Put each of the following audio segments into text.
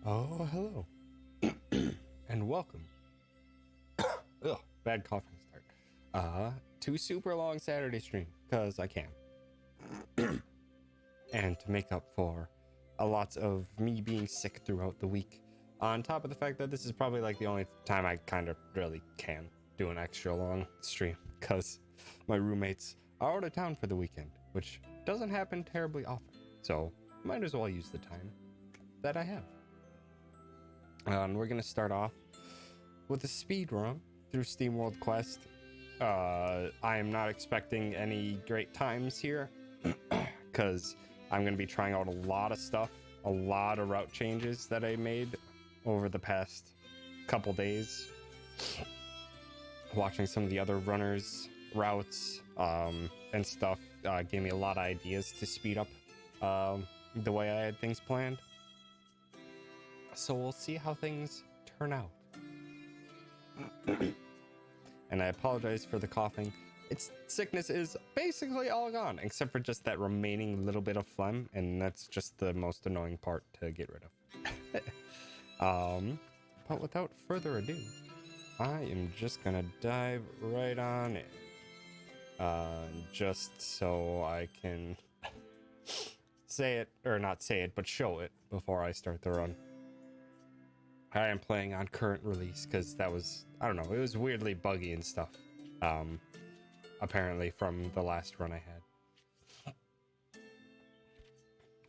Oh, hello. And welcome. Ugh, bad coughing start. To super long Saturday stream, because I can. And to make up for lots of me being sick throughout the week. On top of the fact that this is probably like the only time I kind of really can do an extra long stream, because my roommates are out of town for the weekend, which doesn't happen terribly often. So might as well use the time that I have. And we're gonna start off with a speed run through SteamWorld Quest. I am not expecting any great times here because I'm gonna be trying out a lot of stuff, a lot of route changes that I made over the past couple days. Watching some of the other runners' routes and stuff gave me a lot of ideas to speed up the way I had things planned. So we'll see how things turn out. And I apologize for the coughing. Its sickness is basically all gone, except for just that remaining little bit of phlegm, and that's just the most annoying part to get rid of. But without further ado, I am just gonna dive right on in. Just so I can say it, or not say it, but show it before I start the run. I am playing on current release because that was, I don't know, it was weirdly buggy and stuff. Apparently from the last run I had.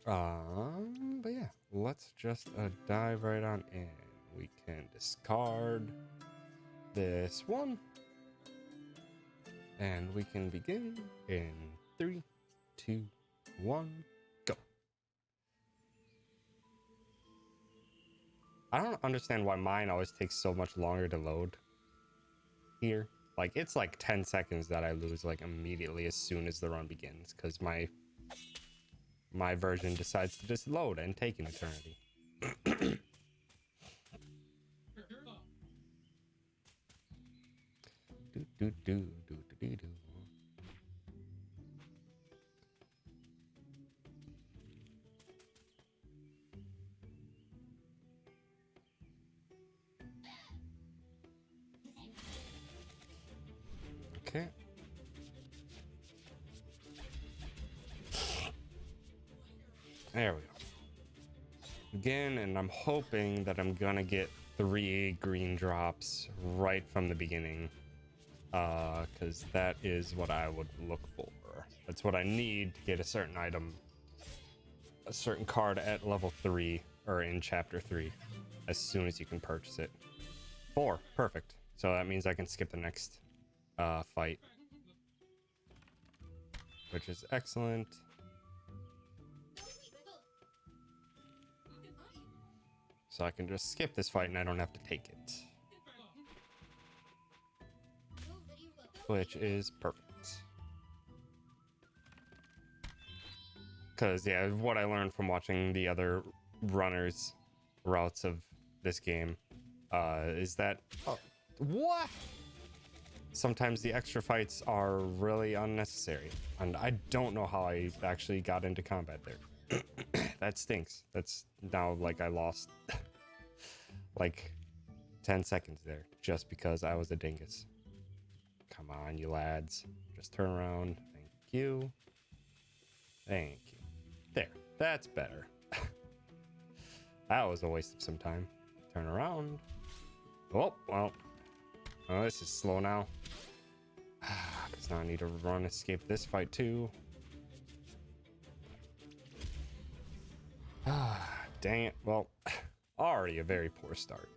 But yeah, let's just dive right on in. We can discard this one. And we can begin in 3, 2, 1, go. I don't understand why mine always takes so much longer to load here. Like, it's like 10 seconds that I lose, like, immediately as soon as the run begins, because my version decides to just load and take an eternity. do. Okay. There we go. Again, and I'm hoping that I'm gonna get 3 green drops right from the beginning. Because that is what I would look for. That's what I need to get a certain item, a certain card at level 3, or in chapter 3, as soon as you can purchase it. 4, perfect. So that means I can skip the next fight, which is excellent. So I can just skip this fight and I don't have to take it, which is perfect. Because, yeah, what I learned from watching the other runners' routes of this game is that... Oh, what? Sometimes the extra fights are really unnecessary. And I don't know how I actually got into combat there. That stinks. That's now, like, I lost, like, 10 seconds there just because I was a dingus. Come on, you lads. Just turn around. Thank you. Thank you. There. That's better. That was a waste of some time. Turn around. Oh, well. Oh, this is slow now. Because now I need to run, escape this fight too. Dang it. Well, already a very poor start.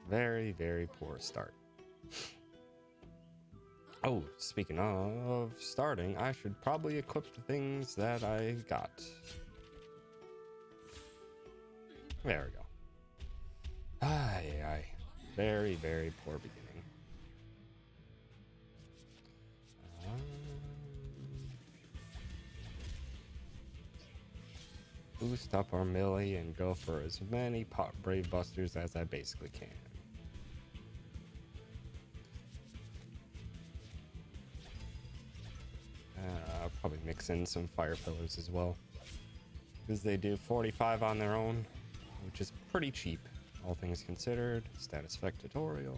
Very, very poor start. Oh, speaking of starting, I should probably equip the things that I got. There we go. Aye. Very, very poor beginning. Boost up our melee and go for as many Brave Busters as I basically can. I'll probably mix in some fire pillars as well, because they do 45 on their own, which is pretty cheap, all things considered. Status effect tutorial.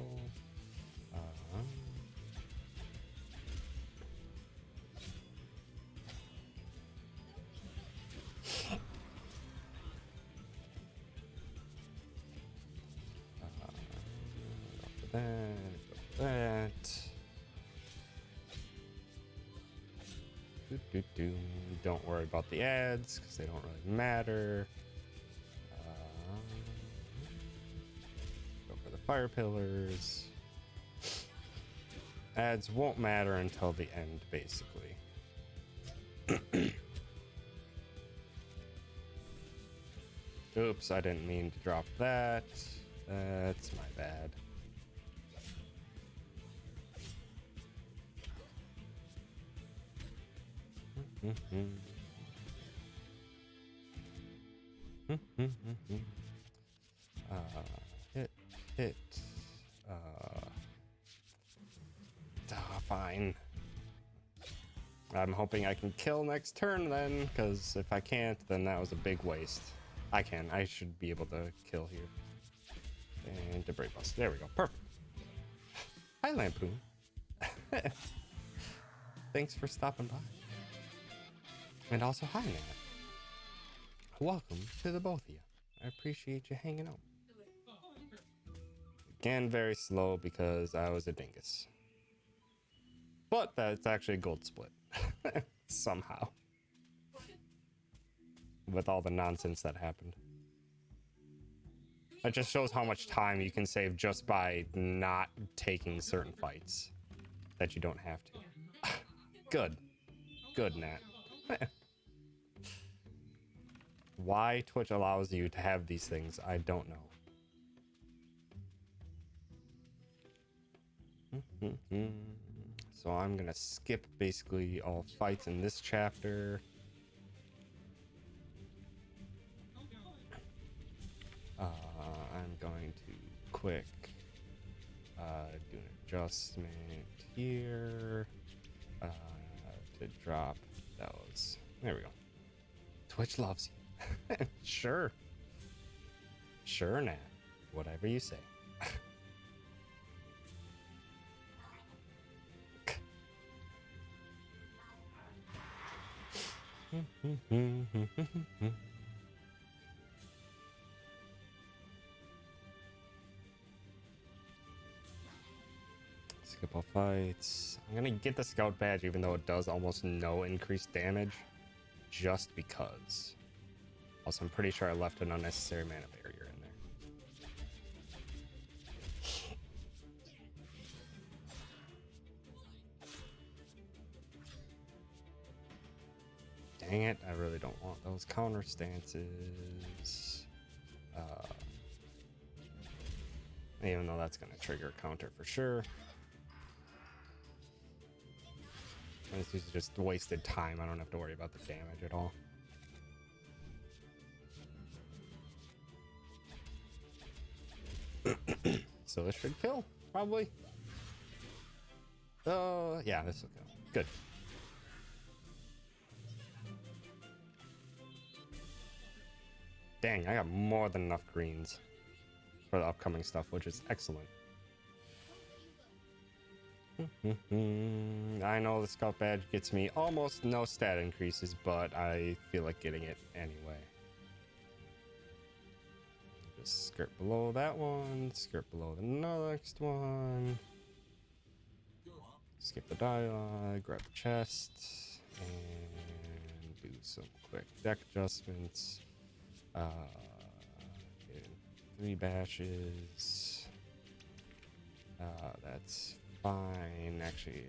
That. Don't worry about the ads because they don't really matter. Go for the fire pillars. Ads won't matter until the end, basically. Oops, I didn't mean to drop that. That's my bad. Hit. Fine. I'm hoping I can kill next turn then, because if I can't, then that was a big waste. I can. I should be able to kill here. And debris bust. There we go. Perfect. Hi, Lampoon. Thanks for stopping by. And also, hi, Nat. Welcome to the both of you. I appreciate you hanging out. Again, very slow because I was a dingus. But that's actually a gold split. Somehow. With all the nonsense that happened. It just shows how much time you can save just by not taking certain fights that you don't have to. Good. Good, Nat. Why Twitch allows you to have these things, I don't know. So I'm gonna skip basically all fights in this chapter. I'm going to quick do an adjustment here to drop those. There we go. Twitch loves you. Sure. Sure, Nat. Whatever you say. Skip all fights. I'm gonna get the scout badge even though it does almost no increased damage, just because. Also, I'm pretty sure I left an unnecessary mana barrier in there. Dang it, I really don't want those counter stances. Even though that's going to trigger a counter for sure. This is just wasted time. I don't have to worry about the damage at all. So this should kill, probably. Yeah, this will kill. Good. Dang, I got more than enough greens for the upcoming stuff, which is excellent. I know the scout badge gets me almost no stat increases, but I feel like getting it anyway. Just skirt below that one, skirt below the next one. Skip the dialogue, grab the chest, and do some quick deck adjustments. Get 3 bashes. That's fine. Actually,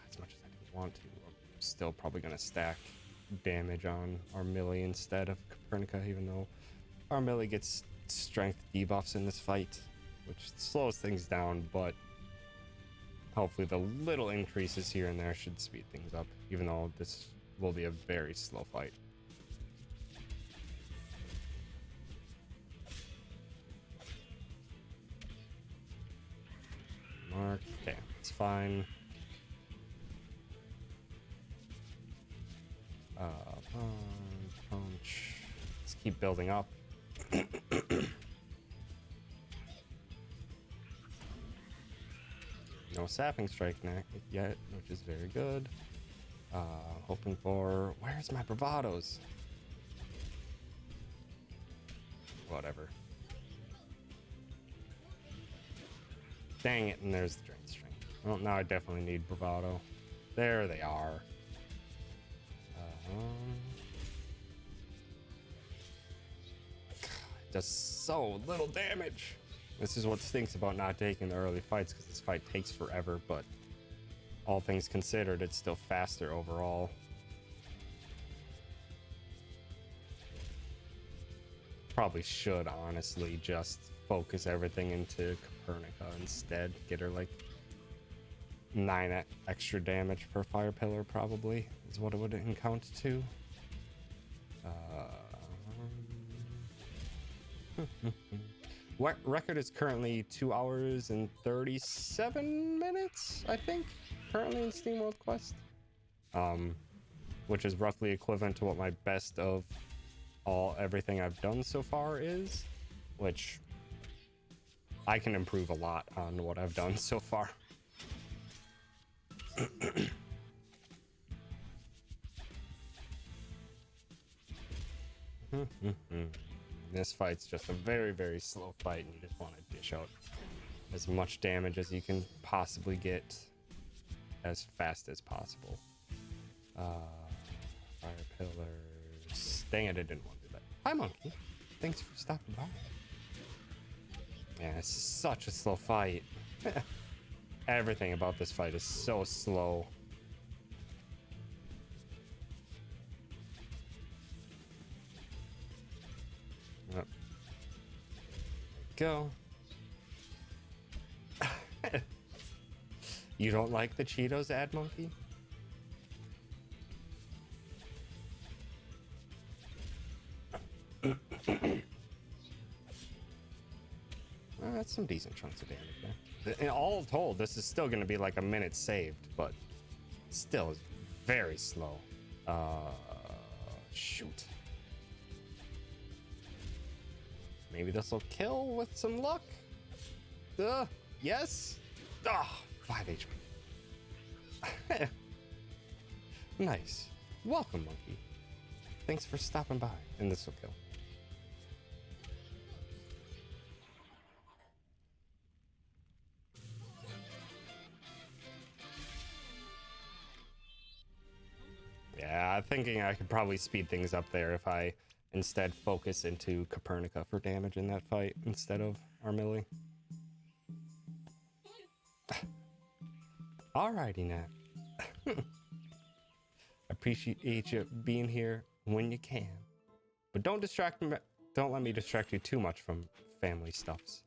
as much as I didn't want to, I'm still probably going to stack damage on Armilly instead of Copernica, even though Armilly gets strength debuffs in this fight, which slows things down, but hopefully the little increases here and there should speed things up, even though this will be a very slow fight. Mark. Okay, it's fine. keep building up. No sapping strike yet, which is very good. Hoping for... Where's my bravados? Whatever. Dang it, and there's the drain string. Well, now I definitely need bravado. There they are. Does so little damage. This is what stinks about not taking the early fights, because this fight takes forever, but all things considered, it's still faster overall. Probably should honestly just focus everything into Copernica instead. Get her like 9 extra damage per fire pillar, probably is what it would count to. Record is currently 2 hours and 37 minutes, I think, currently in SteamWorld Quest, which is roughly equivalent to what my best of everything I've done so far is, which I can improve a lot on what I've done so far. This fight's just a very, very slow fight, and you just want to dish out as much damage as you can possibly get as fast as possible. Fire pillars. Dang it, I didn't want to do that. Hi, monkey. Thanks for stopping by. Yeah, it's such a slow fight. Everything about this fight is so slow. There we go. You don't like the Cheetos ad monkey? Well, that's some decent chunks of damage there. And all told, this is still going to be like a minute saved, but still is very slow. Shoot. Maybe this will kill with some luck. Yes. 5 HP. Nice. Welcome, monkey. Thanks for stopping by. And this will kill. Yeah, I'm thinking I could probably speed things up there if I instead focus into Copernica for damage in that fight instead of Armilli. Alrighty, Nat. Appreciate you being here when you can, but don't distract me. Don't let me distract you too much from family stuffs.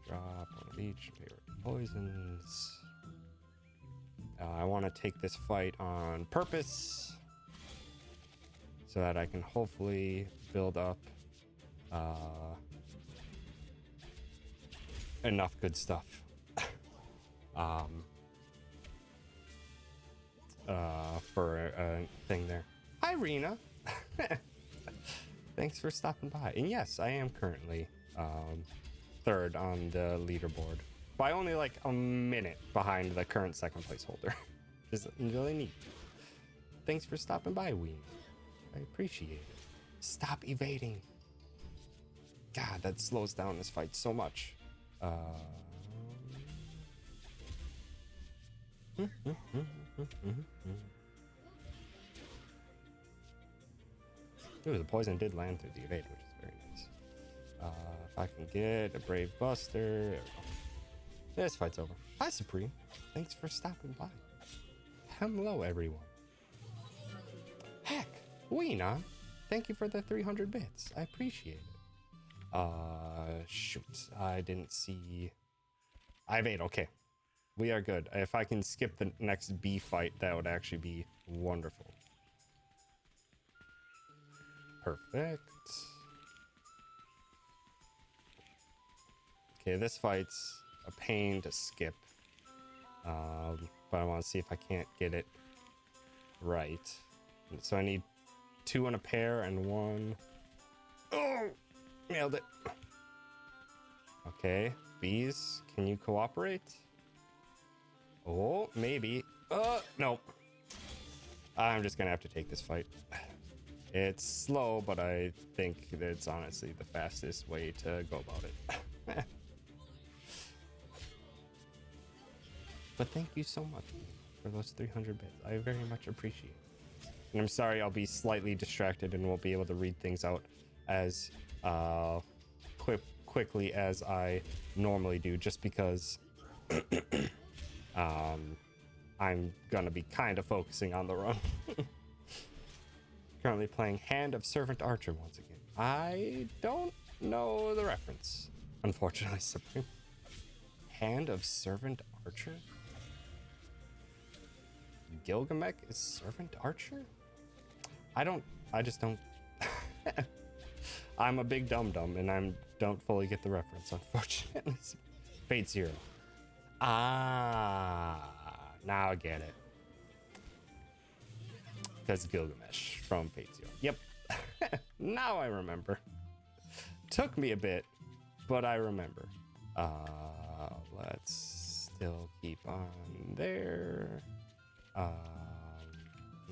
Drop one of each favorite poisons. I want to take this fight on purpose so that I can hopefully build up enough good stuff for a thing there. Hi, Rena. Thanks for stopping by. And yes, I am currently third on the leaderboard by only like a minute behind the current second place holder. Just really neat. Thanks for stopping by, Ween. I appreciate it. Stop evading. God, that slows down this fight so much. Ooh, the poison did land through the evade, which is very nice. If I can get a Brave Buster. There we go. This fight's over. Hi, Supreme. Thanks for stopping by. Hello, everyone. Heck, Weena. Thank you for the 300 bits. I appreciate it. Shoot. I didn't see... I have 8. Okay. We are good. If I can skip the next B fight, that would actually be wonderful. Perfect. Okay, this fight's a pain to skip. but I want to see if I can't get it right. So I need 2 in a pair and 1. Oh, nailed it. Okay, bees, can you cooperate? Oh, maybe. Nope. I'm just gonna have to take this fight. It's slow, but I think that it's honestly the fastest way to go about it. But thank you so much for those 300 bits. I very much appreciate it. And I'm sorry I'll be slightly distracted and won't be able to read things out as quickly as I normally do, just because I'm gonna be kind of focusing on the run. Currently playing Hand of Servant Archer once again. I don't know the reference, unfortunately, Supreme. Hand of Servant Archer? Gilgamesh is Servant Archer? I just don't. I'm a big dum-dum and I don't fully get the reference, unfortunately. Fate Zero. Ah, now I get it. That's Gilgamesh from Fate Zero. Yep. Now I remember. Took me a bit, but I remember. Let's still keep on there.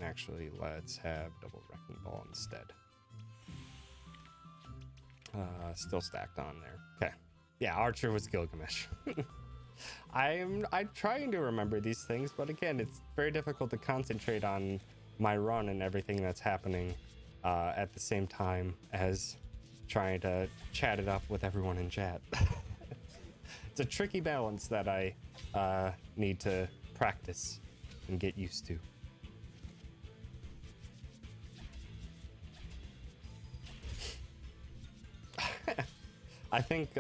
Actually, let's have double wrecking ball instead. Still stacked on there. Okay. Yeah, Archer was Gilgamesh. I'm trying to remember these things, but again, it's very difficult to concentrate on my run and everything that's happening at the same time as trying to chat it up with everyone in chat. It's a tricky balance that I need to practice and get used to. I think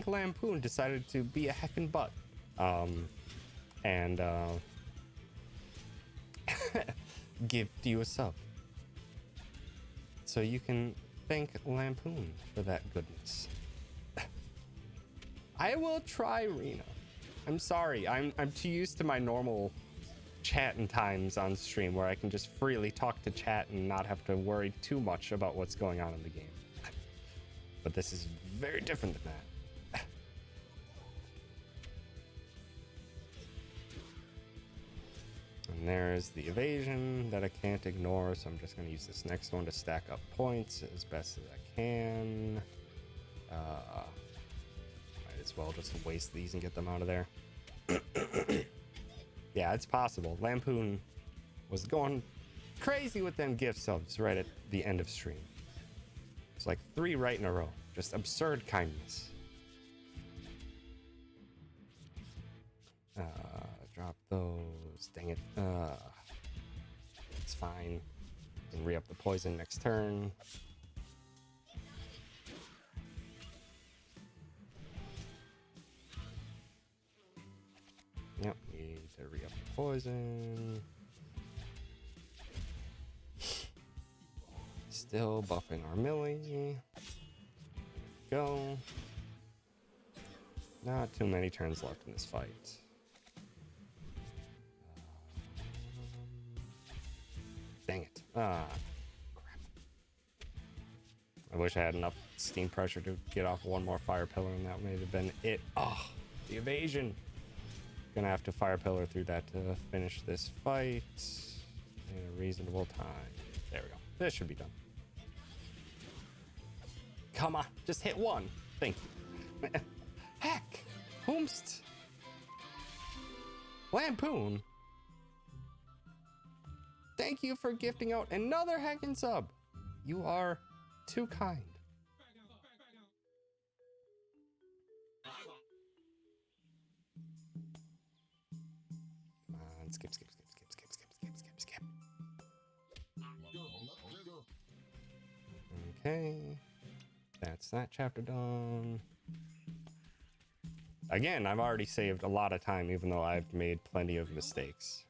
Lampoon decided to be a heckin' butt, and gift you a sub, so you can thank Lampoon for that goodness. I will try, Rena. I'm sorry. I'm too used to my normal chatting times on stream where I can just freely talk to chat and not have to worry too much about what's going on in the game. But this is very different than that. And there's the evasion that I can't ignore, so I'm just going to use this next one to stack up points as best as I can. Might as well just waste these and get them out of there. Yeah, it's possible. Lampoon was going crazy with them gift subs right at the end of stream. It's like 3 right in a row. Just absurd kindness. Drop those. Dang it. It's fine. Can re-up the poison next turn. Yep, need to re-up the poison. Still buffing our Millie. Go. Not too many turns left in this fight. Dang it. Crap. I wish I had enough steam pressure to get off one more fire pillar, and that may have been it. Oh, the evasion. Gonna have to fire pillar through that to finish this fight in a reasonable time. There we go. This should be done. Come on, just hit one. Thank you. Heck, Homst. Lampoon. Thank you for gifting out another heckin' sub. You are too kind. Come on, skip. Okay. That's that chapter done. Again, I've already saved a lot of time, even though I've made plenty of mistakes.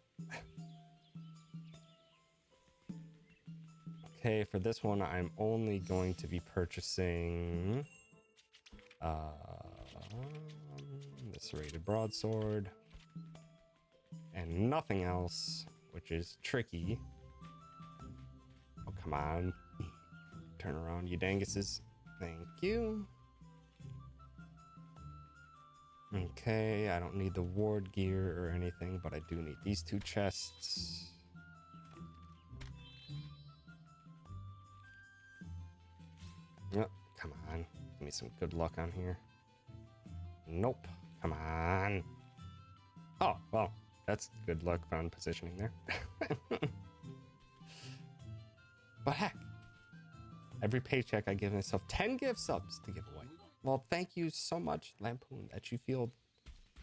Okay, for this one, I'm only going to be purchasing this serrated broadsword. and nothing else, which is tricky. Oh, come on. Turn around, you danguses. Thank you. Okay, I don't need the ward gear or anything, but I do need these 2 chests. Yep, come on. Give me some good luck on here. Nope. Come on. Oh, well, that's good luck on positioning there. But heck, every paycheck I give myself 10 gift subs to give away. Well, thank you so much, Lampoon, that you feel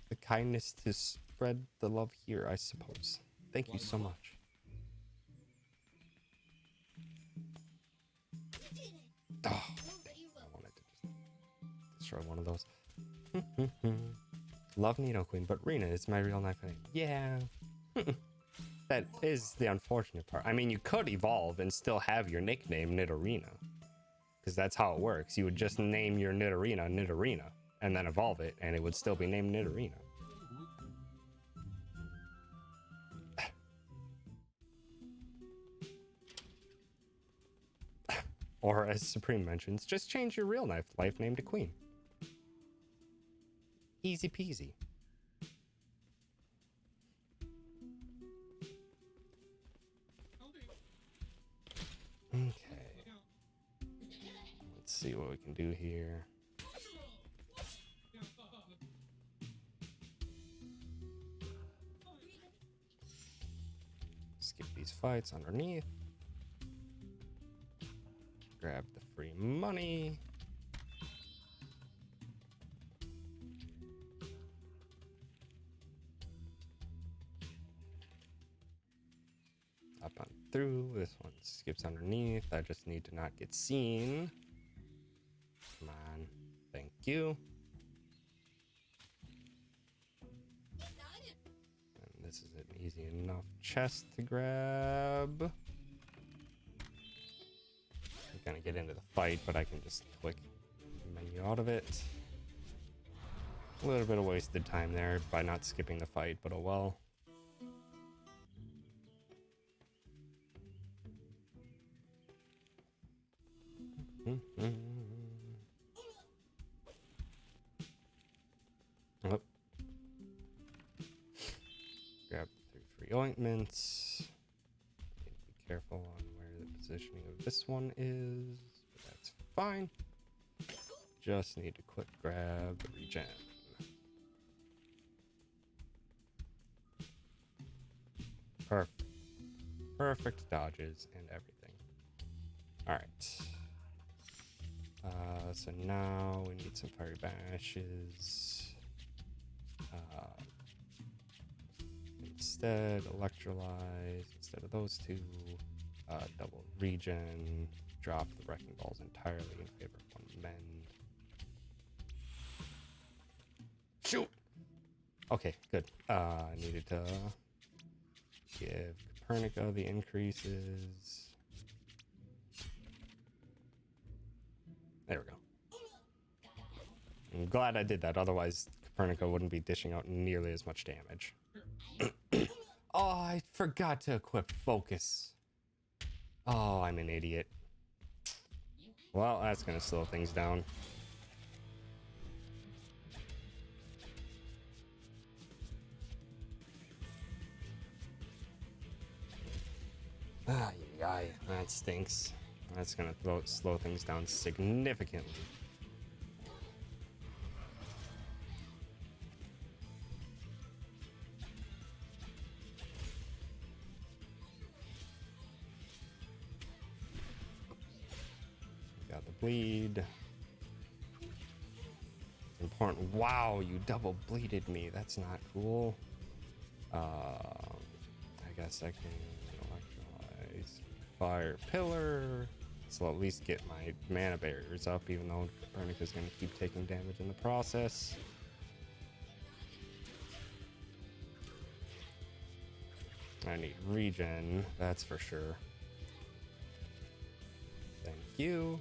the kindness to spread the love here, I suppose. Thank you so much. Oh, I wanted to just destroy one of those. Love Nido Queen, but Rena is my real life name. Yeah. That is the unfortunate part. I mean, you could evolve and still have your nickname Nidorina. Because that's how it works. You would just name your Nidorina Nidorina, and then evolve it, and it would still be named Nidorina. Or as Supreme mentions, just change your real life name to Queen. Easy peasy. Okay. Let's see what we can do here. Skip these fights underneath. Grab the free money. Up on through. This one skips underneath. I just need to not get seen. Come on. Thank you. And this is an easy enough chest to grab. I'm gonna get into the fight, but I can just click menu out of it. A little bit of wasted time there by not skipping the fight, but oh well. Oh. Grab the 3 free ointments. Need to be careful on where the positioning of this one is, but that's fine. Just need to quick grab the regen. Perfect. Perfect dodges and everything. Alright. So now we need some fiery bashes. Instead, electrolyze. Instead of those 2, double regen. Drop the wrecking balls entirely in favor of 1 mend. Shoot! Okay, good. I needed to give Copernica the increases. There we go. I'm glad I did that, otherwise Copernica wouldn't be dishing out nearly as much damage. Oh, I forgot to equip focus. Oh, I'm an idiot. Well, that's gonna slow things down. Ay, that stinks. That's gonna slow things down significantly. Got the bleed. Important. Wow, you double bleeded me. That's not cool. I guess I can electrolyze fire pillar. So I'll at least get my mana barriers up, even though Copernica's going to keep taking damage in the process. I need regen, that's for sure. Thank you.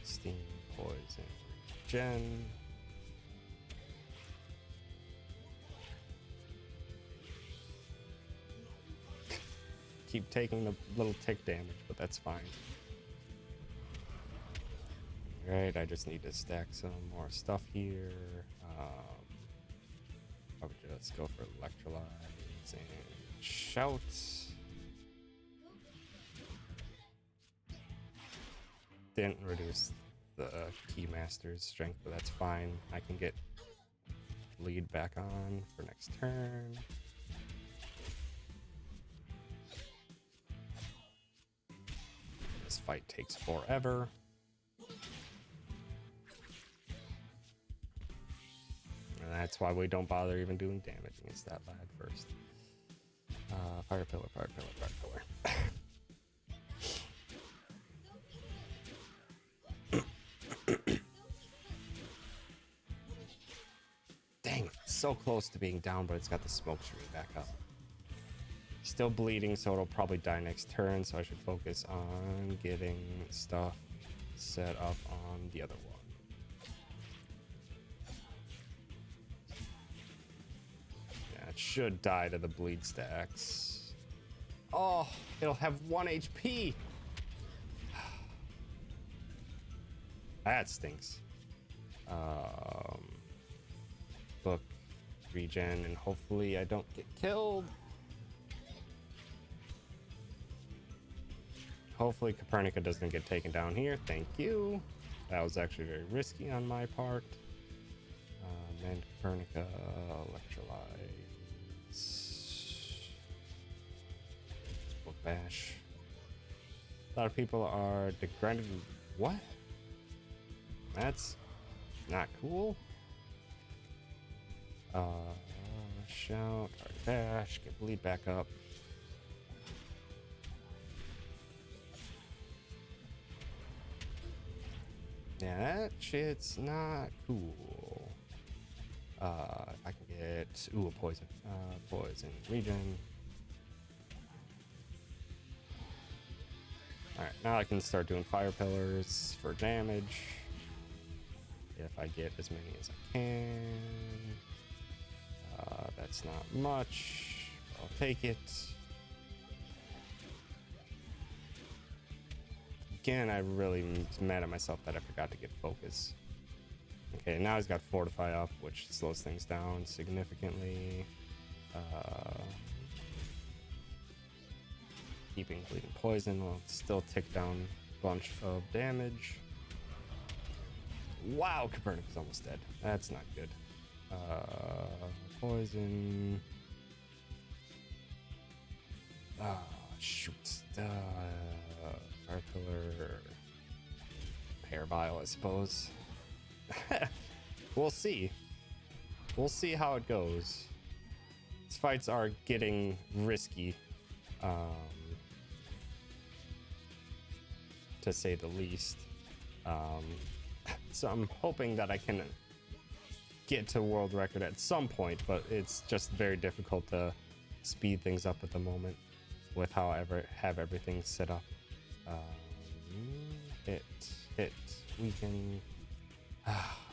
Steam, poison, regen. keep taking the little tick damage, but that's fine. Alright, I just need to stack some more stuff here. I would just go for electrolytes and shouts. Didn't reduce the Keymaster's strength, but that's fine. I can get lead back on for next turn. This fight takes forever. And that's why we don't bother even doing damage against that lad first. Fire pillar, fire pillar, fire pillar. Dang, so close to being down, but it's got the smoke screen back up. Still bleeding, so it'll probably die next turn, so I should focus on getting stuff set up on the other one. Yeah, it should die to the bleed stacks. Oh, it'll have 1 HP. That stinks. Book, regen, and hopefully I don't get killed. Hopefully Copernica doesn't get taken down here. Thank you. That was actually very risky on my part. And Copernica, electrolytes. Book bash. A lot of people are degraded. What? That's not cool. Shout, bash, get bleed back up. Yeah, that shit's not cool. If I can get, ooh, a poison. Poison regen. Alright, now I can start doing fire pillars for damage. If I get as many as I can. That's not much. I'll take it. Again, I really mad at myself that I forgot to get focus. Okay, now he's got Fortify up, which slows things down significantly. Keeping bleeding poison will still tick down a bunch of damage. Wow, Copernicus almost dead. That's not good. Poison. Shoot. Fire pillar. Hair vial, I suppose. We'll see. We'll see how it goes. These fights are getting risky, to say the least. So I'm hoping that I can get to world record at some point, but it's just very difficult to speed things up at the moment with how I have everything set up. Hit, weaken.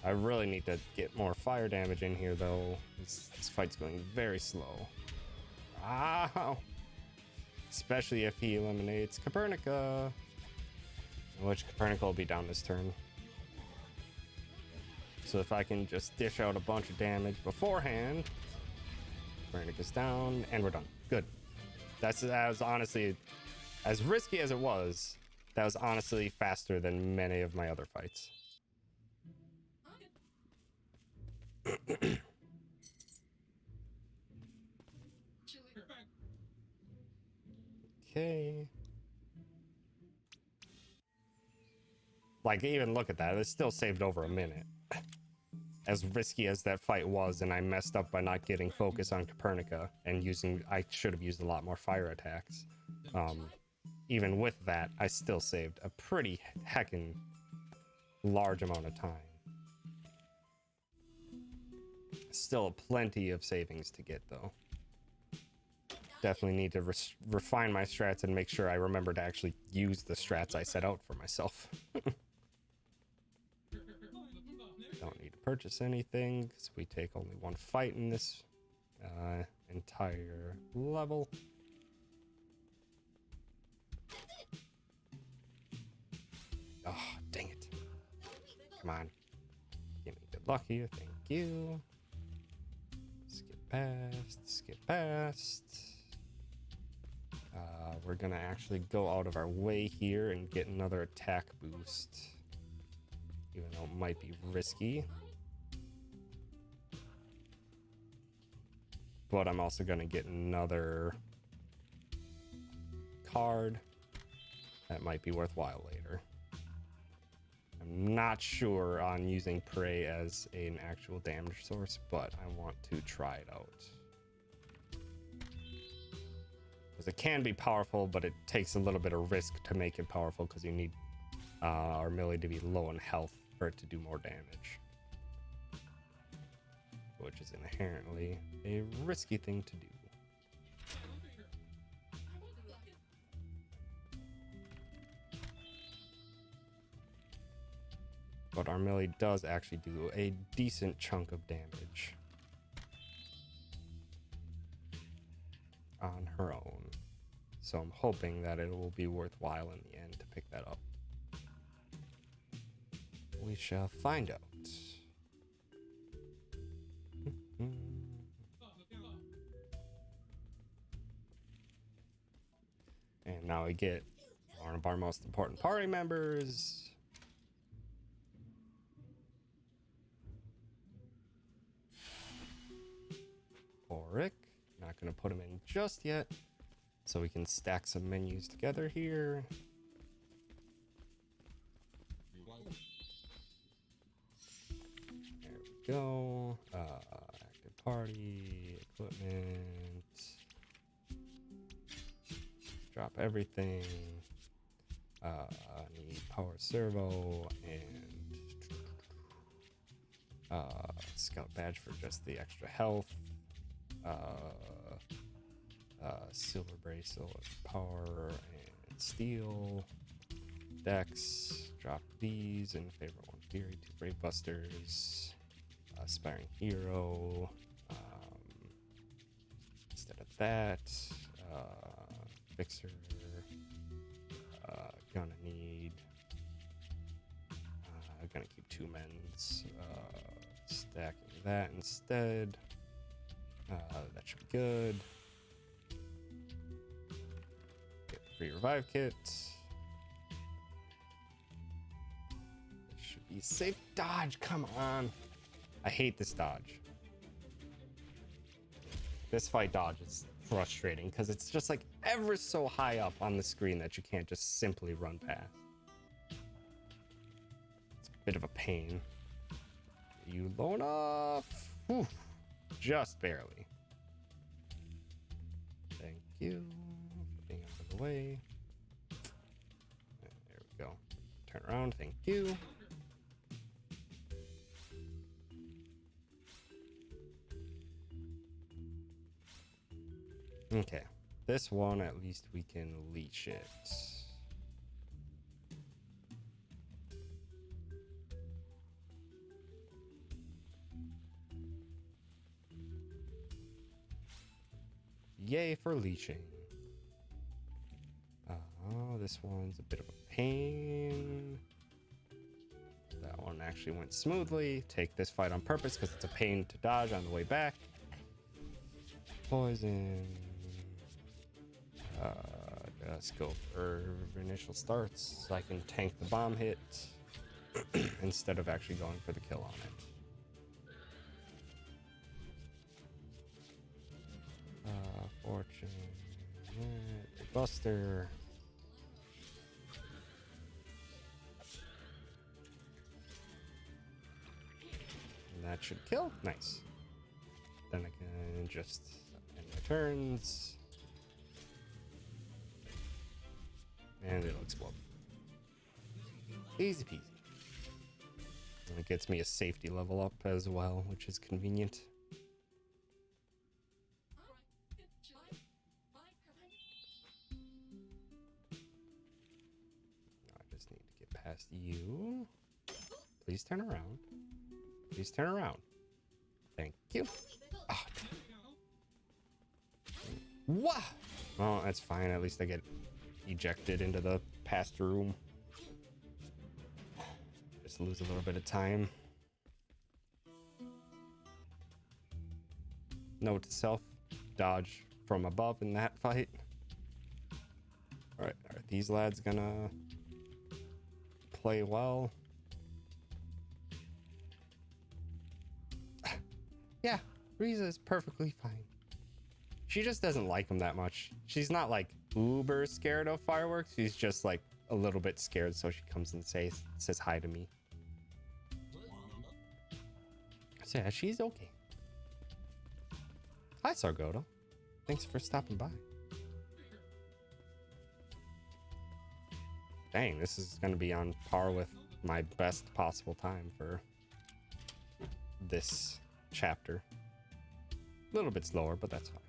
I really need to get more fire damage in here, though. This fight's going very slow. Ow! Especially if he eliminates Copernica, which Copernica will be down this turn. So if I can just dish out a bunch of damage beforehand, Copernica's down, and we're done. Good. That was honestly, as risky as it was, that was honestly faster than many of my other fights. Okay. Like, even look at that. It still saved over a minute. As risky as that fight was, and I messed up by not getting focus on Copernica and I should have used a lot more fire attacks. Even with that, I still saved a pretty heckin' large amount of time. Still plenty of savings to get, though. Definitely need to refine my strats and make sure I remember to actually use the strats I set out for myself. Don't need to purchase anything because we take only one fight in this entire level. Come on. Give me good luck here. Thank you. Skip past. Skip past. We're gonna actually go out of our way here and get another attack boost. Even though it might be risky. But I'm also gonna get another card that might be worthwhile later. I'm not sure on using prey as an actual damage source, but I want to try it out. Because it can be powerful, but it takes a little bit of risk to make it powerful because you need our melee to be low in health for it to do more damage. Which is inherently a risky thing to do. But our melee does actually do a decent chunk of damage on her own. So I'm hoping that it will be worthwhile in the end to pick that up. We shall find out. And now we get one of our most important party members. Oric. Not going to put him in just yet. So we can stack some menus together here. There we go. Active party, equipment. Drop everything. Need power servo and scout badge for just the extra health. Silver bracelet, power and steel. Dex. Drop these and favorite one fury. 2 brave busters. Aspiring hero. Instead of that, fixer. Gonna need. I'm gonna keep 2 men's. Stacking that instead. That should be good. Get the free revive kit. It should be safe. Dodge, come on. I hate this dodge. This fight dodge is frustrating because it's just like ever so high up on the screen that you can't just simply run past. It's a bit of a pain. You low enough? Whew. Just barely. Thank you for being out of the way. There we go. Turn around. Thank you. Okay. This one, at least we can leash it. Yay for leeching. This one's a bit of a pain. That one actually went smoothly. Take this fight on purpose because it's a pain to dodge on the way back. Poison. Just go for initial starts so I can tank the bomb hit instead of actually going for the kill on it. Fortune, Buster. And that should kill. Nice. Then I can just end my turns. And it'll explode. Easy peasy. And it gets me a safety level up as well, which is convenient. Past you. Please turn around. Please turn around. Thank you. Oh. What? Oh, that's fine. At least I get ejected into the past room. Just lose a little bit of time. Note to self, dodge from above in that fight. All right, are these lads gonna play well? Yeah, Riza is perfectly fine. She just doesn't like him that much. She's not like uber scared of fireworks. She's just like a little bit scared, so she comes and says hi to me. So yeah, she's okay. Hi, Sargoto. Thanks for stopping by. Dang, this is going to be on par with my best possible time for this chapter. A little bit slower, but that's fine.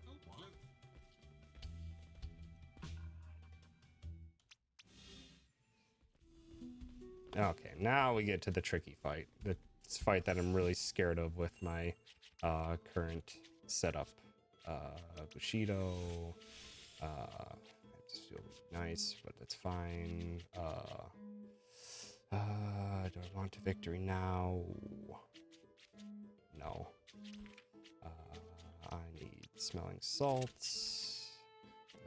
Okay, now we get to the tricky fight. The fight that I'm really scared of with my current setup. Bushido. I just feel nice, but that's fine. Do I want to victory now? No. I need smelling salts.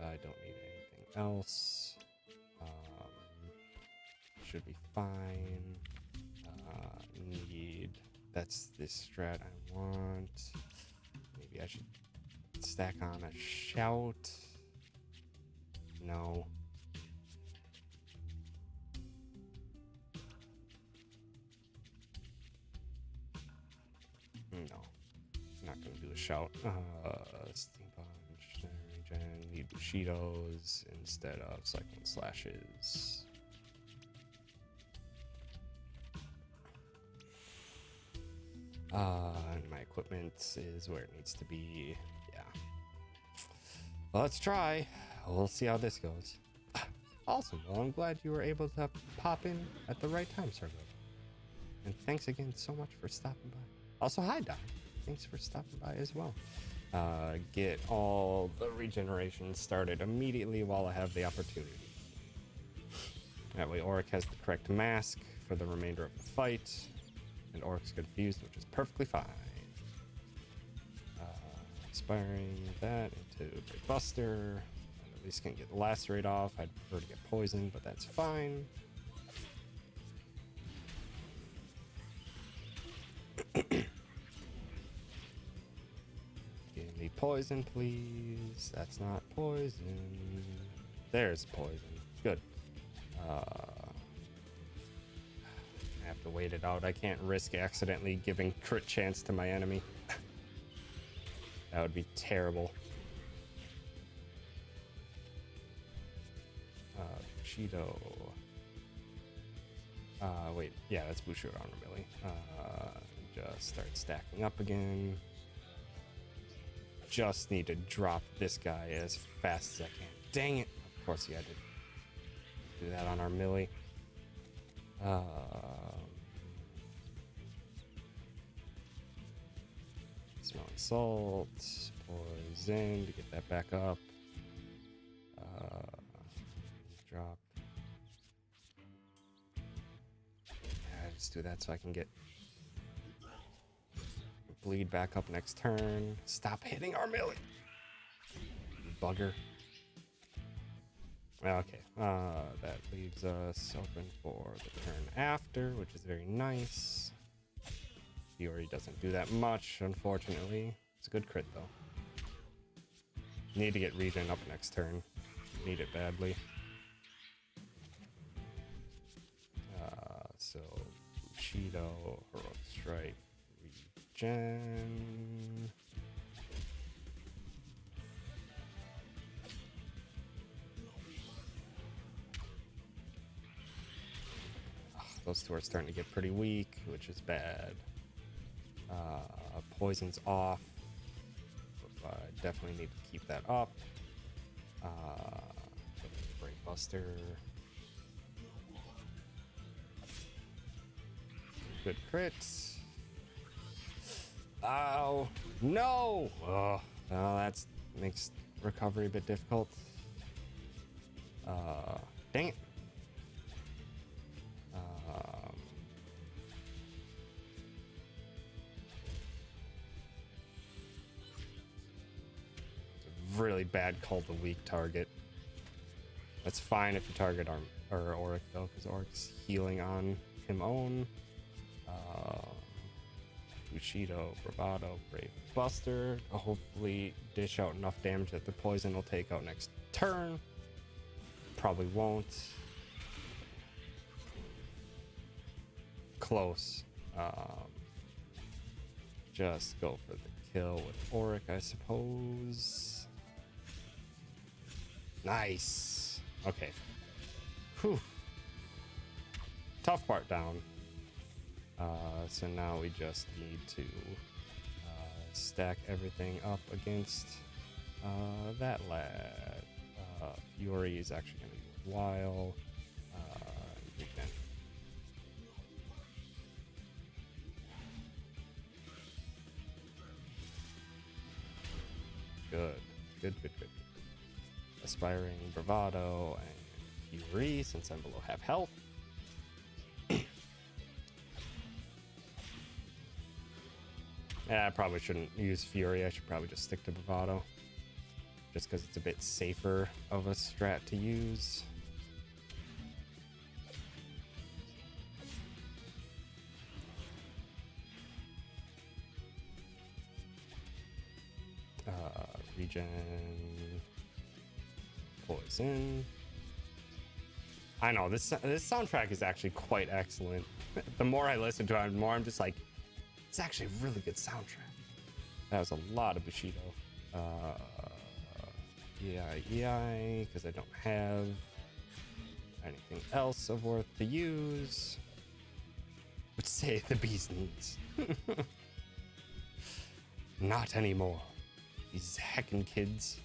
I don't need anything else. Should be fine. That's this strat I want. Maybe I should stack on a shout. No. No. Not gonna do a shout. Steam punch, regen, need Bushidos instead of cyclone slashes. And my equipment is where it needs to be. Yeah. Well, let's try. We'll see how this goes. Awesome. Well, I'm glad you were able to pop in at the right time, Sargo. And thanks again so much for stopping by. Also, hi, Doc. Thanks for stopping by as well. Get all the regeneration started immediately while I have the opportunity. That way, Auric has the correct mask for the remainder of the fight. And Orc's confused, which is perfectly fine. Inspiring that into Great Buster. At least can get the lacerate off. I'd prefer to get poisoned, but that's fine. Give me poison, please. That's not poison. There's poison. Good. I have to wait it out. I can't risk accidentally giving crit chance to my enemy. That would be terrible. Bushido. Wait, yeah, that's Bushido armor Millie. Just start stacking up again. Just need to drop this guy as fast as I can. Dang it! Of course, he had to do that on our Millie. Smelling salt, poison to get that back up. Drop. Yeah, just do that so I can get bleed back up next turn. Stop hitting our Millie, bugger. Okay, that leaves us open for the turn after, which is very nice. Fury doesn't do that much, unfortunately. It's a good crit, though. Need to get regen up next turn. Need it badly. So, Bushido, Heroic Strike, regen. Those two are starting to get pretty weak, which is bad. Poison's off. I definitely need to keep that up. Break Buster. Good crits. Oh, no! Oh, well, that makes recovery a bit difficult. Dang it. really bad call to weak target. That's fine if you target Auric though, because Auric's healing on him own. Bushido, Bravado, Brave Buster. I'll hopefully dish out enough damage that the poison will take out next turn. Probably won't. Close. Just go for the kill with Auric, I suppose. Nice. Okay. Whew. Tough part down. So now we just need to stack everything up against that lad. Fury is actually going to be a while. We can Good. Aspiring Bravado and Fury, since I'm below half health. Yeah, I probably shouldn't use Fury. I should probably just stick to Bravado. Just because it's a bit safer of a strat to use. Regen. Poison. I know, this soundtrack is actually quite excellent. The more I listen to it, the more I'm just like, it's actually a really good soundtrack. That was a lot of Bushido. EI, because I don't have anything else of worth to use. Would say the bee's knees. Not anymore. These heckin' kids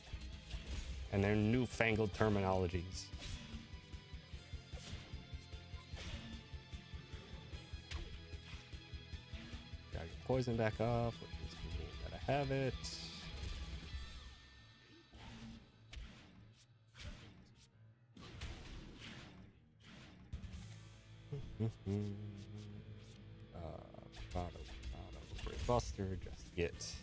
and their newfangled terminologies. Gotta get poison back up, which is mean that I have it. Buster, just get.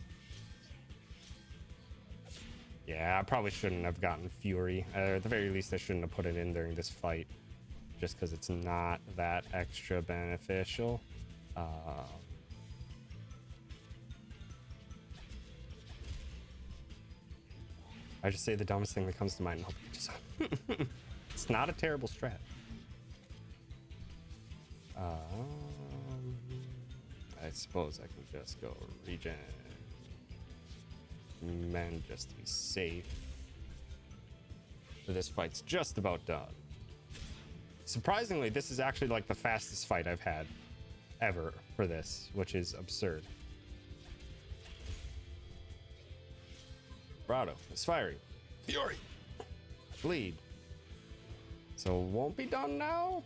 Yeah, I probably shouldn't have gotten Fury. At the very least, I shouldn't have put it in during this fight, just because it's not that extra beneficial. I just say the dumbest thing that comes to mind and hope it catches on. It's not a terrible strat. I suppose I can just go regen. Men, just to be safe. This fight's just about done. Surprisingly, this is actually like the fastest fight I've had ever for this, which is absurd. Bravado, Aspiring, Fury, Bleed. So won't be done now?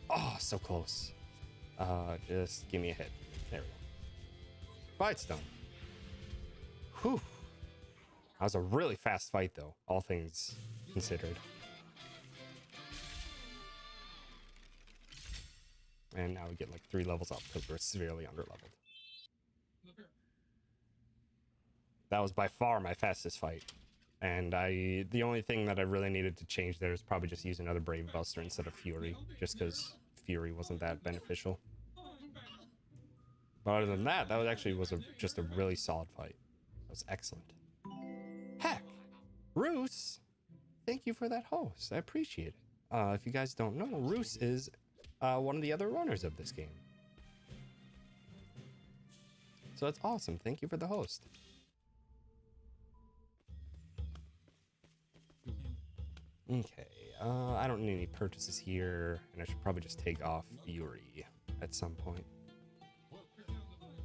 Oh, so close. Just give me a hit. There we go. Fight's done. Whew. That was a really fast fight, though, all things considered. And now we get like 3 levels up because we're severely underleveled. That was by far my fastest fight. And the only thing that I really needed to change there is probably just use another Brave Buster instead of Fury, just because Fury wasn't that beneficial. But other than that, just a really solid fight. That was excellent. Heck, Roos, thank you for that host. I appreciate it. If you guys don't know, Roos is one of the other runners of this game. So that's awesome. Thank you for the host. Okay, I don't need any purchases here, and I should probably just take off Fury at some point.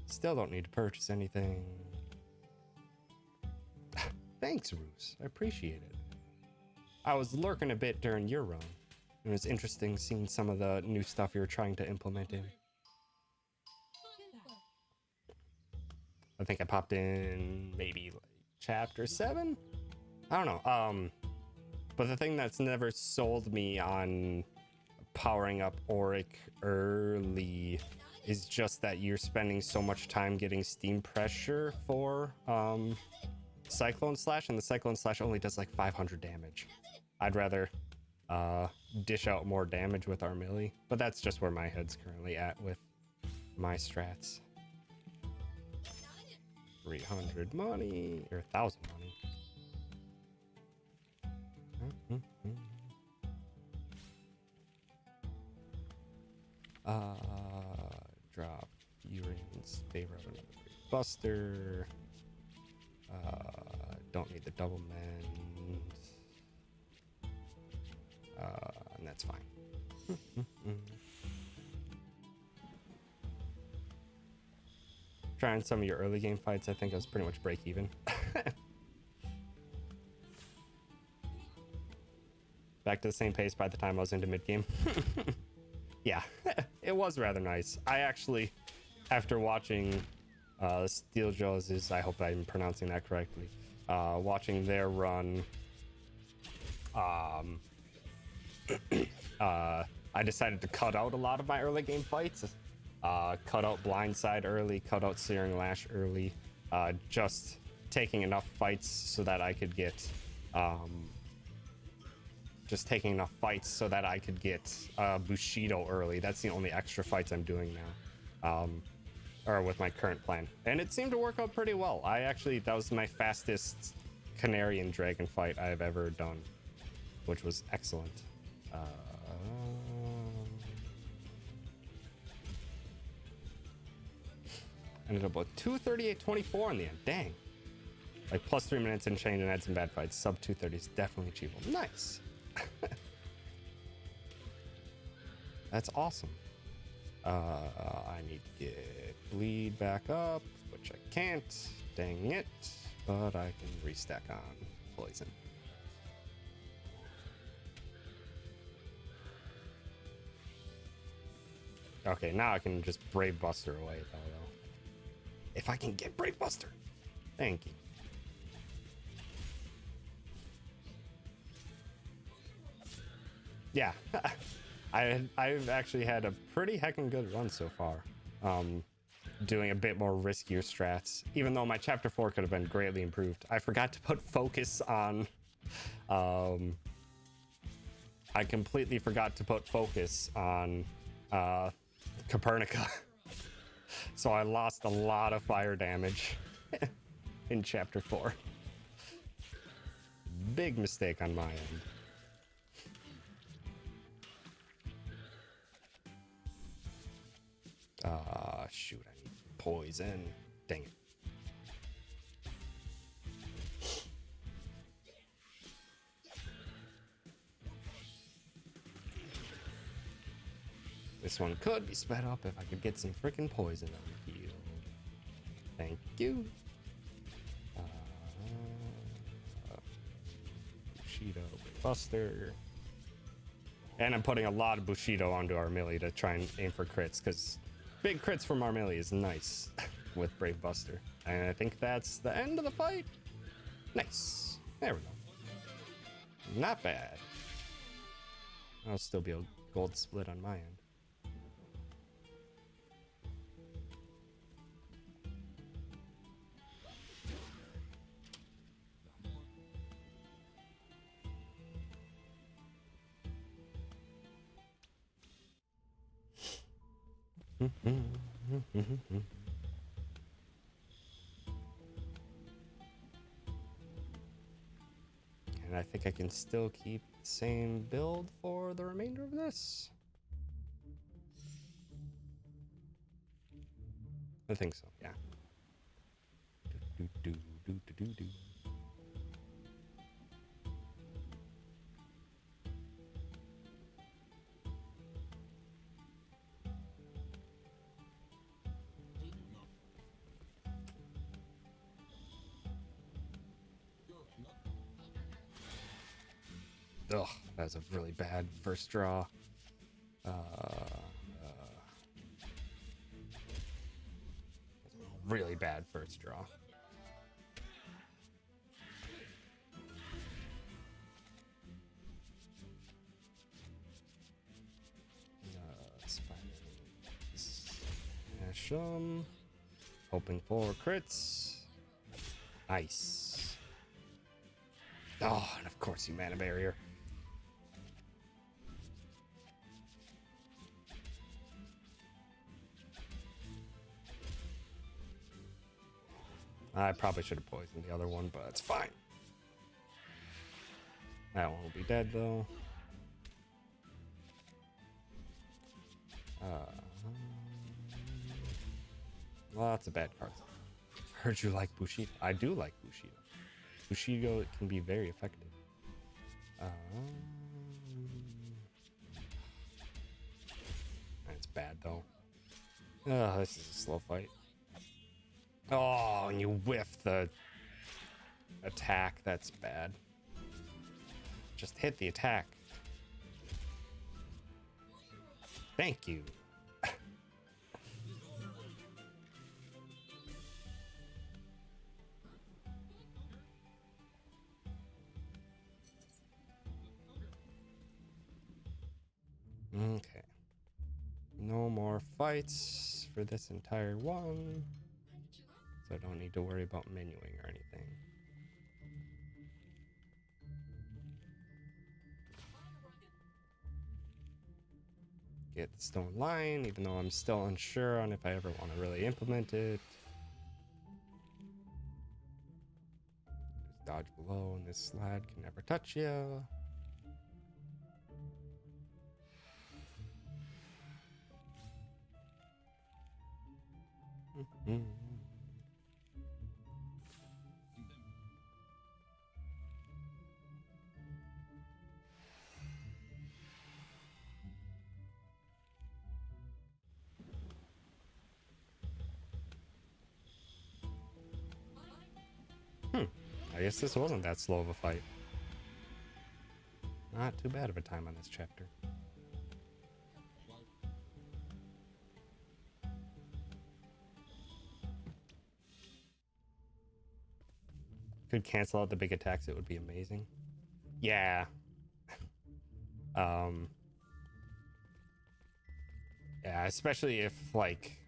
Still don't need to purchase anything. Thanks, Roos. I appreciate it. I was lurking a bit during your run. It was interesting seeing some of the new stuff you were trying to implement in. I think I popped in maybe like chapter 7? I don't know. But the thing that's never sold me on powering up Auric early is just that you're spending so much time getting steam pressure for Cyclone Slash, and the Cyclone Slash only does like 500 damage. I'd rather dish out more damage with our melee, but that's just where my head's currently at with my strats. 300 money, or 1,000 money. Drop Urine's favor of another Brave Buster. Don't need the double mend. And that's fine. Trying some of your early game fights, I think I was pretty much break even. Back to the same pace by the time I was into mid game. Yeah, it was rather nice. I actually, after watching Steel Jaws, I hope I'm pronouncing that correctly, watching their run, I decided to cut out a lot of my early game fights. Cut out Blindside early, cut out Searing Lash early, just taking enough fights so that I could get Bushido early. That's the only extra fights I'm doing now, or with my current plan, and it seemed to work out pretty well. That was my fastest Canary and Dragon fight I've ever done, which was excellent. Ended up with 238.24 in the end. Dang. Like plus 3 minutes and change and had some bad fights. Sub 230 is definitely achievable. Nice. That's awesome. I need to get bleed back up, which I can't. Dang it. But I can restack on poison. Okay, now I can just Brave Buster away though. If I can get Brave Buster. Thank you. Yeah. I've actually had a pretty heckin' good run so far. Doing a bit more riskier strats, even though my chapter 4 could have been greatly improved. I forgot to put focus on I completely forgot to put focus on Copernica. So I lost a lot of fire damage in chapter 4. Big mistake on my end. Shoot, I need poison. Dang it. This one could be sped up if I could get some freaking poison on the field. Thank you. Bushido, Buster. And I'm putting a lot of Bushido onto our melee to try and aim for crits, because big crits from our melee is nice with Brave Buster. And I think that's the end of the fight. Nice. There we go. Not bad. I'll still be a gold split on my end. And I think I can still keep the same build for the remainder of this. I think so, yeah. Do. Ugh, that was a really bad first draw. Really bad first draw. Smash 'em. Hoping for crits. Nice. Oh, and of course you mana barrier. I probably should have poisoned the other one, but it's fine. That one will be dead though. Lots of bad cards. Heard you like Bushido. I do like Bushido. Bushido can be very effective. It's bad though. Oh, this is a slow fight. Oh, and you whiff the attack. That's bad. Just hit the attack. Thank you. Okay. No more fights for this entire one. So I don't need to worry about menuing or anything. Get the stone line, even though I'm still unsure on if I ever want to really implement it. Just dodge below, and this slide can never touch you. I guess this wasn't that slow of a fight. Not too bad of a time on this chapter. Could cancel out the big attacks, it would be amazing. Yeah. Yeah, especially if, like,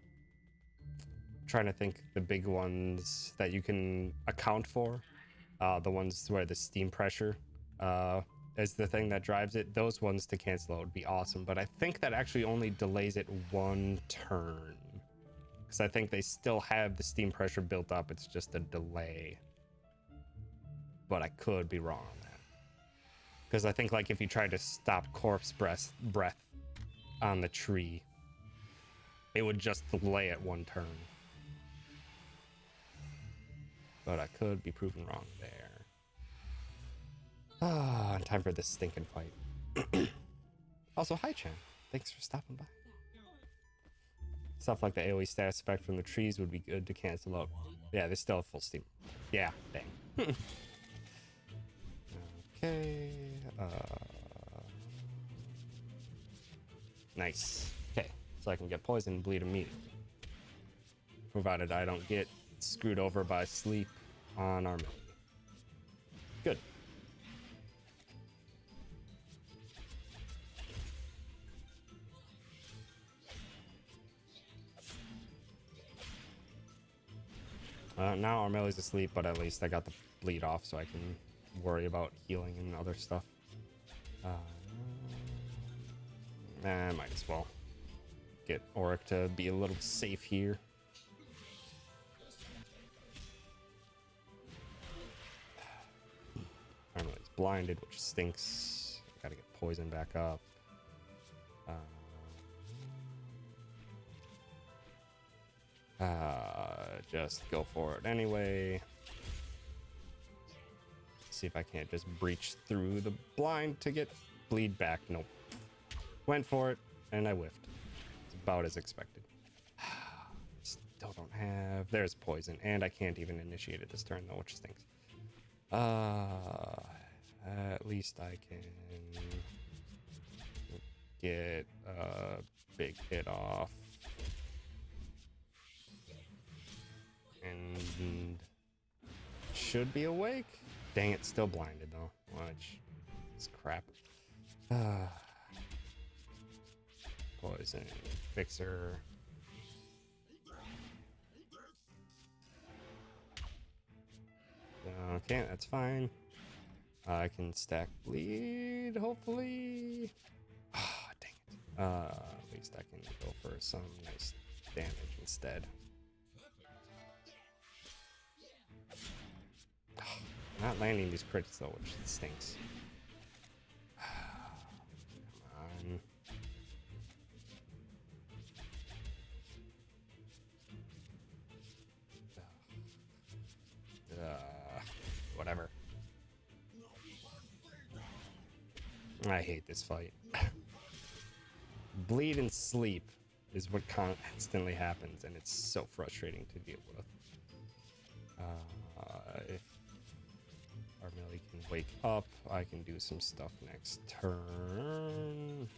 trying to think the big ones that you can account for, the ones where the steam pressure is the thing that drives it. Those ones to cancel out would be awesome, but I think that actually only delays it one turn, because I think they still have the steam pressure built up. It's just a delay, but I could be wrong on that, because I think, like, if you try to stop corpse breath on the tree, it would just delay it one turn. But I could be proven wrong there. Ah, time for this stinking fight. Also, hi Chan. Thanks for stopping by. Stuff like the AoE status effect from the trees would be good to cancel out. Yeah, they still have full steam. Yeah, dang. Okay. Nice. Okay, so I can get poison and bleed immediately. Provided I don't get screwed over by sleep on our melee. Good. Now our melee's asleep, but at least I got the bleed off, so I can worry about healing and other stuff. Might as well get Auric to be a little safe here. He's blinded, which stinks. Gotta get poison back up. Just go for it anyway. See if I can't just breach through the blind to get bleed back. Nope. Went for it, and I whiffed. It's about as expected. Still don't have... There's poison, and I can't even initiate it this turn, though, which stinks. At least I can get a big hit off. And should be awake. Dang it, still blinded though. Which is crap. Poison fixer. Okay, that's fine. I can stack bleed, hopefully. Ah, dang it. At least I can go for some nice damage instead. Not landing these crits though, which stinks. Come on. Whatever. I hate this fight. Bleed and sleep is what constantly happens, and it's so frustrating to deal with. If Armilly can wake up, I can do some stuff next turn.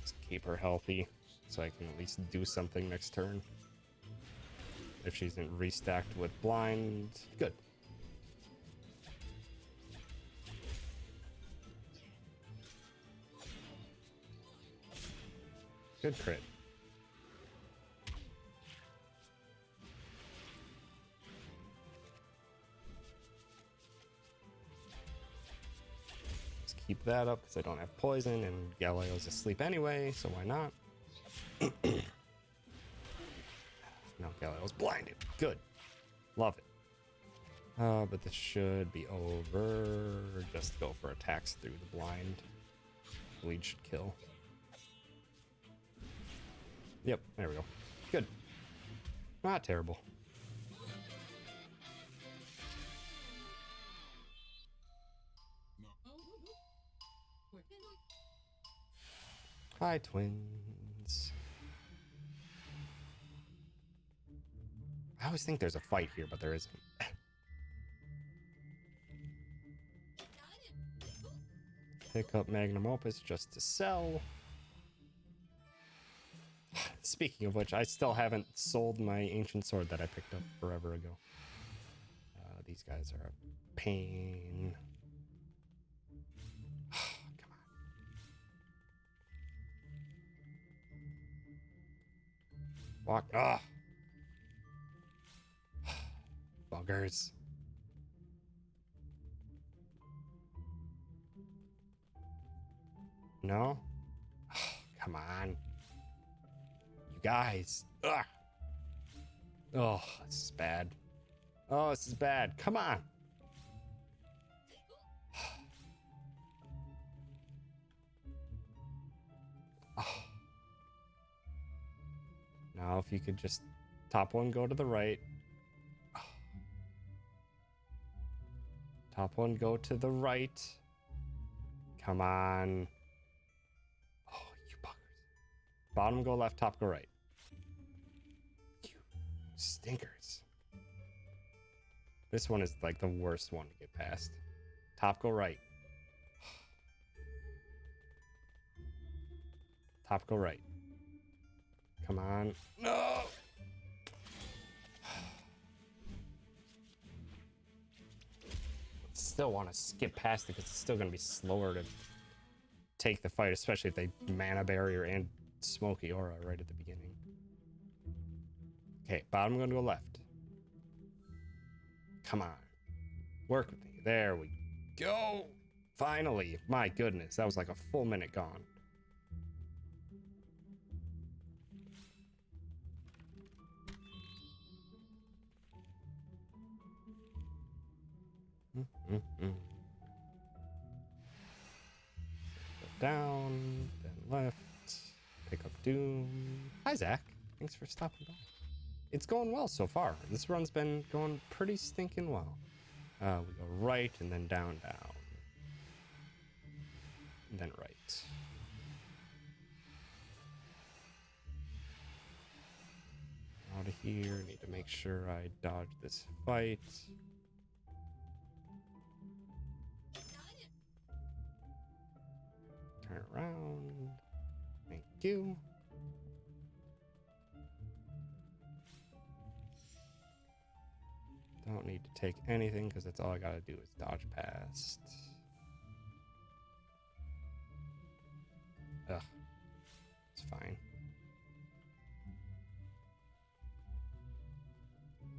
Just keep her healthy, so I can at least do something next turn. If she isn't restacked with blind, good. Good crit. Let's keep that up because I don't have poison and Galileo's asleep anyway, so why not? No, Galileo's blinded. Good. Love it. But this should be over. Just go for attacks through the blind. Bleed should kill. Yep, there we go. Good. Not terrible. Hi, twins. I always think there's a fight here, but there isn't. Pick up Magnum Opus just to sell. Speaking of which, I still haven't sold my ancient sword that I picked up forever ago. These guys are a pain. Come on. Walk. Ah. Buggers. No? Come on. You guys. Ugh. Oh, this is bad. Oh, this is bad. Come on. Oh. Now, if you could just top one, go to the right. Oh. Top one, go to the right. Come on. Oh, you buggers. Bottom, go left. Top, go right. You stinkers. This one is like the worst one to get past. Top, go right. Top, go right. Come on. No! Still want to skip past it because it's still going to be slower to take the fight, especially if they mana barrier and smoky aura right at the beginning. Okay, bottom going to go left. Come on. Work with me. There we go. Finally. My goodness. That was like a full minute gone. Down, then left. Pick up Doom. Hi, Zach. Thanks for stopping by. It's going well so far. This run's been going pretty stinking well. We go right and then down, down. And then right. Out of here. Need to make sure I dodge this fight. Turn around. Thank you. Don't need to take anything because that's all I gotta do is dodge past. Ugh. It's fine.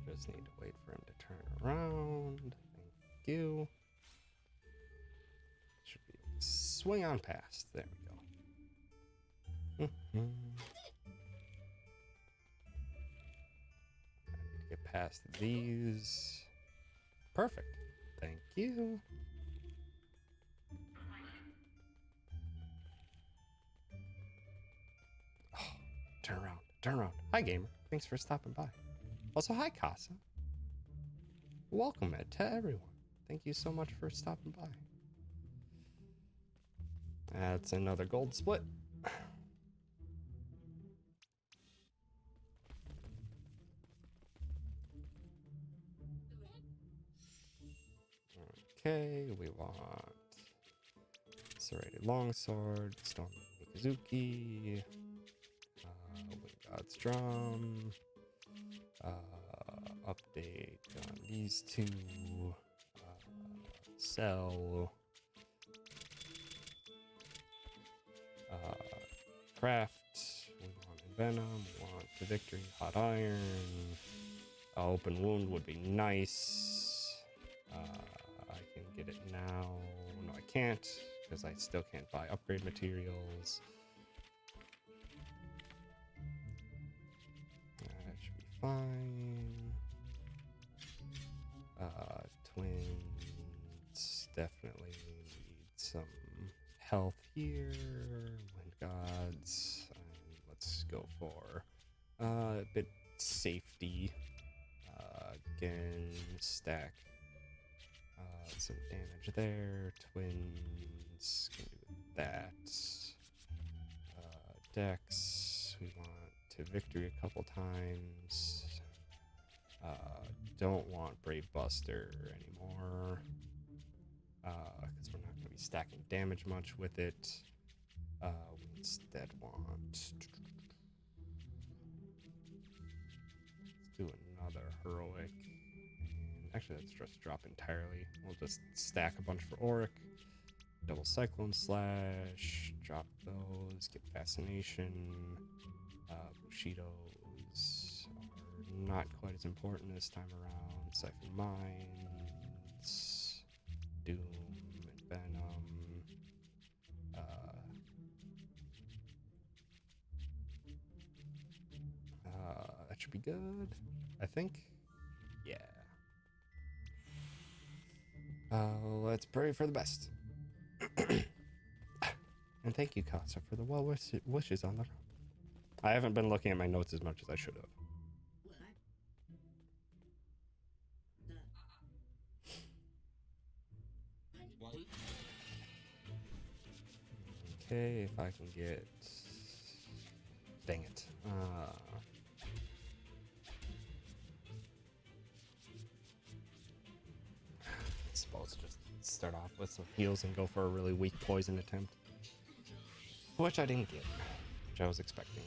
Just need to wait for him to turn around. Thank you. swing on past. There we go. I need to get past these. Perfect. Thank you. Oh, turn around. Turn around. Hi, gamer. Thanks for stopping by. Also, hi, Casa. Welcome to everyone. Thank you so much for stopping by. That's another gold split. Okay, we want serrated longsword, storm Mikazuki, Wind God's drum, update on these two, sell, craft, we want venom, we want the victory, hot iron, open wound would be nice. I can get it now. No, I can't, because I still can't buy upgrade materials. That should be fine. Twins definitely need some health here. Wind gods. Let's go for a bit safety. Again, stack some damage there. Twins can do that. Dex, we want to victory a couple times. Don't want Brave Buster anymore, because we're not going to be stacking damage much with it. We instead want, let's do another heroic. Actually, let's just drop entirely. We'll just stack a bunch for Auric. Double Cyclone Slash. Drop those. Get Fascination. Bushidos are not quite as important this time around. Siphon Mines. Doom and Venom. That should be good, I think. Yeah. Let's pray for the best. And thank you, Casa, for the well wishes on the round. I haven't been looking at my notes as much as I should have. Okay, if I can get... Dang it. I suppose just start off with some heals and go for a really weak poison attempt. Which I didn't get, which I was expecting.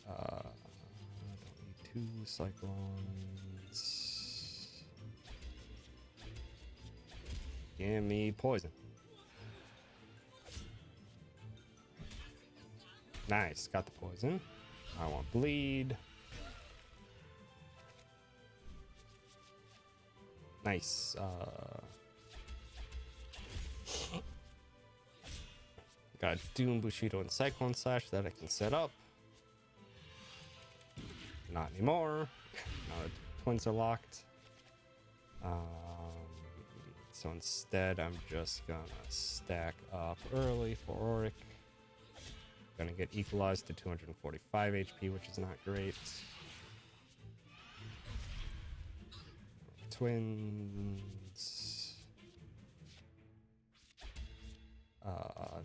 I don't need 2 cyclones. Give me poison. Nice, got the poison. I want bleed. Nice. Got Doom, Bushido, and Cyclone Slash that I can set up. Not anymore. Now the twins are locked. So instead, I'm just gonna stack up early for Auric. Gonna get equalized to 245 HP, which is not great. Twins.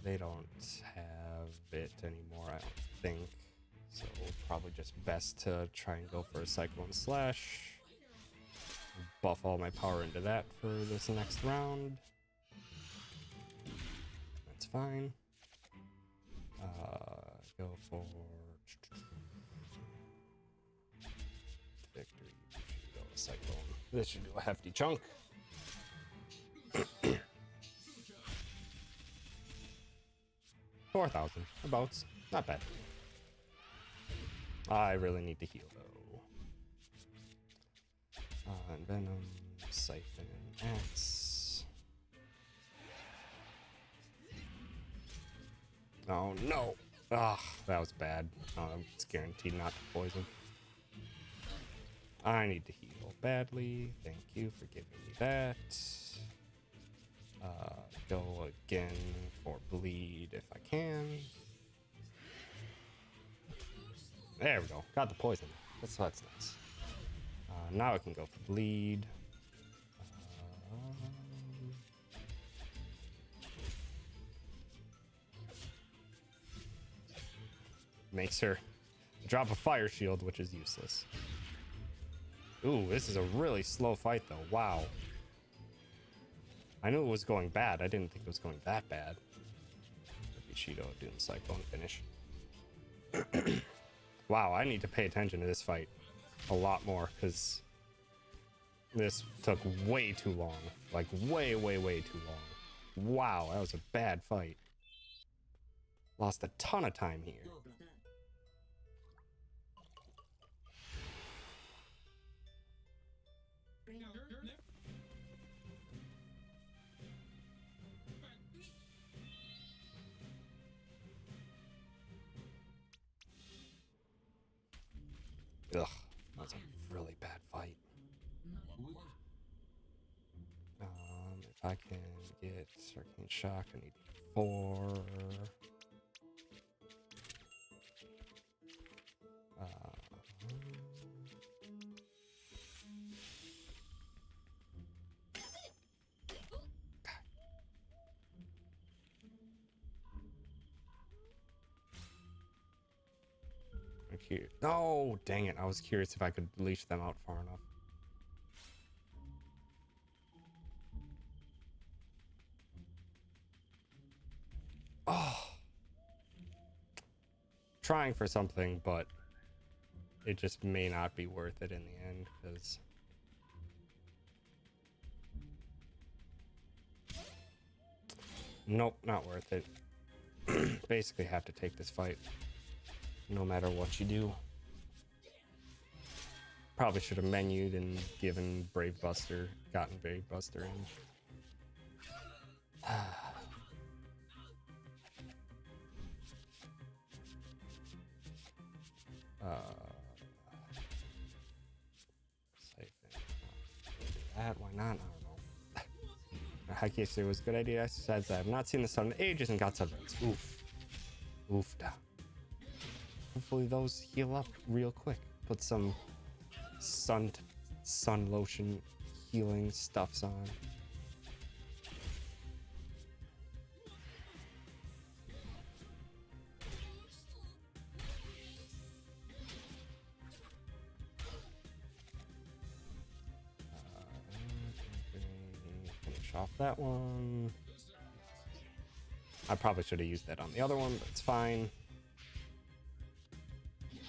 They don't have it anymore, I don't think. So probably just best to try and go for a Cyclone Slash. Buff all my power into that for this next round. That's fine. Go for victory. Go Cyclone. This should do a hefty chunk. 4,000 about. Not bad. I really need to heal though. And Venom, Siphon, Axe. Oh no. Ah, that was bad. Oh, it's guaranteed not to poison. I need to heal badly. Thank you for giving me that. Go again for bleed if I can. There we go. Got the poison. That's nice. Now I can go for bleed. Makes her drop a fire shield, which is useless. Ooh, this is a really slow fight, though. Wow. I knew it was going bad. I didn't think it was going that bad. Bushido, Doom Cyclone finish. Wow, I need to pay attention to this fight a lot more, because this took way too long. Like, way, way, way too long. Wow, that was a bad fight. Lost a ton of time here. Ugh, that was a really bad fight. If I can get Arcane Shock, I need 4. Oh, dang it. I was curious if I could leash them out far enough. Oh. Trying for something, but it just may not be worth it in the end, because nope, not worth it. Basically have to take this fight no matter what you do. Probably should have menued and gotten Brave Buster in. That, why not? I don't know. I guess it was a good idea. Says I have not seen the sun in ages and got sunburns. Oof. Oofda. Hopefully those heal up real quick. Put some sun lotion healing stuffs on. Finish off that one. I probably should have used that on the other one, but it's fine.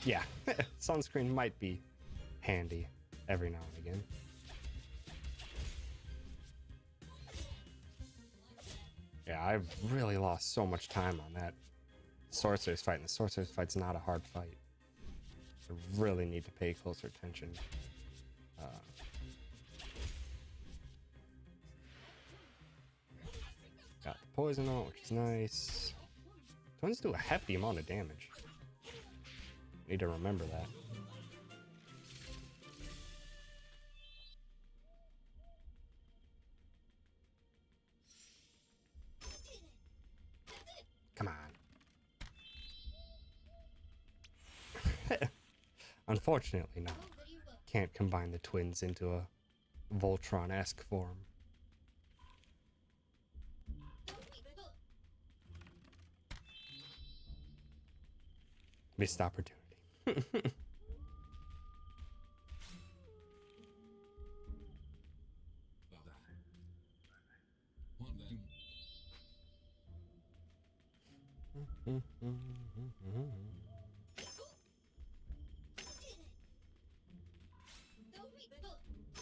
Yeah, sunscreen might be handy every now and again. Yeah, I've really lost so much time on that sorcerer's fight, and the sorcerer's fight's not a hard fight. I really need to pay closer attention. Got the poison out, which is nice. Twins do a hefty amount of damage. Need to remember that. Come on. Unfortunately not. Can't combine the twins into a Voltron-esque form. Missed opportunity.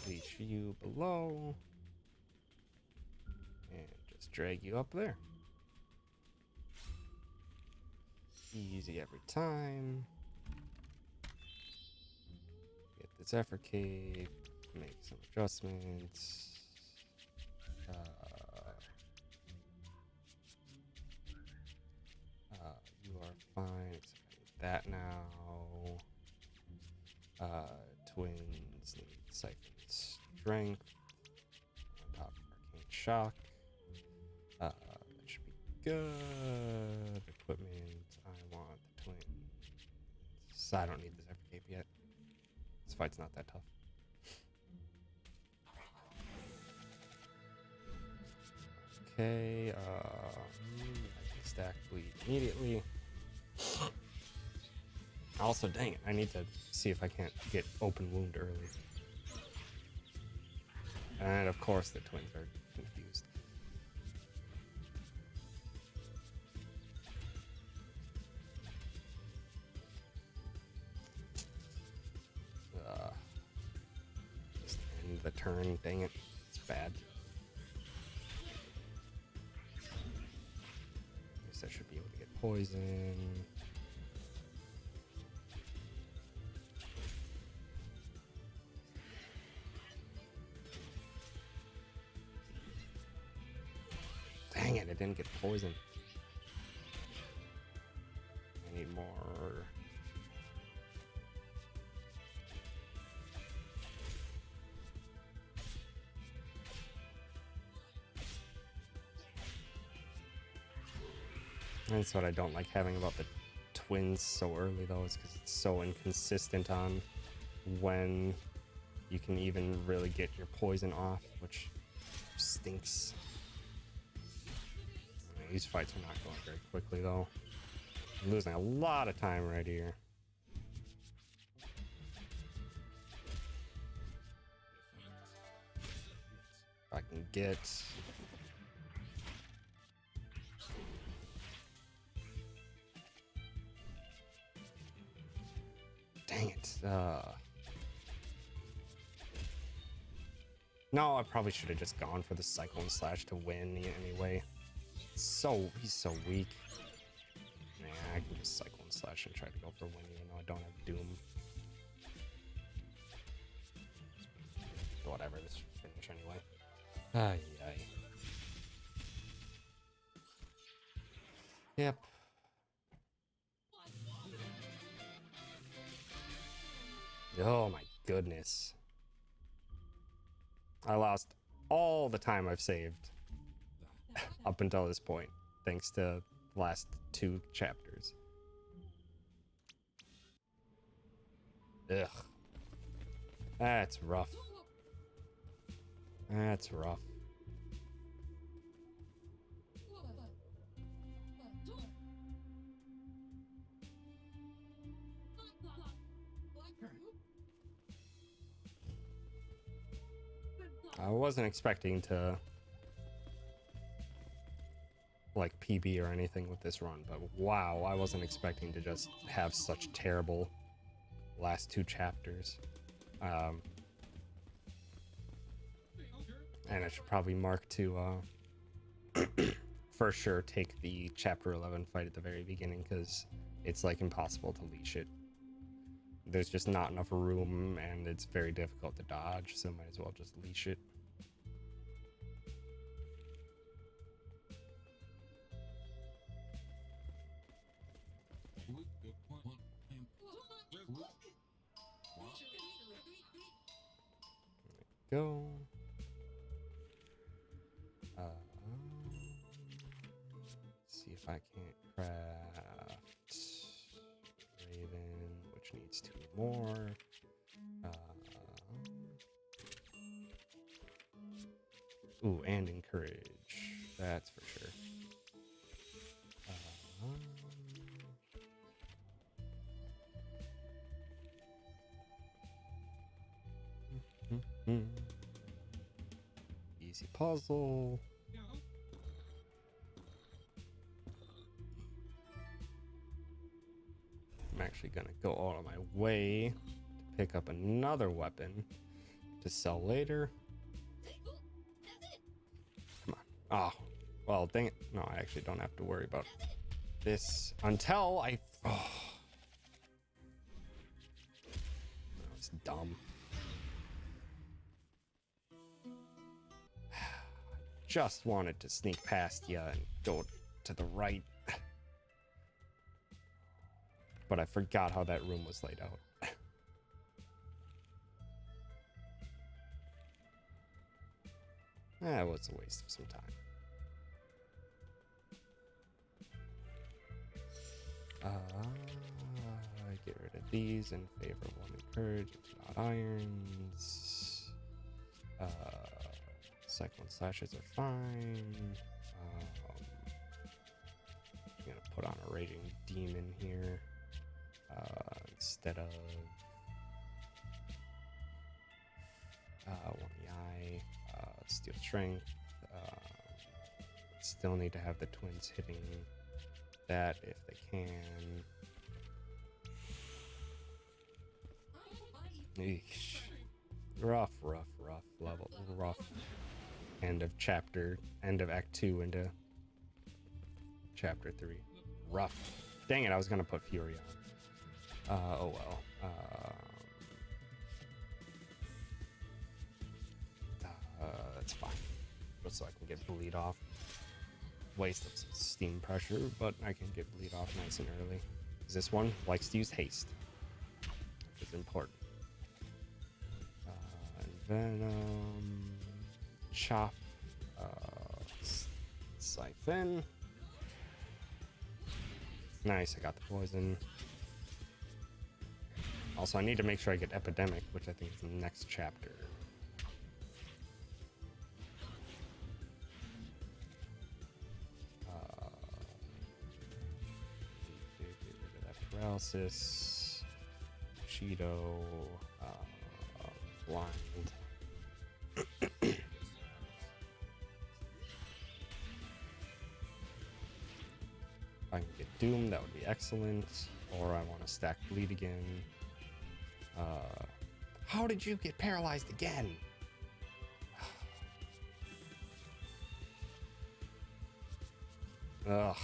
Leash you below. And just drag you up there. Easy every time. Get the Zephyr Cape. Make some adjustments. that now. Twins need Siphon Strength. On top of Arcane Shock. That should be good. Equipment. I want the twins. I don't need this Ever Cape yet. This fight's not that tough. Okay, I can stack bleed immediately. Also, dang it, I need to see if I can't get open wound early. And of course the twins are confused. Just end the turn, dang it, it's bad. I should be able to get poison. Dang it, I didn't get poison. I need more. That's what I don't like having about the twins so early, though, is because it's so inconsistent on when you can even really get your poison off, which stinks. These fights are not going very quickly, though. I'm losing a lot of time right here. If I can get... Dang it. No, I probably should have just gone for the Cyclone Slash to win anyway. He's so weak. Nah, I can just Cyclone Slash and try to go for win even though I don't have Doom. Whatever, this should finish anyway. Ay, ay. Yep. Oh my goodness. I lost all the time I've saved up until this point, thanks to the last 2 chapters. Ugh. That's rough. That's rough. I wasn't expecting to like PB or anything with this run, but wow, I wasn't expecting to just have such terrible last 2 chapters. And I should probably mark to for sure take the chapter 11 fight at the very beginning, because it's like impossible to leash it. There's just not enough room and it's very difficult to dodge, so might as well just leash it. Go. See if I can't craft Raven, which needs 2 more. Ooh, and Encourage. That's for sure. Easy puzzle. I'm actually gonna go out of my way to pick up another weapon to sell later. Come on. Oh, well, dang it. No, I actually don't have to worry about this until I... Oh. That's dumb. Just wanted to sneak past you and go to the right. but I forgot how that room was laid out. That was a waste of some time. Get rid of these in favor of one encourage, if not irons. Cyclone slashes are fine. I'm gonna put on a raging demon here instead of one of the eye. Steel strength. Still need to have the twins hitting that if they can. Eesh. Rough level. Rough. End of Act 2 into Chapter 3. Rough. Dang it, I was gonna put Fury on. Oh well. That's fine. Just so I can get bleed off. Waste of some steam pressure, but I can get bleed off nice and early. Because this one likes to use haste, which is important. And Venom, Chop, Siphon. Nice, I got the poison. Also, I need to make sure I get Epidemic, which I think is the next chapter. Paralysis, Cheeto, blind. If I can get Doom, that would be excellent. Or I want to stack bleed again. How did you get paralyzed again? Ugh.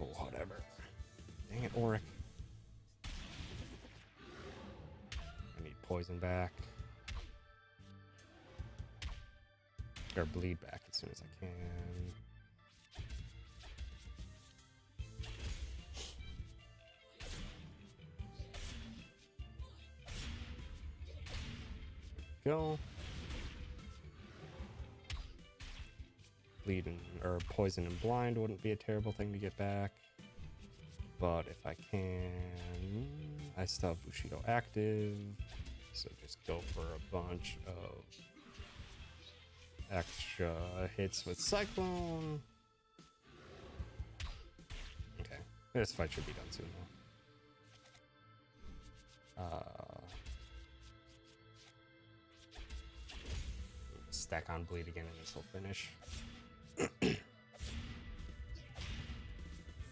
Oh, whatever. Dang it, Auric. I need poison back. Or bleed back as soon as I can. Go. Bleed or poison and blind wouldn't be a terrible thing to get back. But if I can, I still have Bushido active. So just go for a bunch of extra hits with Cyclone. Okay, this fight should be done soon though. Stack on bleed again and this will finish.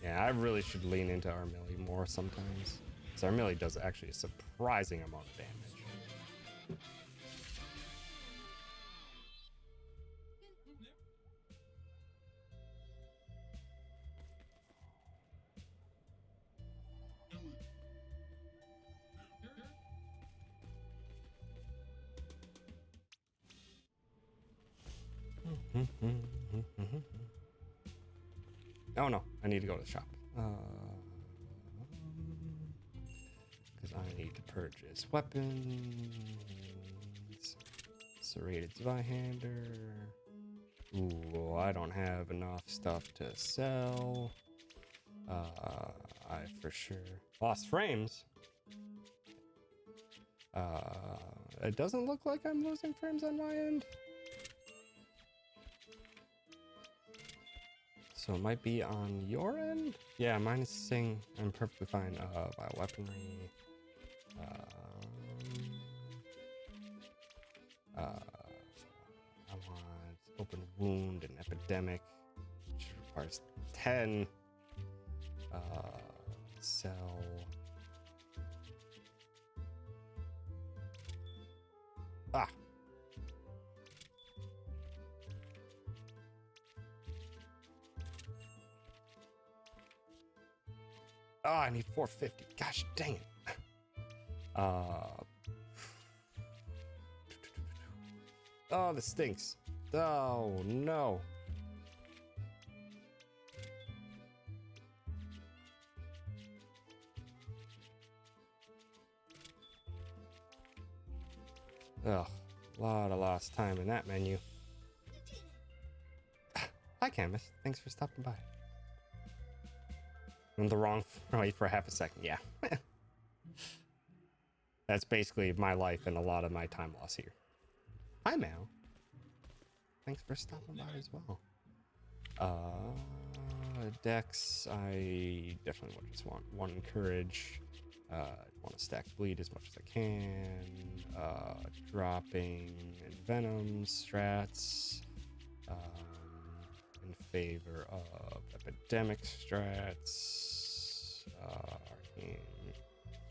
Yeah, I really should lean into our melee more sometimes. Because our melee does actually a surprising amount of damage. Oh no, I need to go to the shop. Because I need to purchase weapons. Serrated Zweihander. Ooh, I don't have enough stuff to sell. I for sure lost frames. It doesn't look like I'm losing frames on my end. So it might be on your end? Yeah, mine is saying I'm perfectly fine. By weaponry. I want open wound and epidemic, which requires 10. Sell. Ah. Oh, I need 450. Gosh dang it. Oh, this stinks. Oh, no. Ugh, a lot of lost time in that menu. Hi, Canvas. Thanks for stopping by. I'm the wrong way for half a second. Yeah. That's basically my life and a lot of my time loss here. Hi, Mal. Thanks for stopping by as well. Dex, I definitely would just want one courage. I want to stack bleed as much as I can. Dropping and venom strats. In favor of epidemic strats. Arcane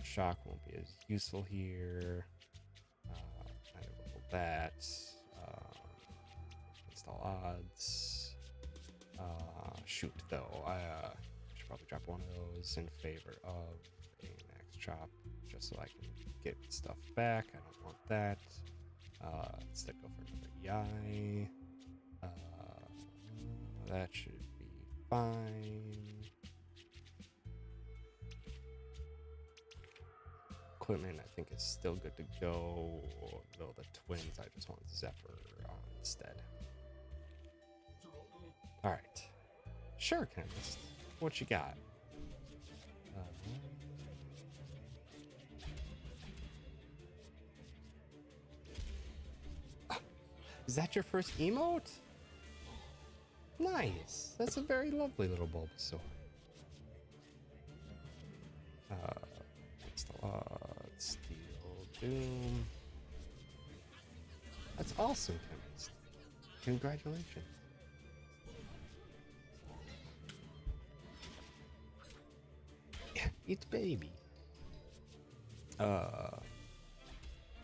shock won't be as useful here. Neither will that. Against all odds. Shoot, though. I should probably drop one of those in favor of a max chop, just so I can get stuff back. I don't want that. Instead, go for another EI. That should be fine. Equipment, I think, is still good to go. Though the twins, I just want Zephyr on instead. All right. Sure, Chemist. What you got? Is that your first emote? Nice. That's a very lovely little Bulbasaur. Steel Doom. That's awesome, Chemist. Congratulations. It's baby.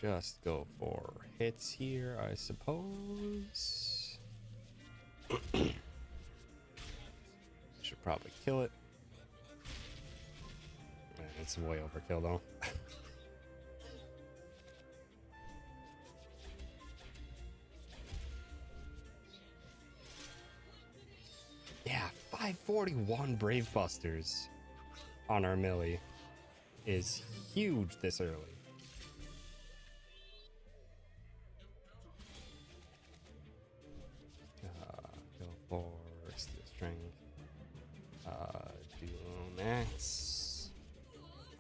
Just go for hits here, I suppose. Should probably kill it. Man, it's way overkill though. Yeah, 541 Brave Busters on our Millie is huge this early. Go for Steel Strength. Do max.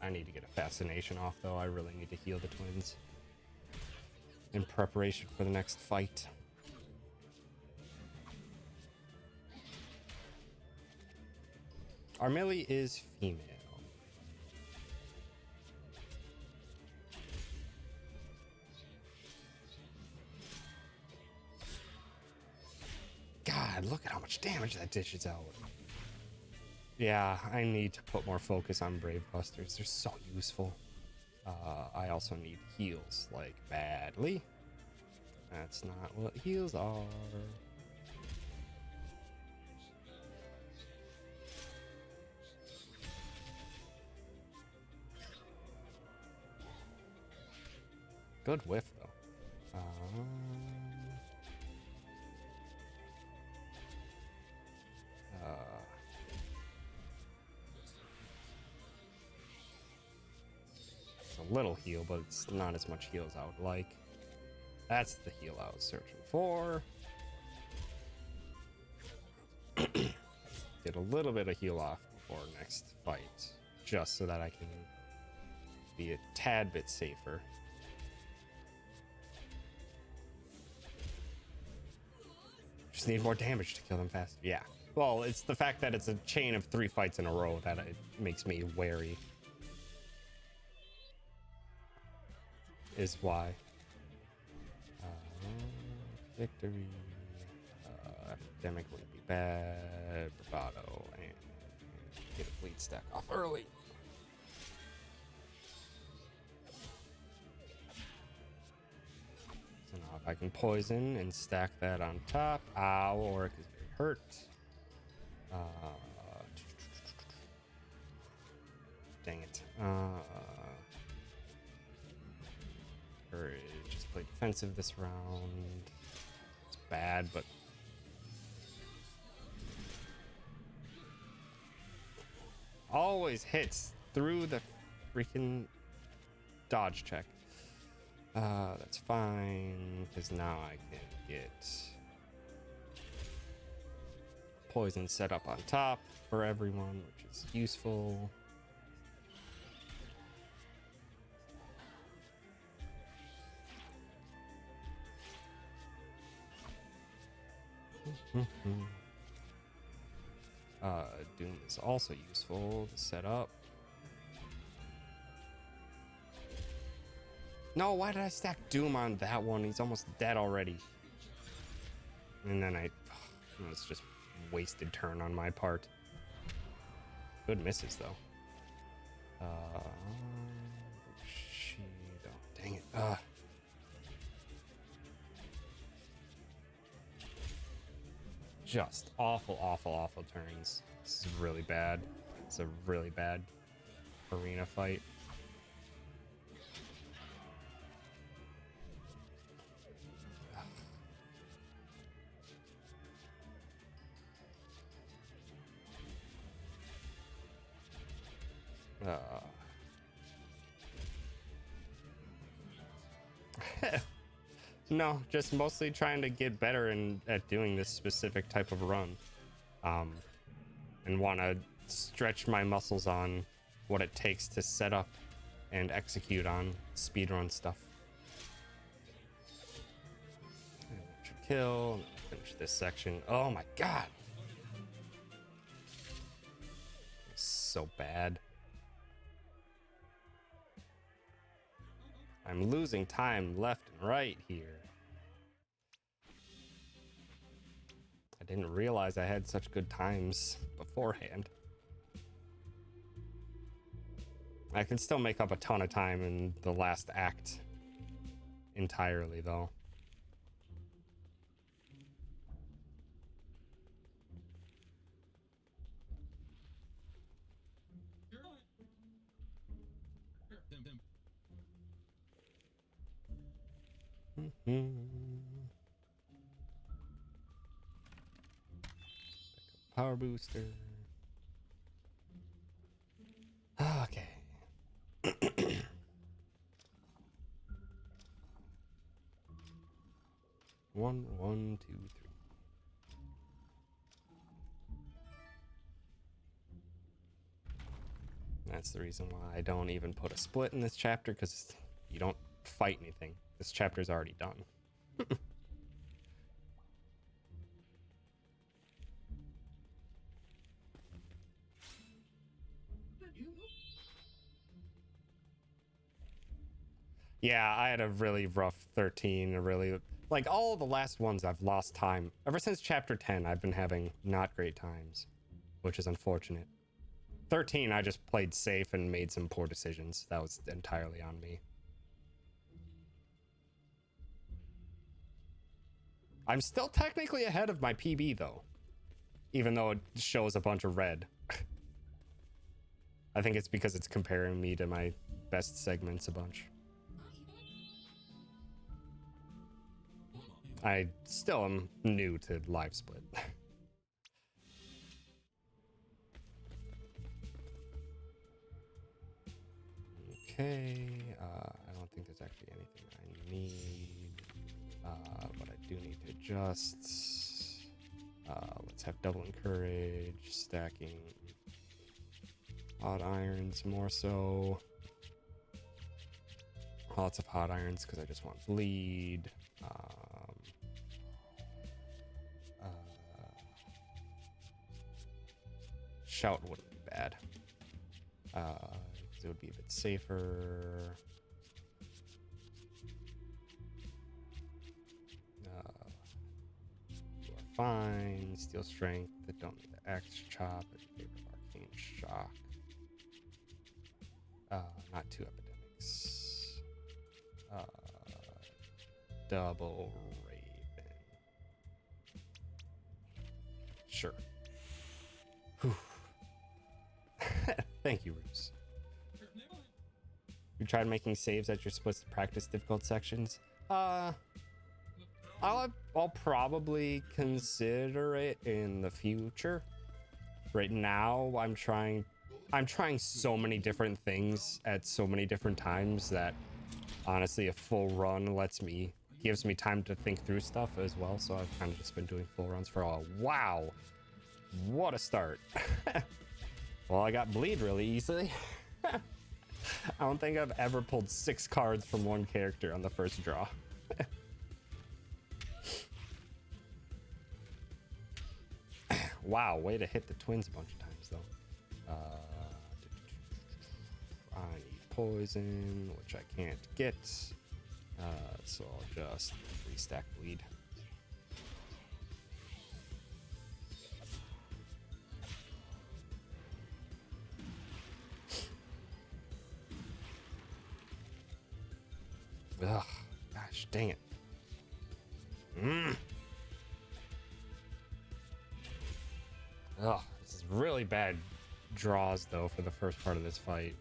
I need to get a Fascination off though. I really need to heal the twins in preparation for the next fight. Our Millie is female. God, look at how much damage that dishes out. Yeah, I need to put more focus on Brave Busters. They're so useful. I also need heals, like, badly. That's not what heals are. Good whiff, though. It's a little heal, but it's not as much heal as I would like. That's the heal I was searching for. Get a little bit of heal off before next fight, just so that I can be a tad bit safer. Just need more damage to kill them faster. Yeah. Well, it's the fact that it's a chain of 3 fights in a row that it makes me wary. Is why. Victory. Epidemic wouldn't be bad. Bravado. And get a bleed stack off early. So now if I can poison and stack that on top. Ow, Auric is very hurt. Dang it. Courage. Just play defensive this round. It's bad, but always hits through the freaking dodge check. That's fine, because now I can get poison set up on top for everyone, which is useful. Doom is also useful to set up. No, why did I stack Doom on that one? He's almost dead already. And then it's just wasted turn on my part. Good misses though. Dang it. Just awful turns. This is really bad. It's a really bad arena fight. No, just mostly trying to get better at doing this specific type of run, and want to stretch my muscles on what it takes to set up and execute on speedrun stuff. And that should kill. And finish this section. Oh my god, it's so bad. I'm losing time left and right here. I didn't realize I had such good times beforehand. I can still make up a ton of time in the last act entirely, though. Power booster. Okay. 1, 1, 2, 3. That's the reason why I don't even put a split in this chapter, because you don't fight anything. This chapter's already done. Yeah, I had a really rough 13, like all the last ones I've lost time. Ever since chapter 10, I've been having not great times, which is unfortunate. 13, I just played safe and made some poor decisions. That was entirely on me. I'm still technically ahead of my PB though, even though it shows a bunch of red. I think it's because it's comparing me to my best segments a bunch. I still am new to live split. Okay, I don't think there's actually anything I need, but I do need to adjust. Let's have double encourage, stacking hot irons more so. Lots of hot irons because I just want bleed. Shout wouldn't be bad. It would be a bit safer. You are fine. Steel strength. That don't need the axe chop. In favor of arcane shock. Not two epidemics. Double raven. Sure. Whew. Thank you, Roos. You tried making saves at your splits to practice difficult sections? I'll probably consider it in the future. Right now, I'm trying so many different things at so many different times that honestly a full run gives me time to think through stuff as well. So I've kind of just been doing full runs for a while. Wow, what a start. Well, I got bleed really easily. I don't think I've ever pulled 6 cards from one character on the first draw. Wow, way to hit the twins a bunch of times though. I need poison, which I can't get. So I'll just restack bleed. Ugh, gosh, dang it. Ugh, this is really bad draws though for the first part of this fight.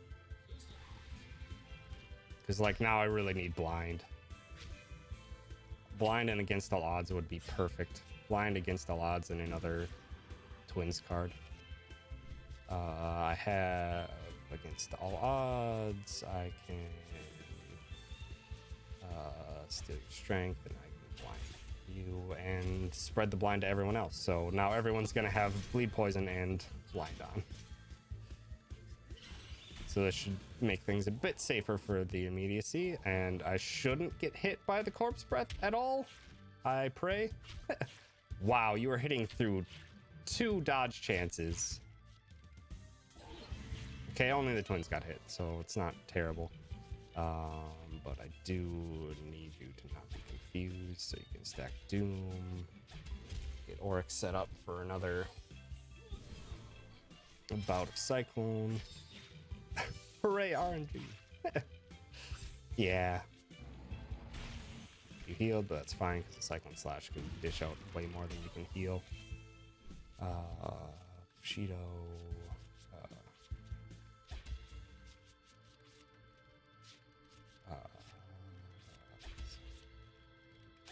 Because like now I really need blind. Blind and against all odds would be perfect. Blind against all odds and another twins card. I have against all odds. I can steal your strength, and I can blind you and spread the blind to everyone else. So now everyone's gonna have bleed poison and blind on. So this should make things a bit safer for the immediacy, and I shouldn't get hit by the corpse breath at all, I pray. Wow, you were hitting through 2 dodge chances. Okay, only the twins got hit, so it's not terrible. But I do need you to not be confused, so you can stack Doom. Get Oryx set up for another bout of Cyclone. Hooray, RNG. Yeah. You healed, but that's fine because the Cyclone Slash can dish out way more than you can heal. Bushido.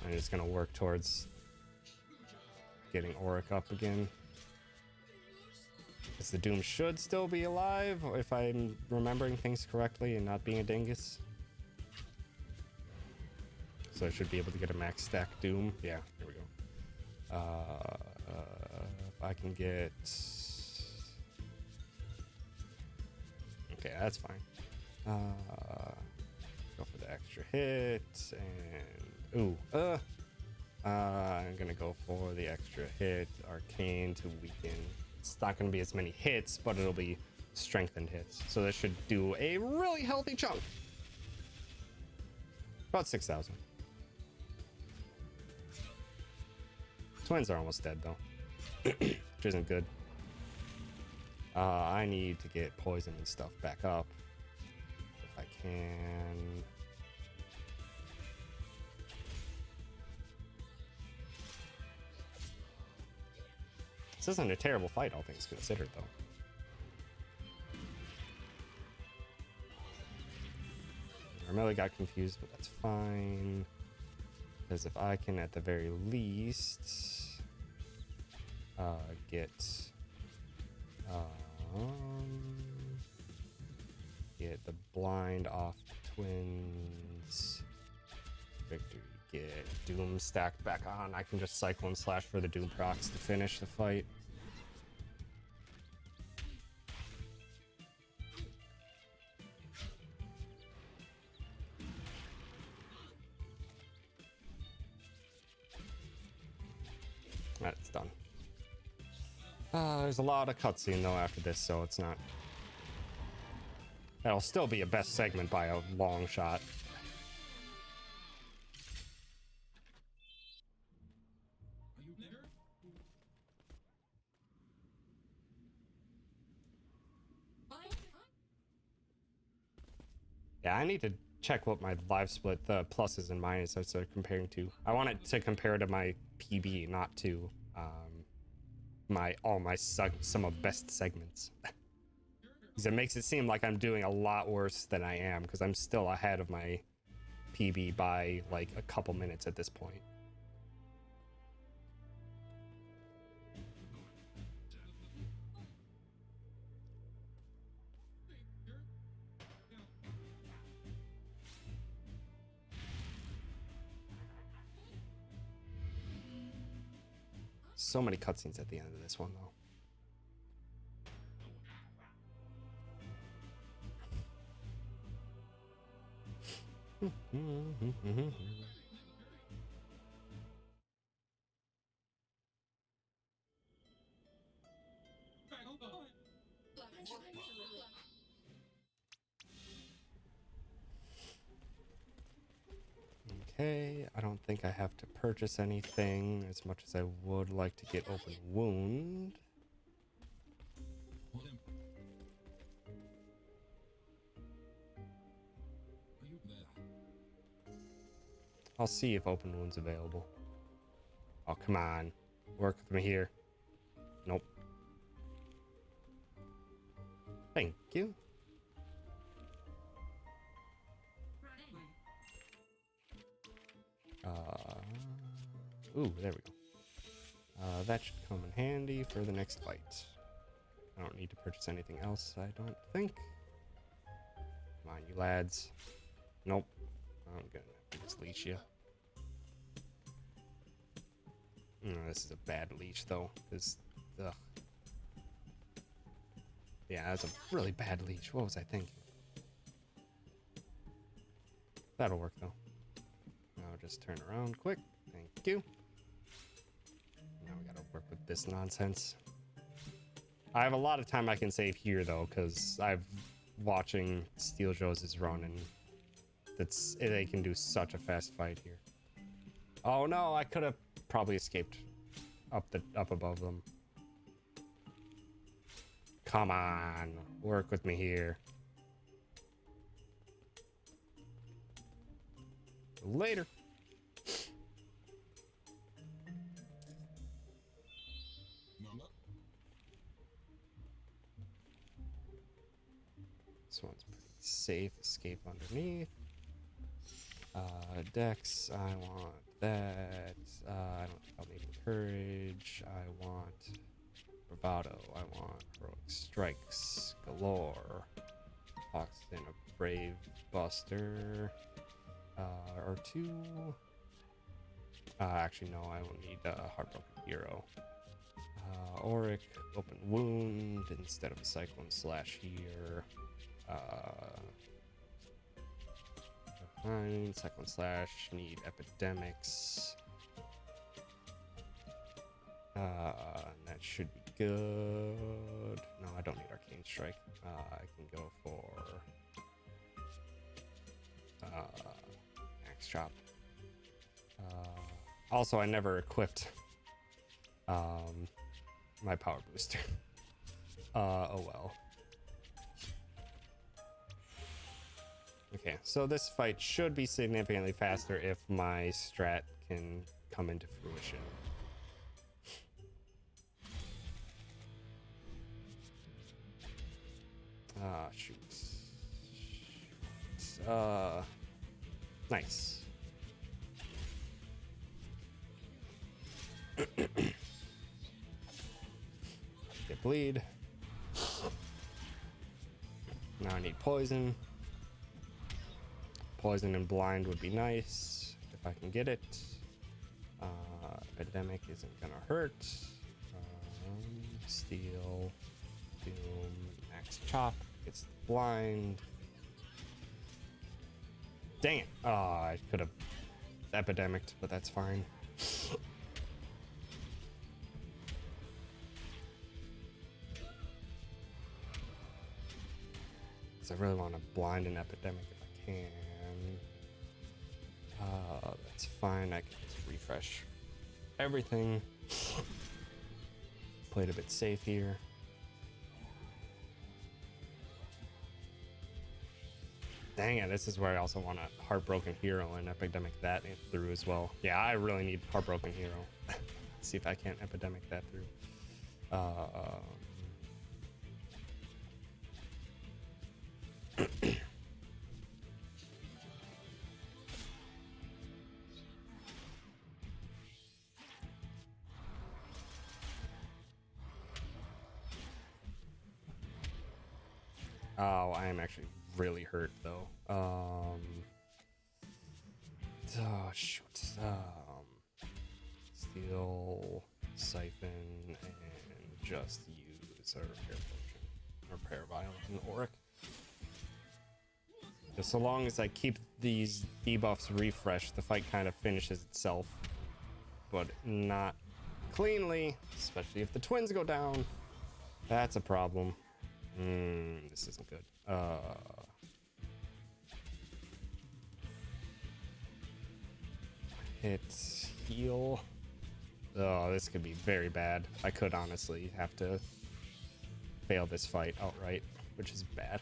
I'm just gonna work towards getting Auric up again. Because the Doom should still be alive, if I'm remembering things correctly and not being a dingus. So I should be able to get a max stack Doom. Yeah, here we go. If I can get... Okay, that's fine. Go for the extra hit, and... I'm gonna go for the extra hit, Arcane to weaken. It's not gonna be as many hits, but it'll be strengthened hits. So this should do a really healthy chunk. About 6,000. Twins are almost dead though, which isn't good. I need to get poison and stuff back up if I can. This isn't a terrible fight, all things considered, though. I really got confused, but that's fine. Because if I can, at the very least, get the blind off the twins. Victory. Get Doom stacked back on. I can just Cyclone Slash for the Doom procs to finish the fight. That's done. There's a lot of cutscene though after this, so it's not... That'll still be a best segment by a long shot. Yeah, I need to check what my live split, the pluses and minuses are comparing to. I want it to compare to my PB, not to some of best segments. Because it makes it seem like I'm doing a lot worse than I am, because I'm still ahead of my PB by like a couple minutes at this point. So many cutscenes at the end of this one, though. Okay, I don't think I have to purchase anything as much as I would like to get open wound. I'll see if open wound's available. Oh, come on. Work with me here. Nope. Thank you. Ooh, there we go. That should come in handy for the next fight. I don't need to purchase anything else, I don't think. Come on, you lads. Nope. I'm gonna have to just leash you. This is a bad leash, though. Ugh. Yeah, that's a really bad leash. What was I thinking? That'll work, though. Now just turn around quick. Thank you. Now we gotta work with this nonsense. I have a lot of time I can save here, though, because I've watching Steel Joe's run, and they can do such a fast fight here. Oh no, I could have probably escaped up above them. Come on, work with me here. Later. This one's pretty safe. Escape underneath. Dex, I want that. I don't think I'll need courage. I want bravado. I want heroic strikes galore. Fox in a brave buster. Or two. Actually, no, I will need heartbroken hero. Auric, open wound instead of a cyclone slash here. Fine, cyclone slash, need epidemics. That should be good. No, I don't need arcane strike. I can go for max chop. Also, I never equipped my power booster. Oh well. Okay, so this fight should be significantly faster if my strat can come into fruition. Shoot. Nice. Get bleed. Now I need poison. Poison and blind would be nice if I can get it. Epidemic isn't gonna hurt. Steel, doom, max chop gets blind. Dang it! I could have epidemicked, but that's fine. I really want to blind an epidemic if I can. That's fine. I can just refresh everything. Played a bit safe here. Dang it, this is where I also want a Heartbroken Hero and Epidemic that through as well. Yeah, I really need Heartbroken Hero. See if I can't Epidemic that through. Oh, I am actually really hurt though. Oh shoot. Steel Siphon and just use a repair potion. Repair vial and Auric. So long as I keep these debuffs refreshed, the fight kind of finishes itself. But not cleanly, especially if the twins go down. That's a problem. This isn't good. Hit, heal. Oh, this could be very bad. I could honestly have to fail this fight outright, which is bad.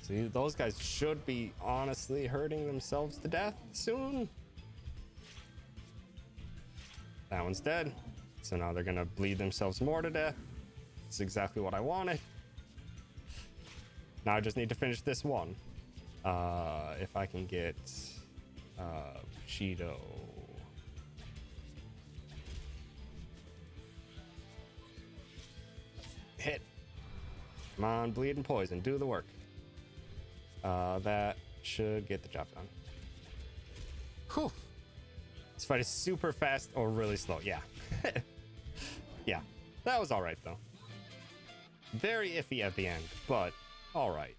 See, those guys should be honestly hurting themselves to death soon. That one's dead. So now they're gonna bleed themselves more to death. It's exactly what I wanted. Now I just need to finish this one. If I can get Cheeto. Hit. Come on, bleed and poison. Do the work. That should get the job done. Whew. This fight is super fast or really slow. Yeah. Yeah. That was alright, though. Very iffy at the end, but alright.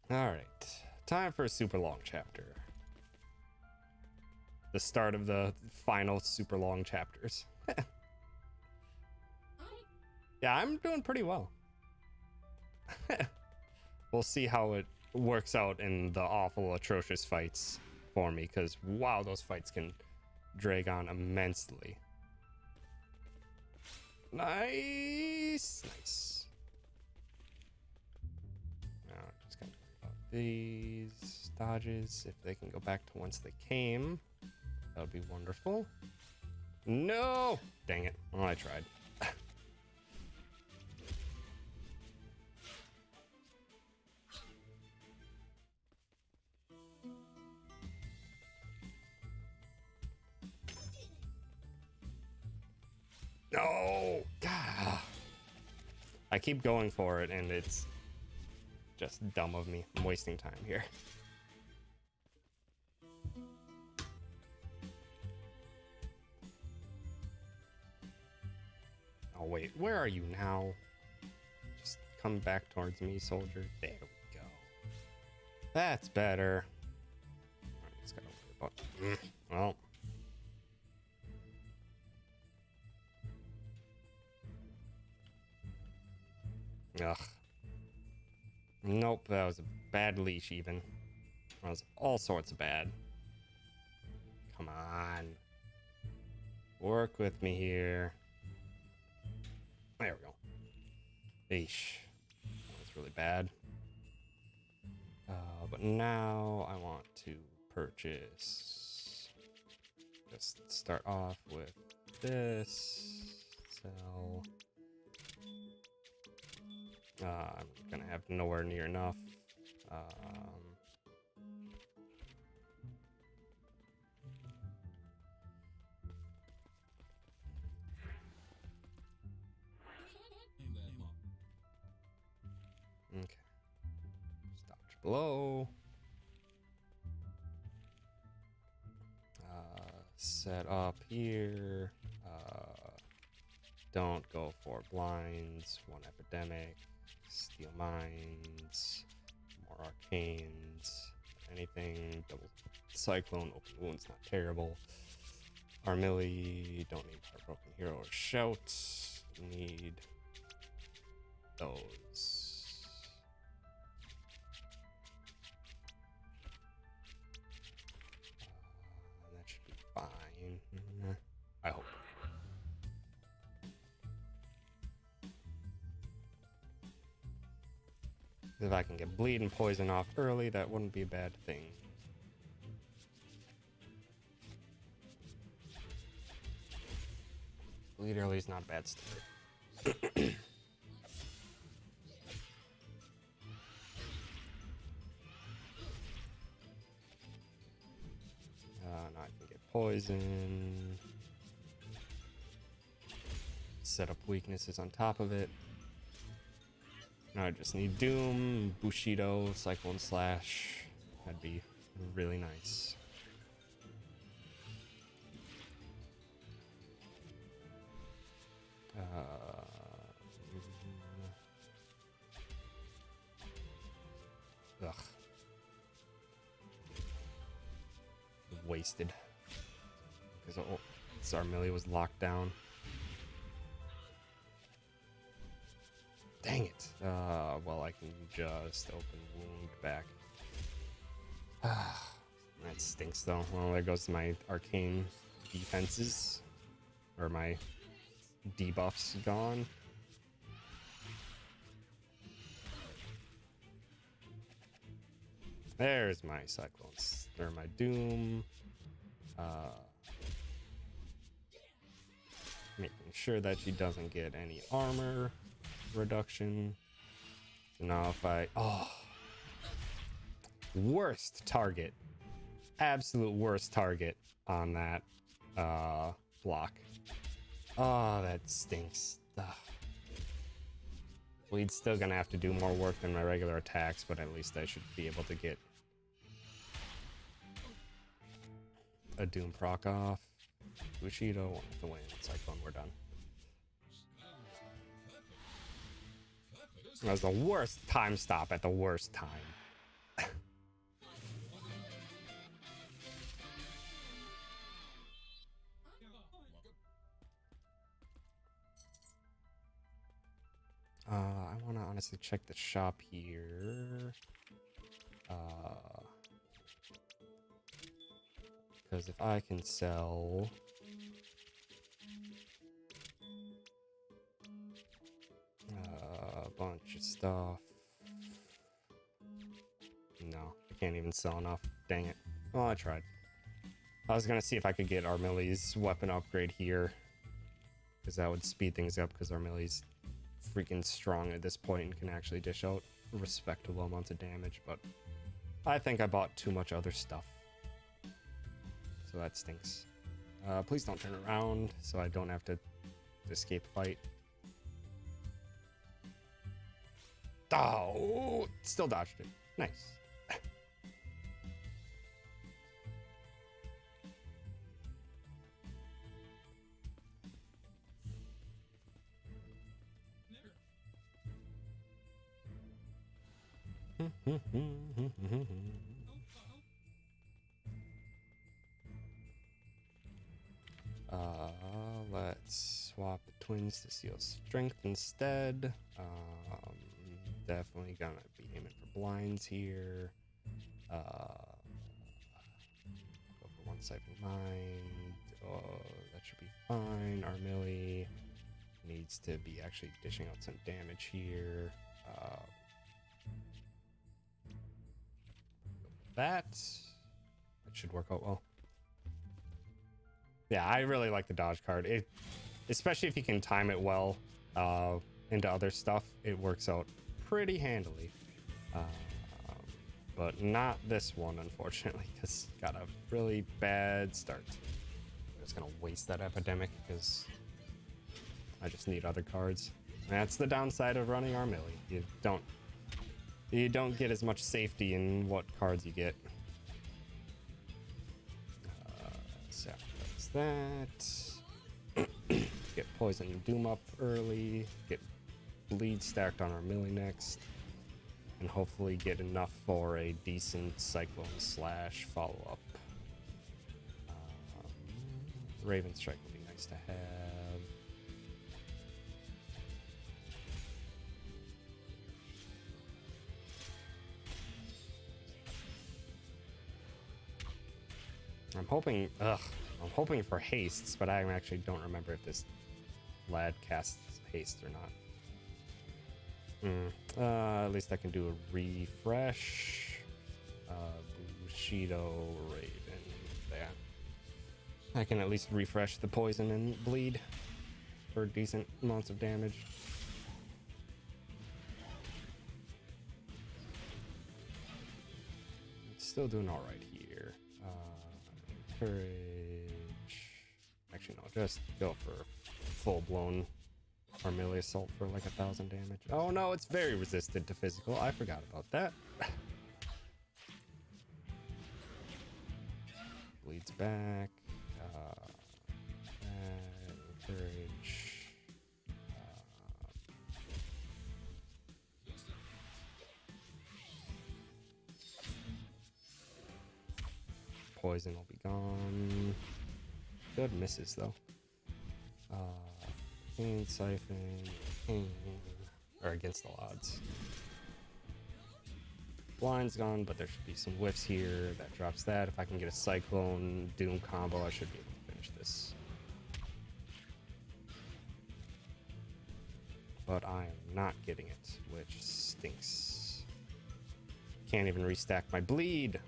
Alright. Time for a super long chapter. The start of the final super long chapters. Yeah, I'm doing pretty well. We'll see how it works out in the awful, atrocious fights for me, because wow, those fights can drag on immensely. Nice. Nice. Now, just gotta worry about these dodges. If they can go back to whence they came, that would be wonderful. No! Dang it. Oh, I tried. No! God. I keep going for it, and it's just dumb of me. I'm wasting time here. Oh, wait. Where are you now? Just come back towards me, soldier. There we go. That's better. Alright, just gotta worry about... Well... Ugh. Nope, that was a bad leash even. That was all sorts of bad. Come on. Work with me here. There we go. Eesh. That was really bad. But now I want to purchase. Just start off with this. Sell. I'm gonna have nowhere near enough. Okay. Just dodge below. Set up here. Don't go for blinds. One epidemic. Steel mines, more arcanes, anything, double cyclone, open wounds, not terrible. Armilly, don't need Heartbroken Hero or Shout, need those. That should be fine, I hope. If I can get bleed and poison off early, that wouldn't be a bad thing. Bleed early is not a bad start. poison. Set up weaknesses on top of it. Now I just need Doom, Bushido, Cyclone Slash. That'd be really nice. Ugh. Wasted. Because Zarmillia was locked down. Dang it. Well, I can just open wound back. That stinks though. Well, there goes my arcane defenses. Or my debuffs gone. There's my cyclones. Or my doom. Making sure that she doesn't get any armor reduction. So now if I... Oh. Worst target. Absolute worst target on that block. Oh, that stinks. Ugh. Bleed's still gonna have to do more work than my regular attacks, but at least I should be able to get a Doom proc off. Bushido wants to win. Cyclone, we're done. That was the worst time stop at the worst time. I want to honestly check the shop here. Because if I can sell... a bunch of stuff. No, I can't even sell enough. Dang it. Well, I tried. I was going to see if I could get Armilli's weapon upgrade here. Because that would speed things up, because Armilli's freaking strong at this point and can actually dish out respectable amounts of damage, but I think I bought too much other stuff. So that stinks. Please don't turn around so I don't have to escape fight. Oh, still dodged it. Nice. Let's swap the twins to seal strength instead. Definitely gonna be aiming for blinds here. Go for one siphon mind. Oh, that should be fine. Armilli needs to be actually dishing out some damage here. That should work out well. Yeah, I really like the dodge card. Especially if you can time it well into other stuff, it works out pretty handily. But not this one, unfortunately, because got a really bad start. I'm just gonna waste that epidemic because I just need other cards. That's the downside of running Armilli. You don't get as much safety in what cards you get. Sacrifice that. Get Poison and Doom up early. Get Bleed stacked on Armilli next. And hopefully get enough for a decent Cyclone Slash follow-up. Raven Strike would be nice to have. I'm hoping for hastes, but I actually don't remember if this lad casts haste or not. At least I can do a refresh. Bushido, Raven. Yeah. I can at least refresh the poison and bleed for decent amounts of damage. Still doing all right here. Courage. Just go for full-blown Armillia Assault for like 1,000 damage. Oh no, it's very resistant to physical. I forgot about that. Bleeds back. Encourage. Poison will be gone. Good misses though. Pain, Siphon, pain, or against the odds. Blind's gone, but there should be some whiffs here. That drops that. If I can get a Cyclone Doom combo, I should be able to finish this. But I am not getting it, which stinks. Can't even restack my bleed.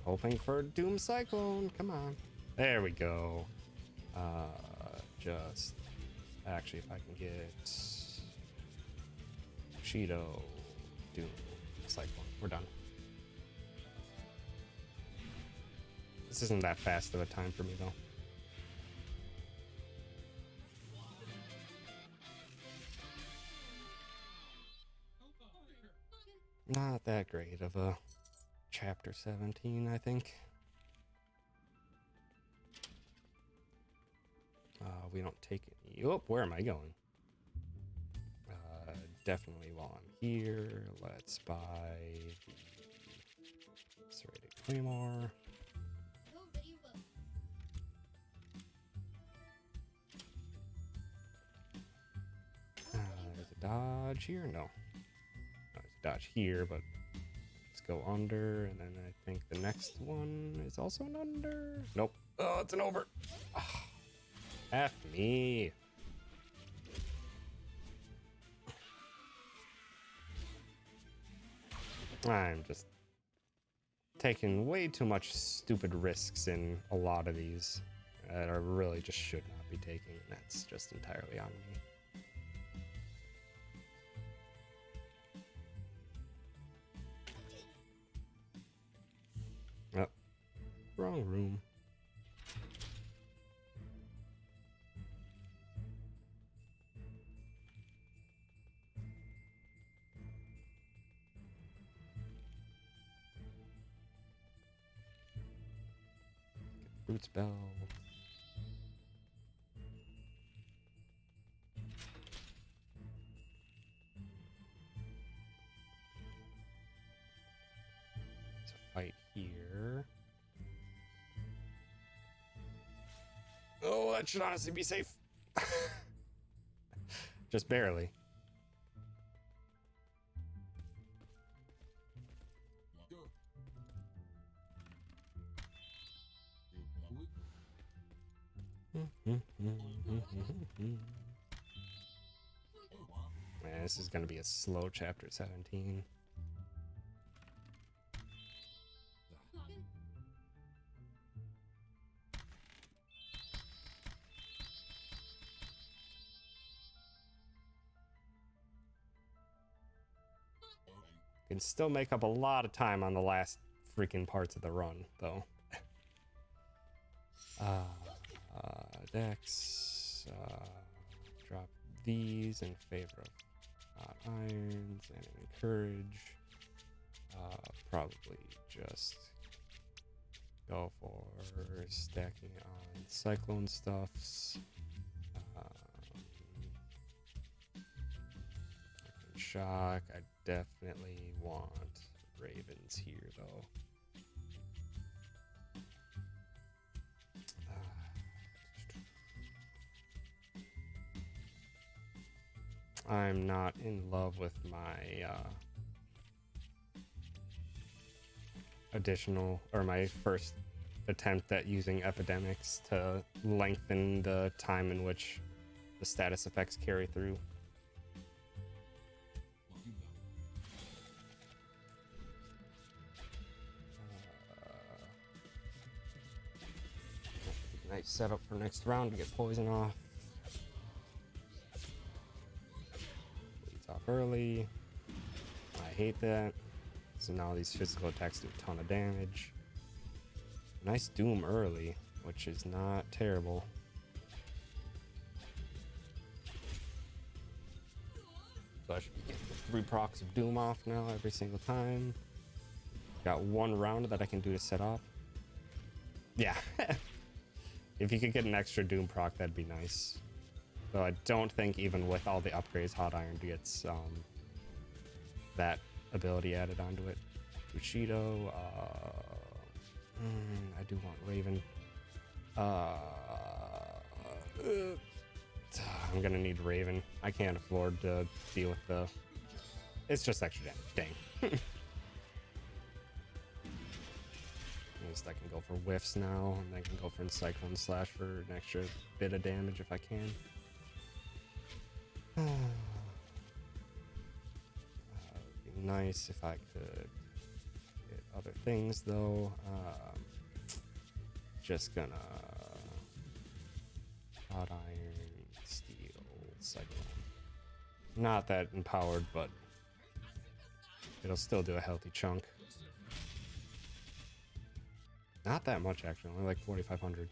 Hoping for Doom Cyclone. Come on. There we go. Just actually, if I can get Cheeto, Doom Cyclone, we're done. This isn't that fast of a time for me though. Not that great of a chapter 17, I think. We don't take any. Oh, where am I going? Definitely while I'm here, let's buy the serrated claymore. There's a dodge here. No, there's a dodge here, but let's go under, and then I think the next one is also an under. Nope. Oh, it's an over. Oh, F me. I'm just taking way too much stupid risks in a lot of these that I really just should not be taking. That's just entirely on me. Oh, wrong room. Roots Bell. It's a fight here. Oh, that should honestly be safe. Just barely. Man, this is gonna be a slow chapter 17. Can still make up a lot of time on the last freaking parts of the run, though. Dex, drop these in favor of irons and encourage. Probably just go for stacking on cyclone stuffs. Shock. I definitely want ravens here, though. I'm not in love with my my first attempt at using epidemics to lengthen the time in which the status effects carry through. Nice setup for next round to get poison off. Bleeds off early. I hate that. So now these physical attacks do a ton of damage. Nice Doom early, which is not terrible. So I should be getting 3 procs of Doom off now every single time. Got 1 round that I can do to set off. Yeah. If you could get an extra Doom proc, that'd be nice. Though I don't think even with all the upgrades, Hot Iron gets that ability added onto it. Bushido, I do want Raven. I'm gonna need Raven. I can't afford to deal with the... It's just extra damage, dang. At least I can go for whiffs now, and I can go for Cyclone Slash for an extra bit of damage if I can. It'd be nice if I could get other things though. Just gonna Hot Iron, Steel, Cyclone. Not that empowered, but it'll still do a healthy chunk. Not that much actually, only like 4,500.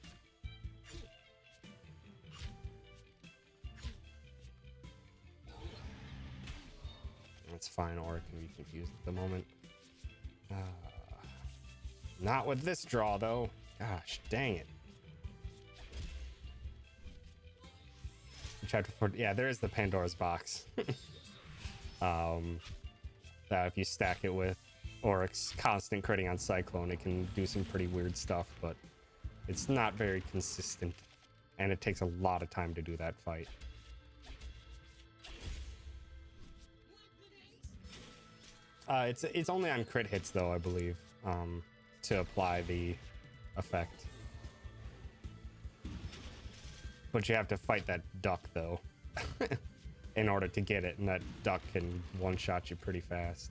That's fine, or it can be confused at the moment. Not with this draw though. Gosh, dang it. Chapter 4, yeah, there is the Pandora's box. That if you stack it with Oryx constant critting on Cyclone, it can do some pretty weird stuff, but it's not very consistent, and it takes a lot of time to do that fight. It's only on crit hits though, I believe, to apply the effect. But you have to fight that duck though in order to get it, and that duck can one-shot you pretty fast.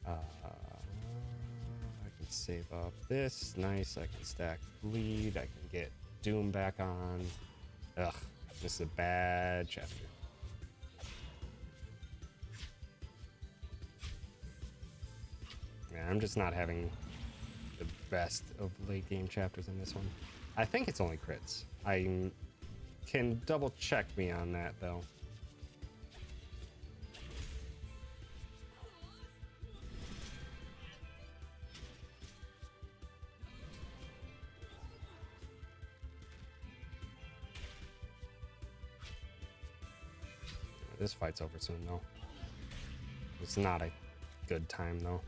I can save up this. Nice. I can stack bleed. I can get Doom back on. Ugh, this is a bad chapter. Yeah, I'm just not having the best of late game chapters in this one. I think it's only crits. I can double check me on that though. This fight's over soon though. It's not a good time though.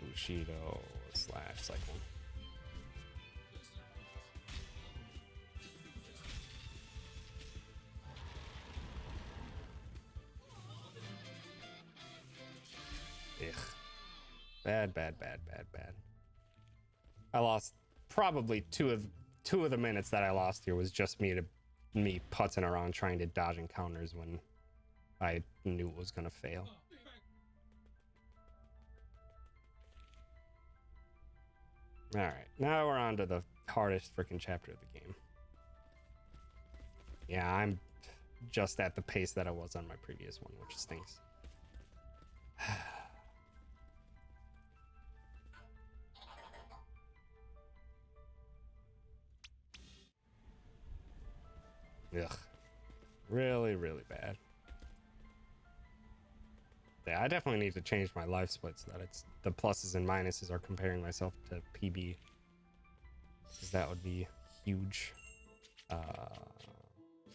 Bushido slash Cyclone. Ugh. Bad. I lost probably two of the minutes that I lost here was just me putzing around trying to dodge encounters when I knew it was gonna fail. All right, now we're on to the hardest freaking chapter of the game. Yeah, I'm just at the pace that I was on my previous one, which stinks. Ugh. Really bad. Yeah, I definitely need to change my life split so that it's the pluses and minuses are comparing myself to PB. Because that would be huge. I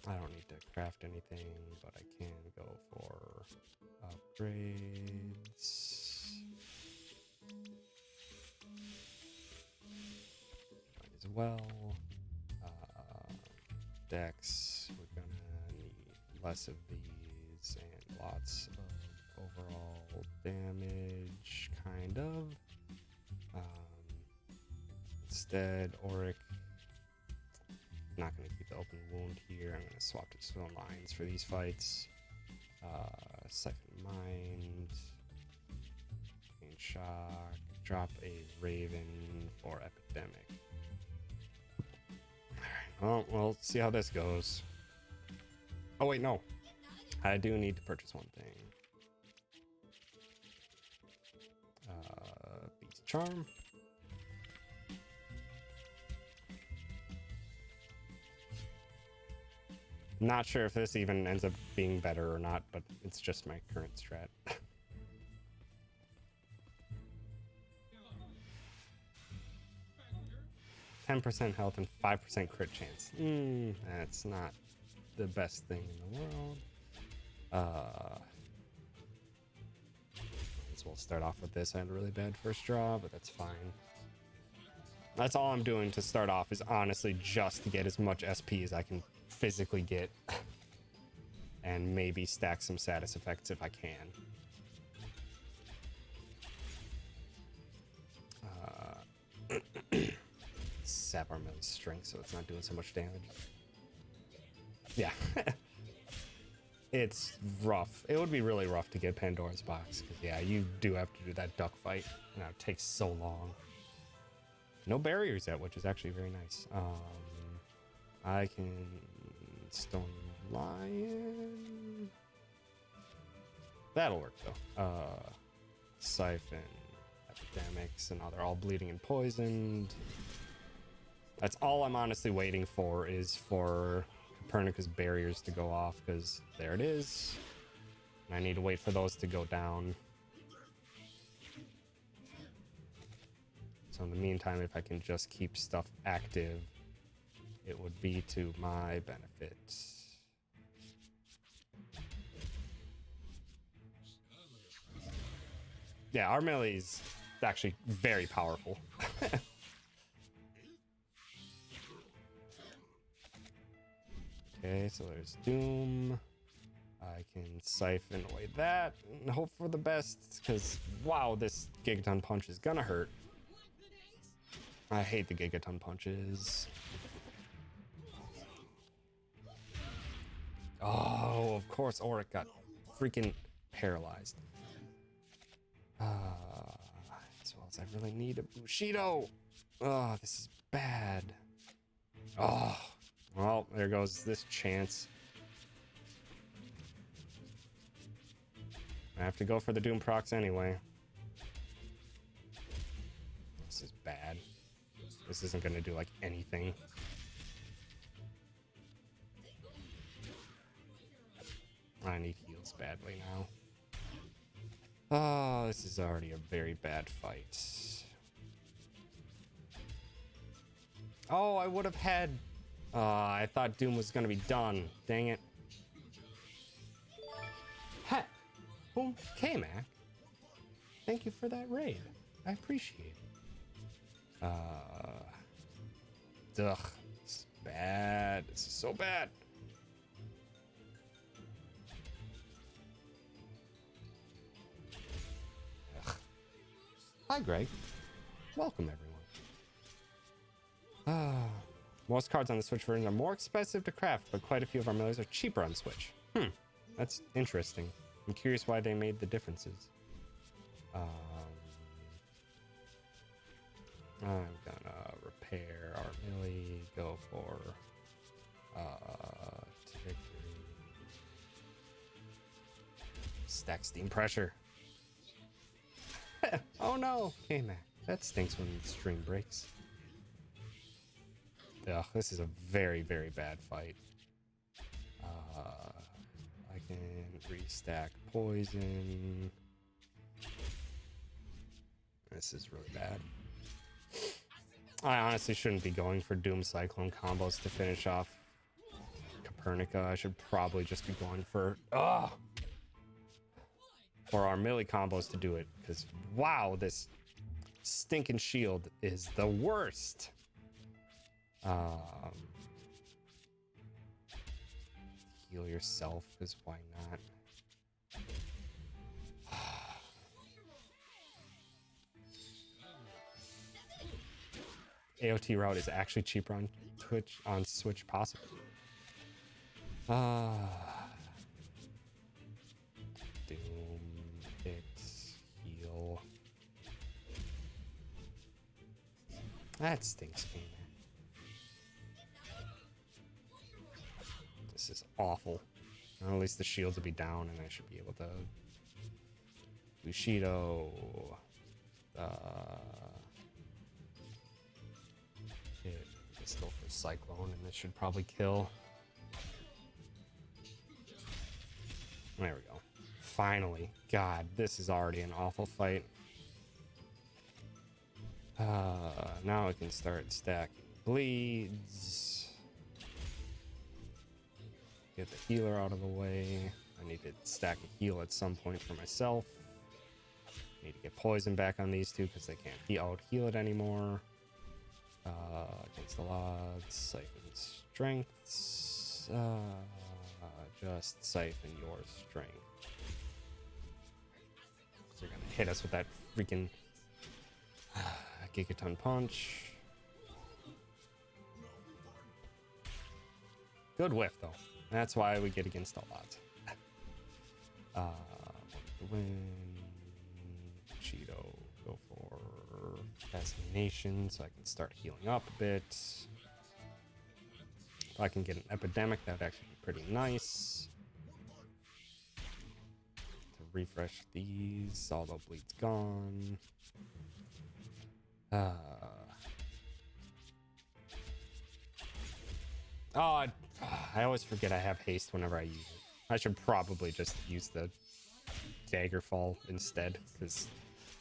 don't need to craft anything, but I can go for upgrades. Might as well. Dex, we're gonna need less of these and lots of overall damage, kind of. Instead, Auric, not gonna keep the open wound here. I'm gonna swap to Stone Lines for these fights. Second Mind, gain Shock, drop a Raven for Epidemic. Well, we'll see how this goes. Oh wait, no. I do need to purchase one thing. Beast Charm. Not sure if this even ends up being better or not, but it's just my current strat. 10% health and 5% crit chance. That's not the best thing in the world. So we'll start off with this. I had a really bad first draw, but that's fine. That's all I'm doing to start off, is honestly just to get as much SP as I can physically get. And maybe stack some status effects if I can. Sap our melee strength so it's not doing so much damage. Yeah. It's rough. It would be really rough to get Pandora's box, because yeah, you do have to do that duck fight, and it takes so long. No barriers yet, which is actually very nice. I can Stone Lion. That'll work though. Siphon, Epidemics, and now they're all bleeding and poisoned. That's all I'm honestly waiting for, is for Copernicus barriers to go off, because there it is. And I need to wait for those to go down. So in the meantime, if I can just keep stuff active, it would be to my benefit. Yeah, our melee is actually very powerful. Okay, so there's Doom. I can siphon away that and hope for the best, because wow, this Gigaton punch is gonna hurt. I hate the Gigaton punches. Oh, of course, Auric got freaking paralyzed. As well as I really need a Bushido. Oh, this is bad. Oh, well, there goes this chance. I have to go for the Doom procs anyway. This is bad. This isn't going to do like anything. I need heals badly now. Oh, this is already a very bad fight. Oh, I would have had... I thought Doom was going to be done. Dang it. Ha! Boom. K-Mac. Thank you for that raid. I appreciate it. Ugh. It's bad. This is so bad. Ugh. Hi, Greg. Welcome, everyone. Most cards on the Switch version are more expensive to craft, but quite a few of our millers are cheaper on Switch. That's interesting. I'm curious why they made the differences. I'm gonna repair our Millie, go for victory. Stack Steam Pressure. Oh no, hey man, that stinks when the stream breaks. Ugh, this is a very, very bad fight. I can restack poison. This is really bad. I honestly shouldn't be going for Doom Cyclone combos to finish off Copernica. I should probably just be going for or our melee combos to do it, because wow, this stinking shield is the worst. Heal yourself, because why not? AOT route is actually cheaper on Switch, possibly. Doom, hit, heal. That stinks, man. This is awful. Well, at least the shields will be down, and I should be able to Bushido. Let's go for Cyclone, and this should probably kill. There we go. Finally. God, this is already an awful fight. Now I can start stacking bleeds. Get the healer out of the way. I need to stack a heal at some point for myself. Need to get poison back on these two because they can't out-heal it anymore. Against the odds, siphon strengths. Just siphon your strength. So you're gonna hit us with that freaking Gigaton punch. Good whiff though. That's why we get against a lot. The win. Cheeto, go for Fascination so I can start healing up a bit. If I can get an Epidemic, that would actually be pretty nice. To refresh these, although bleed's gone. Oh, I always forget I have haste whenever I use it. I should probably just use the Daggerfall instead, because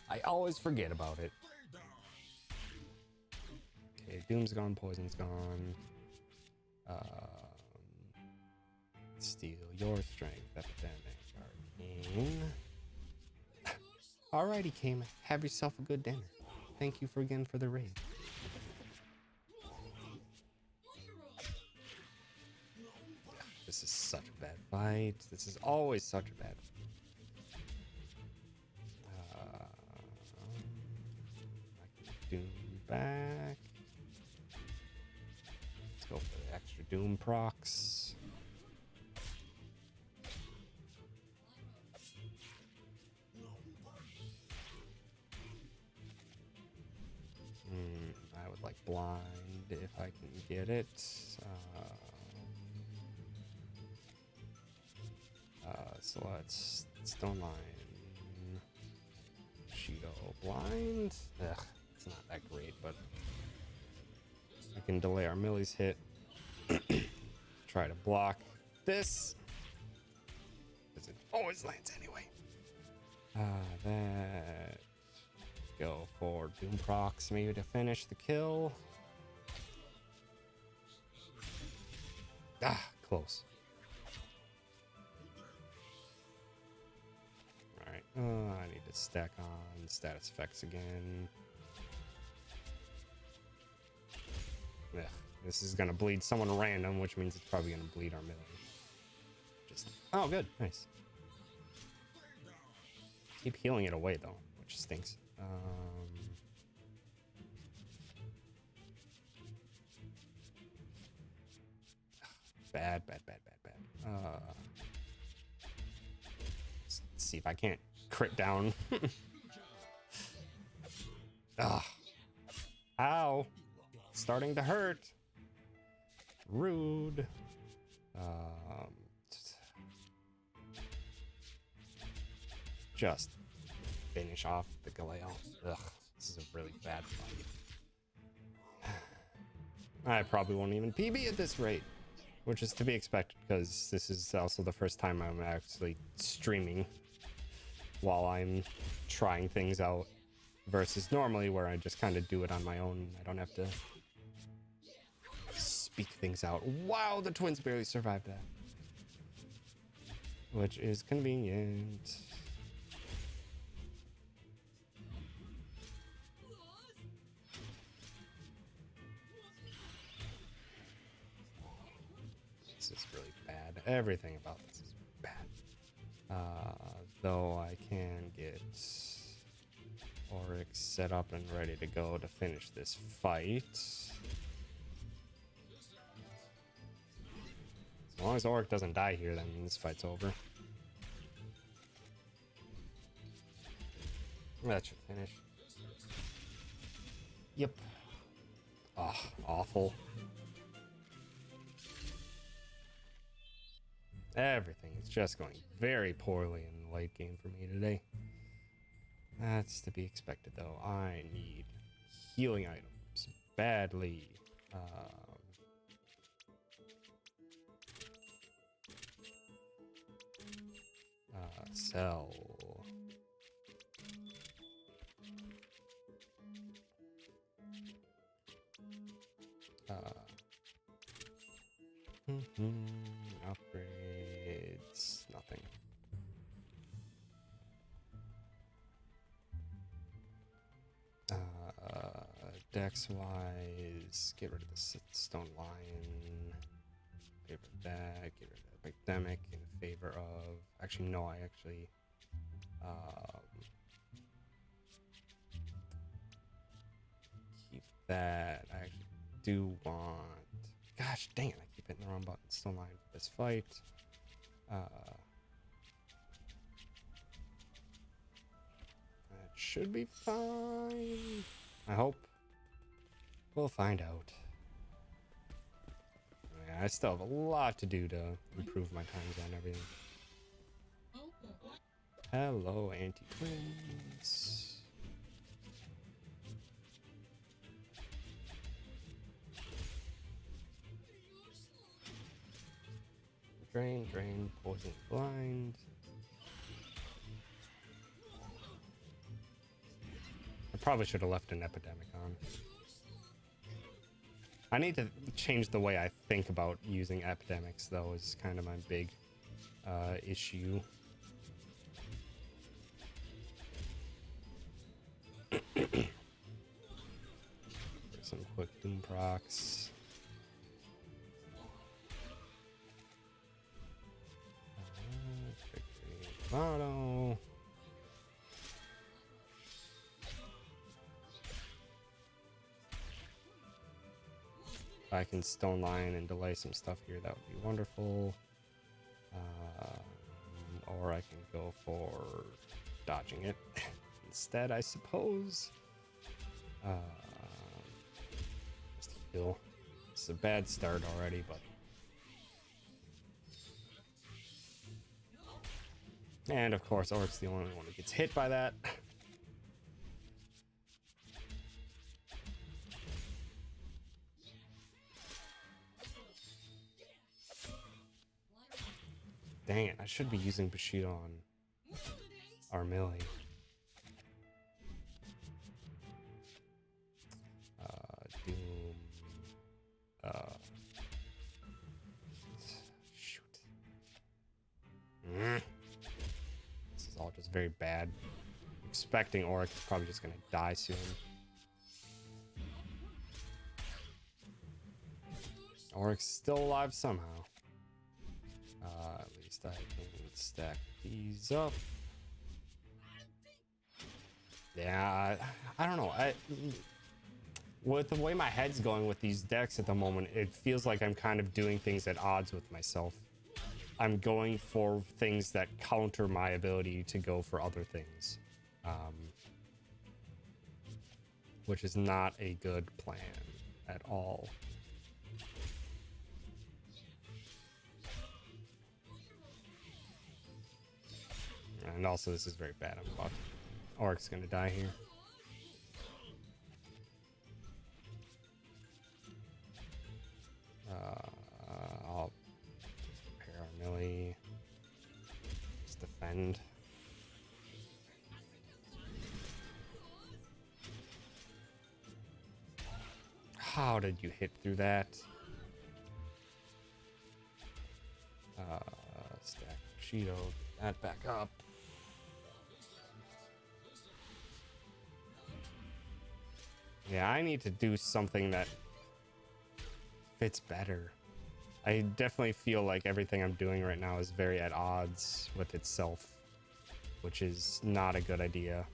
I always forget about it. Okay, Doom's gone, Poison's gone. Steal your strength, Epidemic, Arcane. Alrighty, Kame, have yourself a good dinner. Thank you again for the raid. This is such a bad fight. This is always such a bad fight. I can Doom back. Let's go for the extra Doom procs. I would like blind if I can get it. So let's Stone Line, Cheeto, blind. Ugh, it's not that great, but we can delay our Millie's hit. Try to block this, because it always lands anyway. That. Go for Doom procs maybe to finish the kill. Ah, close. Alright, I need to stack on status effects again. Ugh, this is gonna bleed someone random, which means it's probably gonna bleed our Millie. Just, oh good, nice. Keep healing it away though, which stinks. Bad. Let's see if I can't crit down. Ugh. Ow. Starting to hurt. Rude. Just finish off the Galeo. Ugh, this is a really bad fight. I probably won't even PB at this rate, which is to be expected because this is also the first time I'm actually streaming while I'm trying things out versus normally where I just kind of do it on my own. I don't have to speak things out. Wow, the twins barely survived that, which is convenient. This is really bad. Everything about this is bad. Though I can get Oryx set up and ready to go to finish this fight. As long as Oryx doesn't die here, then this fight's over. That should finish. Yep. Ah, awful. Everything is just going very poorly in the late game for me today. That's to be expected, though. I need healing items badly. Sell. Upgrades. Nothing. Dex wise, get rid of the stone lion. Favor that. Get rid of the epidemic in favor of. Actually, no. I actually. Keep that. I actually do want. Gosh dang it! I keep hitting the wrong button. Stone lion for this fight. That should be fine. I hope. We'll find out. Yeah, I still have a lot to do to improve my times on everything. Hello, anti-twins. Drain, drain, poison, blind. I probably should have left an epidemic on. I need to change the way I think about using epidemics, though, is kind of my big issue. Some quick doom procs. Auto. If I can stone line and delay some stuff here, that would be wonderful. Or I can go for dodging it instead, I suppose. Just heal. It's a bad start already, but. And of course, Orc's the only one who gets hit by that. Dang it, I should be using Bushido on Armilli. Doom. Shoot. This is all just very bad. I'm expecting Auric is probably just gonna die soon. Auric's still alive somehow. At least I can stack these up. Yeah, I don't know. With the way my head's going with these decks at the moment, it feels like I'm kind of doing things at odds with myself. I'm going for things that counter my ability to go for other things, which is not a good plan at all. And also, this is very bad. I'm fucked. Orc's gonna die here. I'll just repair our melee. Just defend. How did you hit through that? Stack Cheeto, get that back up. Yeah, I need to do something that fits better. I definitely feel like everything I'm doing right now is very at odds with itself, which is not a good idea.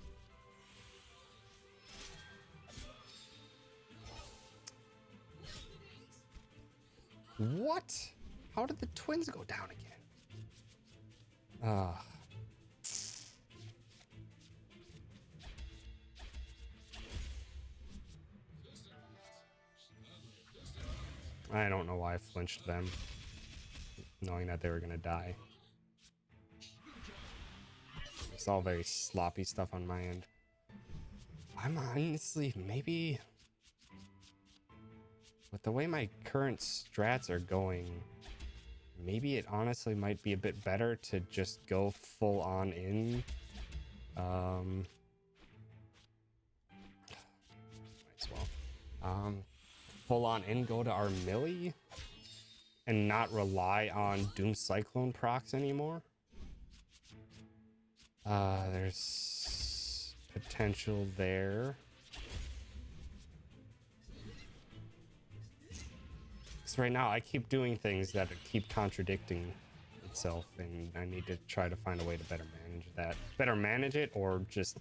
What? How did the twins go down again? I don't know why I flinched them. knowing that they were gonna die. It's all very sloppy stuff on my end. I'm honestly, maybe with the way my current strats are going, maybe it honestly might be a bit better to just go full on in. Might as well. Full on in, go to our melee and not rely on Doom Cyclone procs anymore. There's potential there. Because right now I keep doing things that keep contradicting itself, and I need to try to find a way to better manage that. Better manage it, or just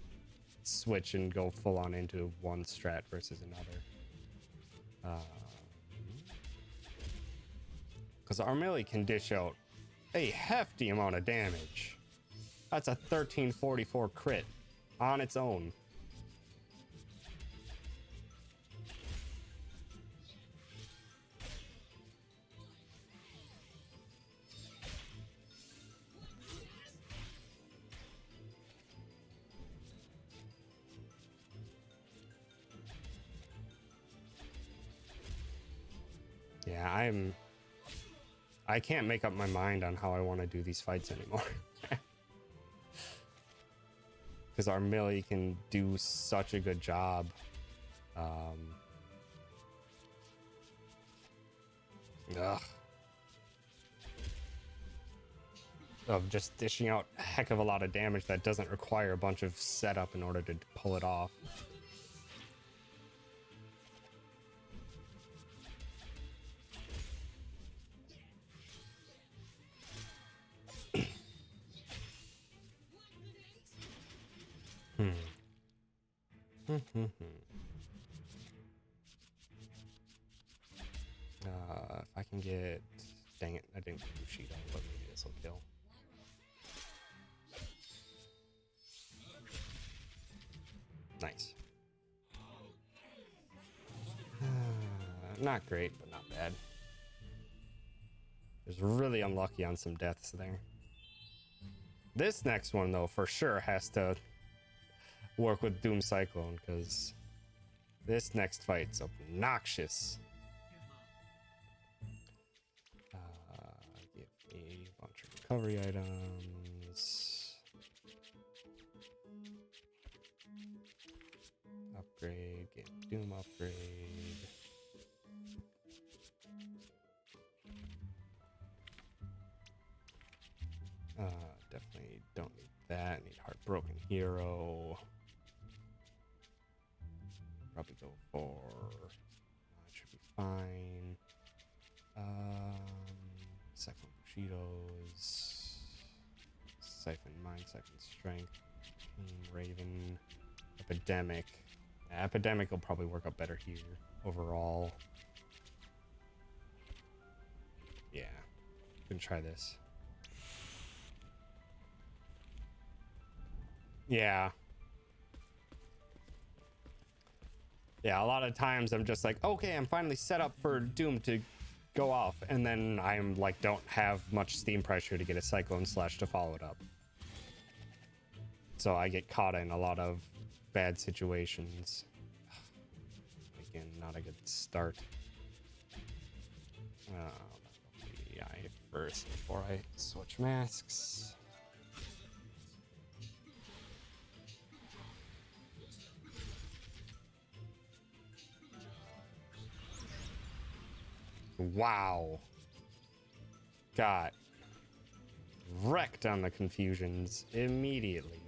switch and go full on into one strat versus another. Because our melee can dish out a hefty amount of damage. That's a 1344 crit on its own. Yeah, I can't make up my mind on how I want to do these fights anymore. Because our melee can do such a good job. Of just dishing out a heck of a lot of damage that doesn't require a bunch of setup in order to pull it off. If I can get... Dang it, I didn't get Bushido, but maybe this will kill. Nice. Not great, but not bad. Just really unlucky on some deaths there. This next one, though, for sure has to work with Doom Cyclone, because this next fight's obnoxious. Give me a bunch of recovery items. Upgrade, get Doom upgrade. Definitely don't need that. Need Heartbroken Hero. Probably go for... should be fine. Second Bushidos. Siphon Mind, Second Strength. Raven. Epidemic. Epidemic will probably work out better here overall. Yeah. Gonna try this. Yeah. Yeah, a lot of times I'm just like, okay, I'm finally set up for Doom to go off, and then I'm like, don't have much steam pressure to get a Cyclone Slash to follow it up. So I get caught in a lot of bad situations. Again, not a good start. Yeah, first before I switch masks. Wow. Got wrecked on the confusions immediately.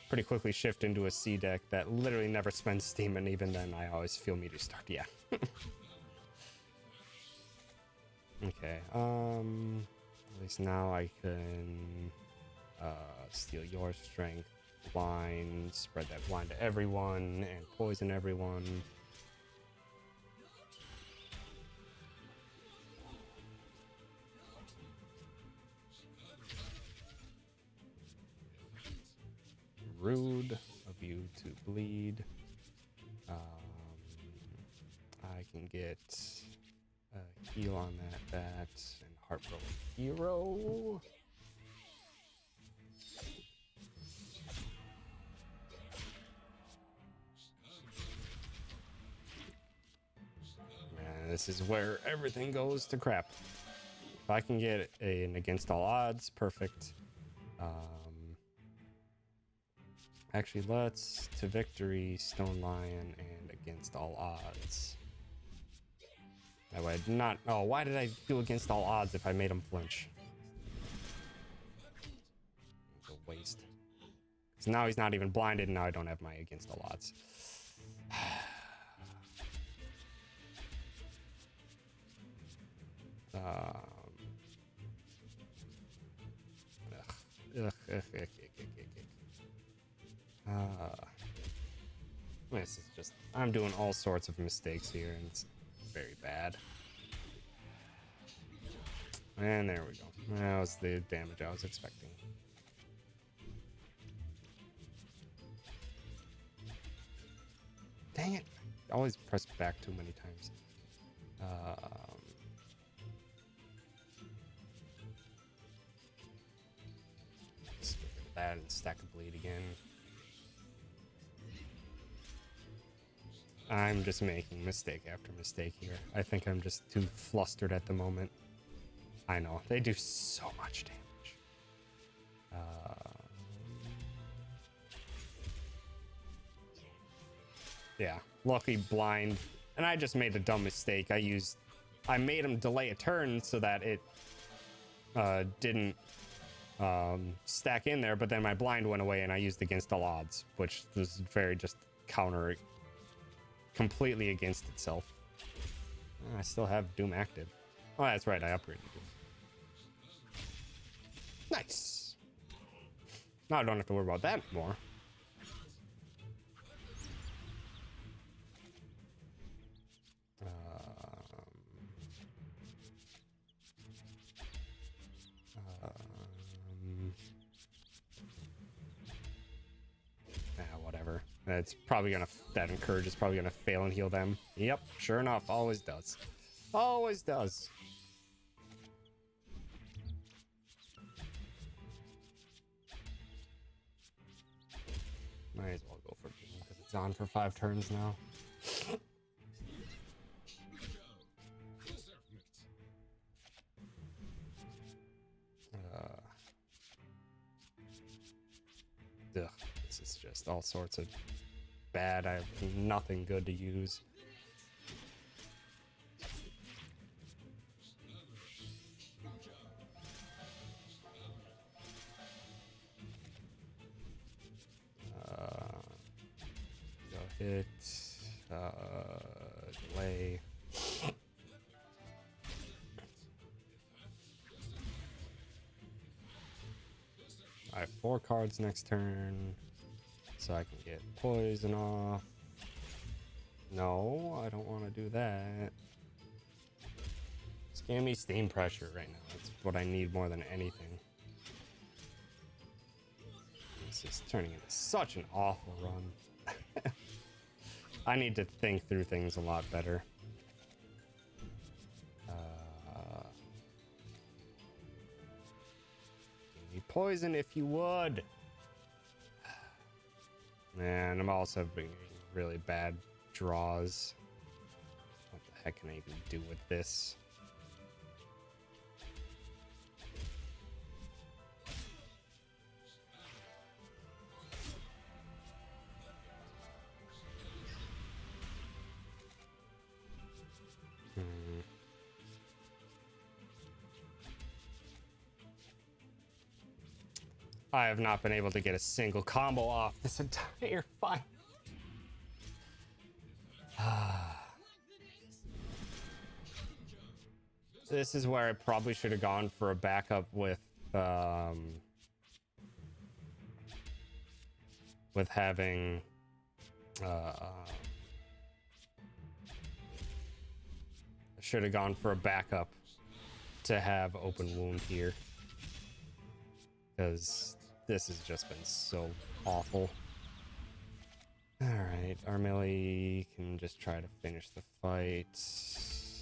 Pretty quickly shift into a C deck that literally never spends steam, and even then I always feel meter start. Yeah. Okay, at least now I can steal your strength, blind, spread that blind to everyone, and poison everyone. rude of you to bleed. I can get a heal on that, and Heartbroken Hero. Man, this is where everything goes to crap. If I can get an against all odds, perfect. Actually, let's to victory, Stone Lion, and against all odds. That way, not. Oh, why did I do against all odds if I made him flinch? It's a waste. Because now he's not even blinded, and now I don't have my against all odds. This is just, I'm doing all sorts of mistakes here, and it's very bad. And there we go. That was the damage I was expecting. Dang it. I always press back too many times. Let's get rid of that and stack a bleed again. I'm just making mistake after mistake here. I think I'm just too flustered at the moment. I know, they do so much damage. Yeah, lucky blind. And I just made a dumb mistake. I made him delay a turn so that it didn't stack in there, but then my blind went away and I used against all odds, which was very just counter completely against itself. I still have Doom active. Oh, that's right, I upgraded Doom. Nice. Now I don't have to worry about that more. Whatever. It's probably gonna, that encourage is probably gonna fail and heal them. Yep, sure enough, always does. Always does. Might as well go for Doom because it's on for 5 turns now. Ugh, this is just all sorts of bad. I have nothing good to use. Go hit, delay. I have 4 cards next turn, so I can get poison off. No, I don't want to do that. Just give me steam pressure right now. That's what I need more than anything. This is turning into such an awful run. I need to think through things a lot better. Give me poison if you would. Man, I'm also being really bad draws. What the heck can I even do with this? I have not been able to get a single combo off this entire fight. This is where I probably should have gone for a backup with having should have gone for a backup to have open wound here, because This has just been so awful. Alright, Armilly can just try to finish the fight. Just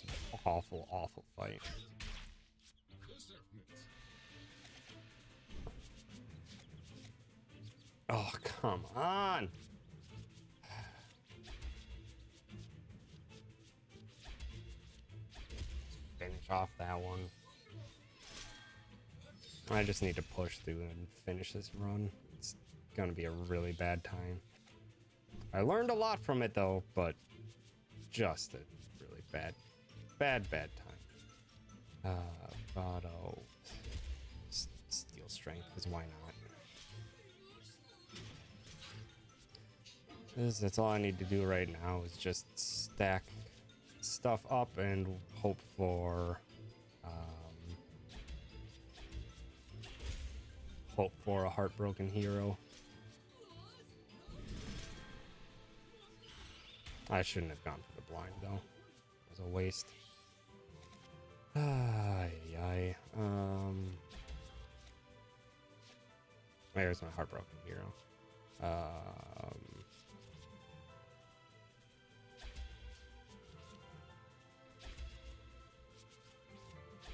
an awful, awful fight. Oh, come on! Finish off that one. I just need to push through and finish this run. It's gonna be a really bad time. I learned a lot from it though, but just a really bad time. Vado. Steel strength, because why not? That's all I need to do right now is just stack stuff up and hope for a heartbroken hero. I shouldn't have gone for the blind though. It was a waste. There's my heartbroken hero.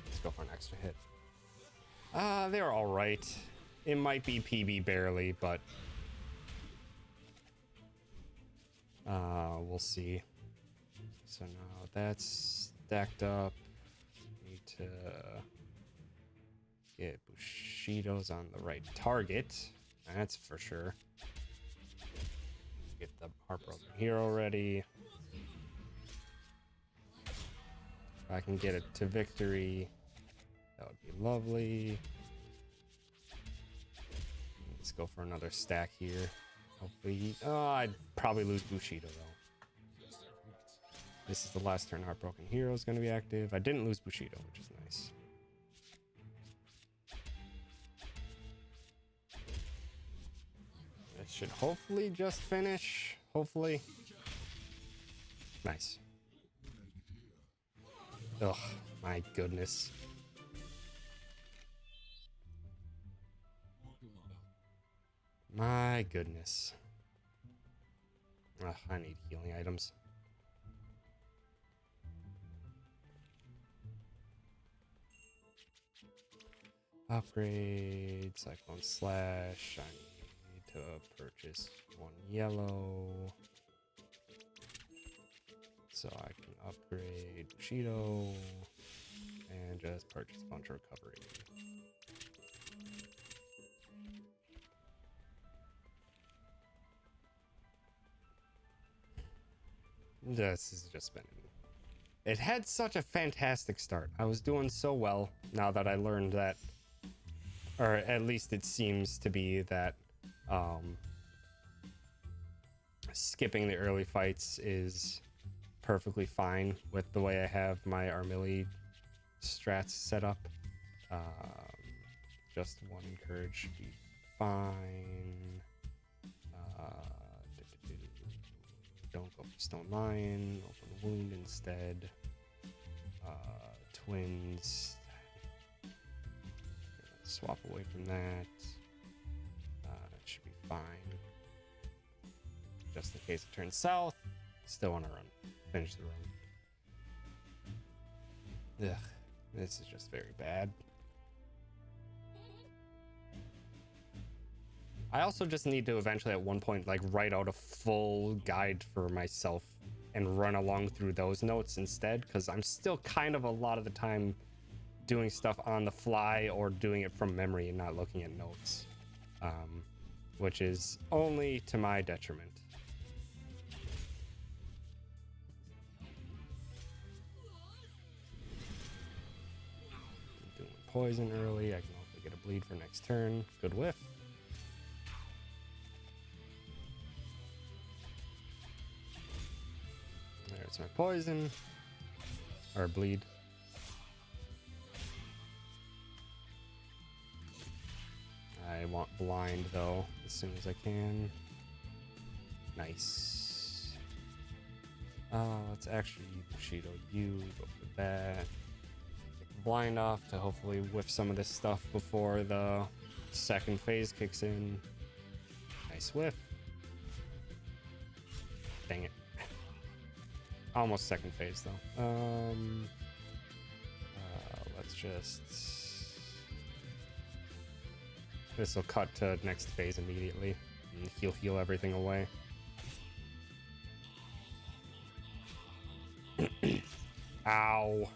Let's go for an extra hit. They're all right. It might be PB barely, but we'll see. So now that's stacked up. Need to get Bushido's on the right target. That's for sure. Get the heartbroken hero ready. If I can get it to victory, that would be lovely. Let's go for another stack here. Hopefully, I'd probably lose Bushido though. This is the last turn heartbroken hero is going to be active. I didn't lose Bushido, which is nice. It should hopefully just finish. Hopefully. Nice. Ugh, my goodness. My goodness. Ugh, I need healing items. Upgrade, Cyclone Slash. I need to purchase one yellow. So I can upgrade Bushido and just purchase a bunch of recovery. This has just been... It had such a fantastic start. I was doing so well now that I learned that, or at least it seems to be that skipping the early fights is perfectly fine with the way I have my Armilly strats set up. Just one courage should be fine. Don't go for Stone Lion, open wound instead. Twins. Swap away from that. It should be fine. Just in case it turns south, still want to run. Finish the run. Ugh, this is just very bad. I also just need to eventually at one point like write out a full guide for myself and run along through those notes instead, because I'm still kind of a lot of the time doing stuff on the fly or doing it from memory and not looking at notes, which is only to my detriment. Doing poison early, I can hopefully get a bleed for next turn. Good whiff. There's my poison. Or bleed. I want blind though, as soon as I can. Nice. Let's actually Bushido you, go for that. Get the blind off to hopefully whiff some of this stuff before the second phase kicks in. Nice whiff. Dang it. Almost second phase though. Let's just... This will cut to next phase immediately. And he'll heal everything away. Ow.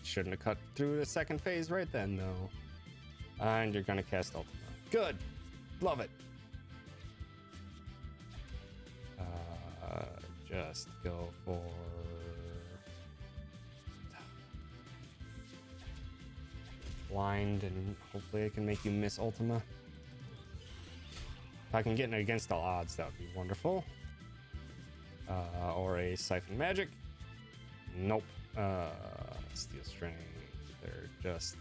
Shouldn't have cut through the second phase right then, though. And you're gonna cast Ultima. Good. Love it. Just go for... blind, and hopefully I can make you miss Ultima. If I can get it against all odds, that would be wonderful. Or a Siphon Magic. Nope. Steel Strength. They're just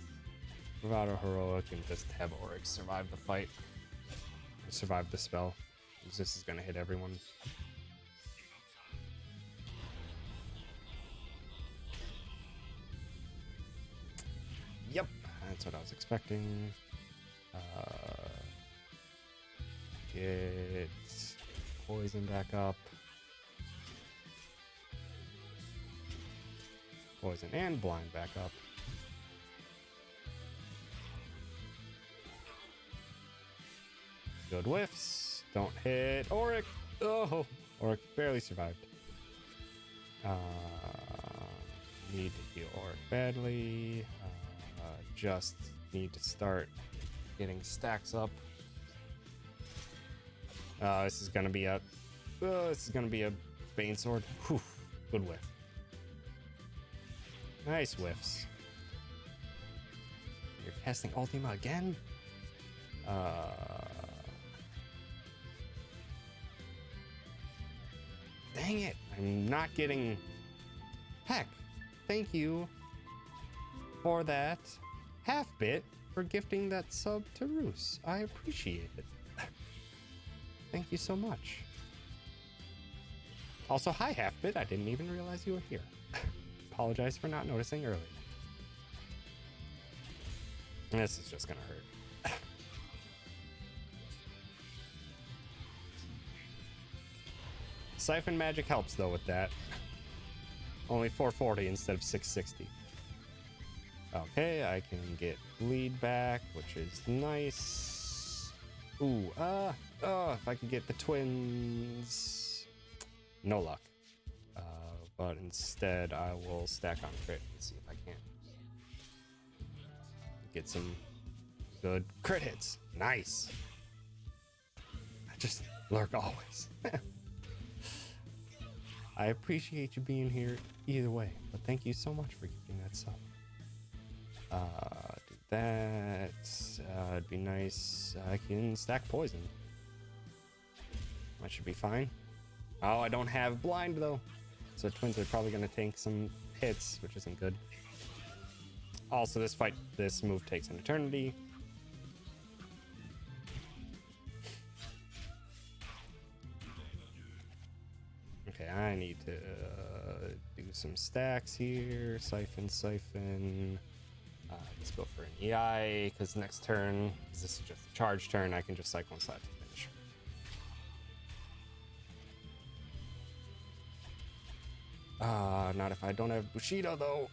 Bravado Heroic and just have Oryx survive the fight. Survive the spell. This is gonna hit everyone. Yep, that's what I was expecting. Get poison back up. Poison and blind back up. Good whiffs. Don't hit Auric. Oh, Auric barely survived. Need to heal Auric badly. Just need to start getting stacks up. This is gonna be a Bane Sword. Whew, good whiff. Nice whiffs. You're casting Ultima again? Dang it! I'm not getting... Heck! Thank you for that half-bit for gifting that sub to Roos. I appreciate it. Thank you so much. Also, hi, half-bit. I didn't even realize you were here. Apologize for not noticing earlier. This is just gonna hurt. Siphon Magic helps though with that. Only 440 instead of 660. Okay, I can get bleed back, which is nice. Ooh, if I could get the twins. No luck. But instead I will stack on crit and see if I can get some good crit hits. Nice. I just lurk always. I appreciate you being here either way, but thank you so much for giving that sub. Do that. It'd be nice. I can stack poison. That should be fine. Oh, I don't have blind though. So twins are probably going to tank some hits, which isn't good. Also, this move takes an eternity. Okay, I need to do some stacks here. Siphon. Let's go for an EI, because next turn, because this is just a charge turn, I can just Cyclone Slap to finish. Not if I don't have Bushido, though.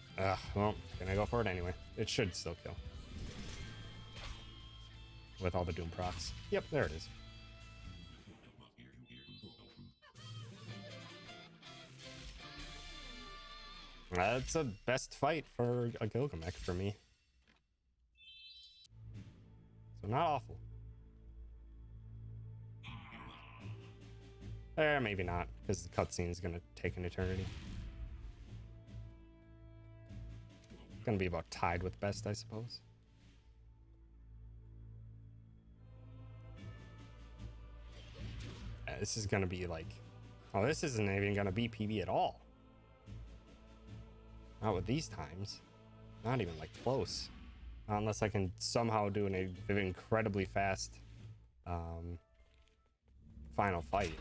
Well, gonna go for it anyway. It should still kill. With all the Doom procs. Yep, there it is. That's a best fight for a Gilgamesh for me. So not awful. Maybe not, because the cutscene is gonna take an eternity. Gonna be about tied with best, I suppose. This is gonna be like, oh, this isn't even gonna be PB at all. Not with these times. Not even like close. Unless I can somehow do an incredibly fast final fight.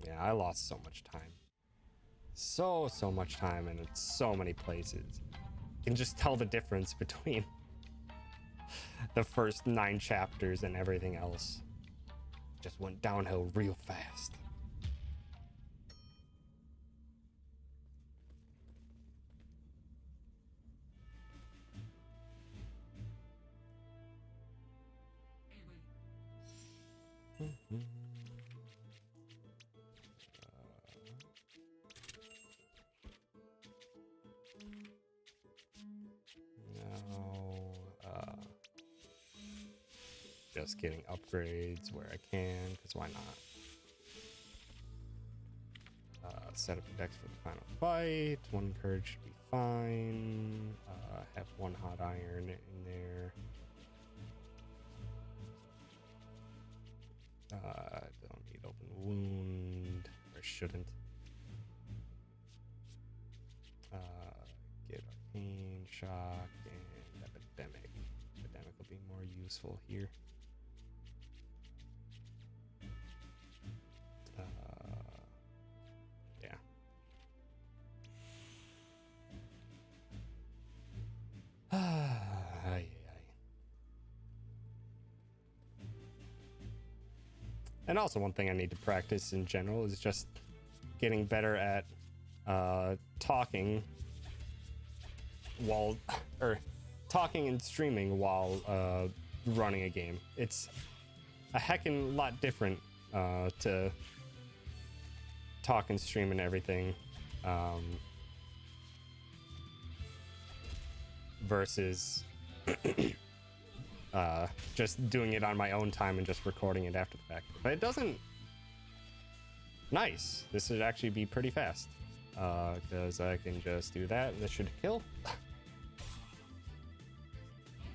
Yeah, I lost so much time. So much time, and it's so many places. You can just tell the difference between the first 9 chapters and everything else. Just went downhill real fast. Just getting upgrades where I can, because why not? Set up the decks for the final fight. 1 courage should be fine. Have 1 hot iron in there. Don't need open wound, or shouldn't. Get arcane shock and epidemic. Epidemic will be more useful here. Yeah. And also one thing I need to practice in general is just getting better at talking while, or talking and streaming while running a game. It's a heckin' lot different to talk and stream and everything versus just doing it on my own time and just recording it after the fact. But it doesn't. Nice. This should actually be pretty fast because I can just do that and this should kill.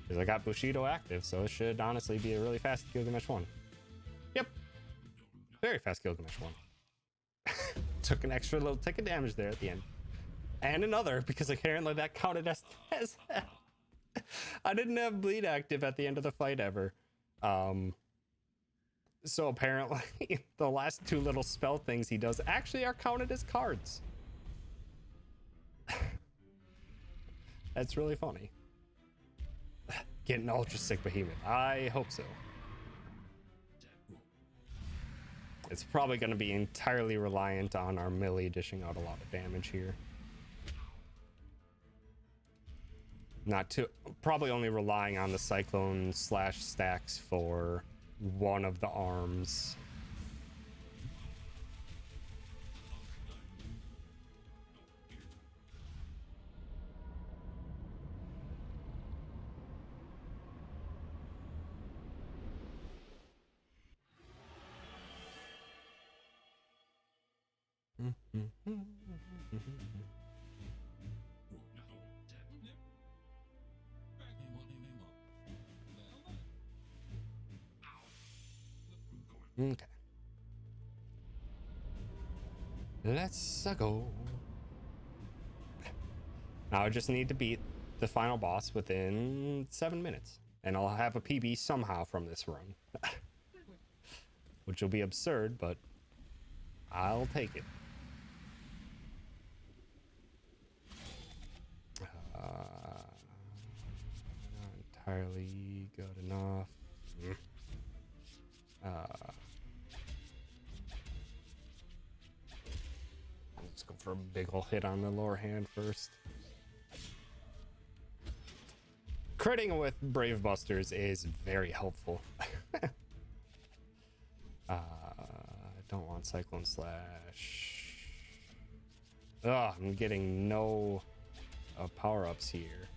Because I got Bushido active, so it should honestly be a really fast Gilgamesh 1. Yep. Very fast Gilgamesh 1. Took an extra little tick of damage there at the end. And another, because apparently that counted as I didn't have bleed active at the end of the fight ever. So apparently the last 2 little spell things he does actually are counted as cards. That's really funny. Get an ultra sick behemoth. I hope so. It's probably going to be entirely reliant on our melee dishing out a lot of damage here. Not too, probably only relying on the cyclone / stacks for one of the arms. Okay. Let's go. Now I just need to beat the final boss within 7 minutes, and I'll have a PB somehow from this run. Which will be absurd, but I'll take it. Not entirely good enough. Let's go for a big ol' hit on the lower hand first. Critting with Brave Busters is very helpful. I don't want Cyclone Slash. Ugh, I'm getting no power-ups here.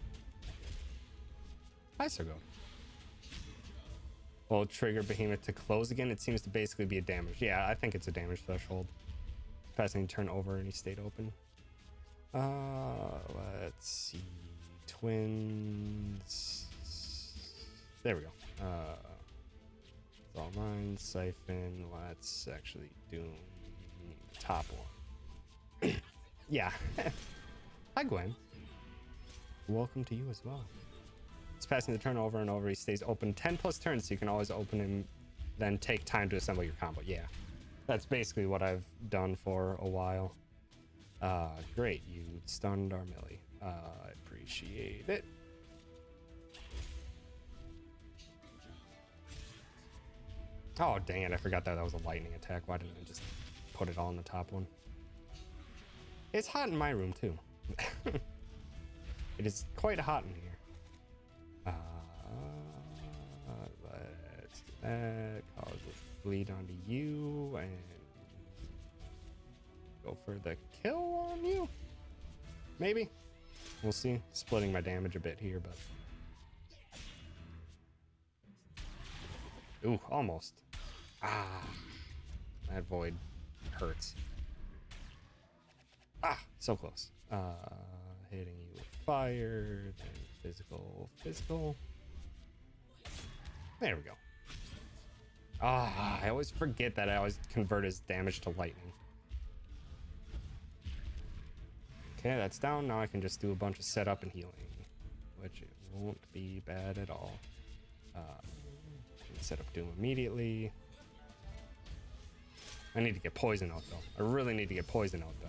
Hi, Sergo. Will trigger Behemoth to close again. It seems to basically be a damage. Yeah, I think it's a damage threshold. Passing turn over and he stayed open. Let's see. Twins. There we go. It's all mine. Siphon. Let's actually do top one. Yeah. Hi, Gwen. Welcome to you as well. It's passing the turn over and over. He stays open 10+ turns, so you can always open him, then take time to assemble your combo. Yeah. That's basically what I've done for a while. Great, you stunned our Millie. I appreciate it. Oh, dang it, I forgot that was a lightning attack. Why didn't I just put it all in the top one? It's hot in my room, too. It is quite hot in here. Let's do that. Cause it bleed onto you and go for the kill on you. Maybe. We'll see. Splitting my damage a bit here, but. Ooh, almost. Ah. That void hurts. Ah, so close. Hitting you with fire, then physical. There we go. Ah, I always forget that I always convert his damage to lightning. Okay, that's down. Now I can just do a bunch of setup and healing, which it won't be bad at all. Set up doom immediately. I need to get poison out though. I really need to get poison out though.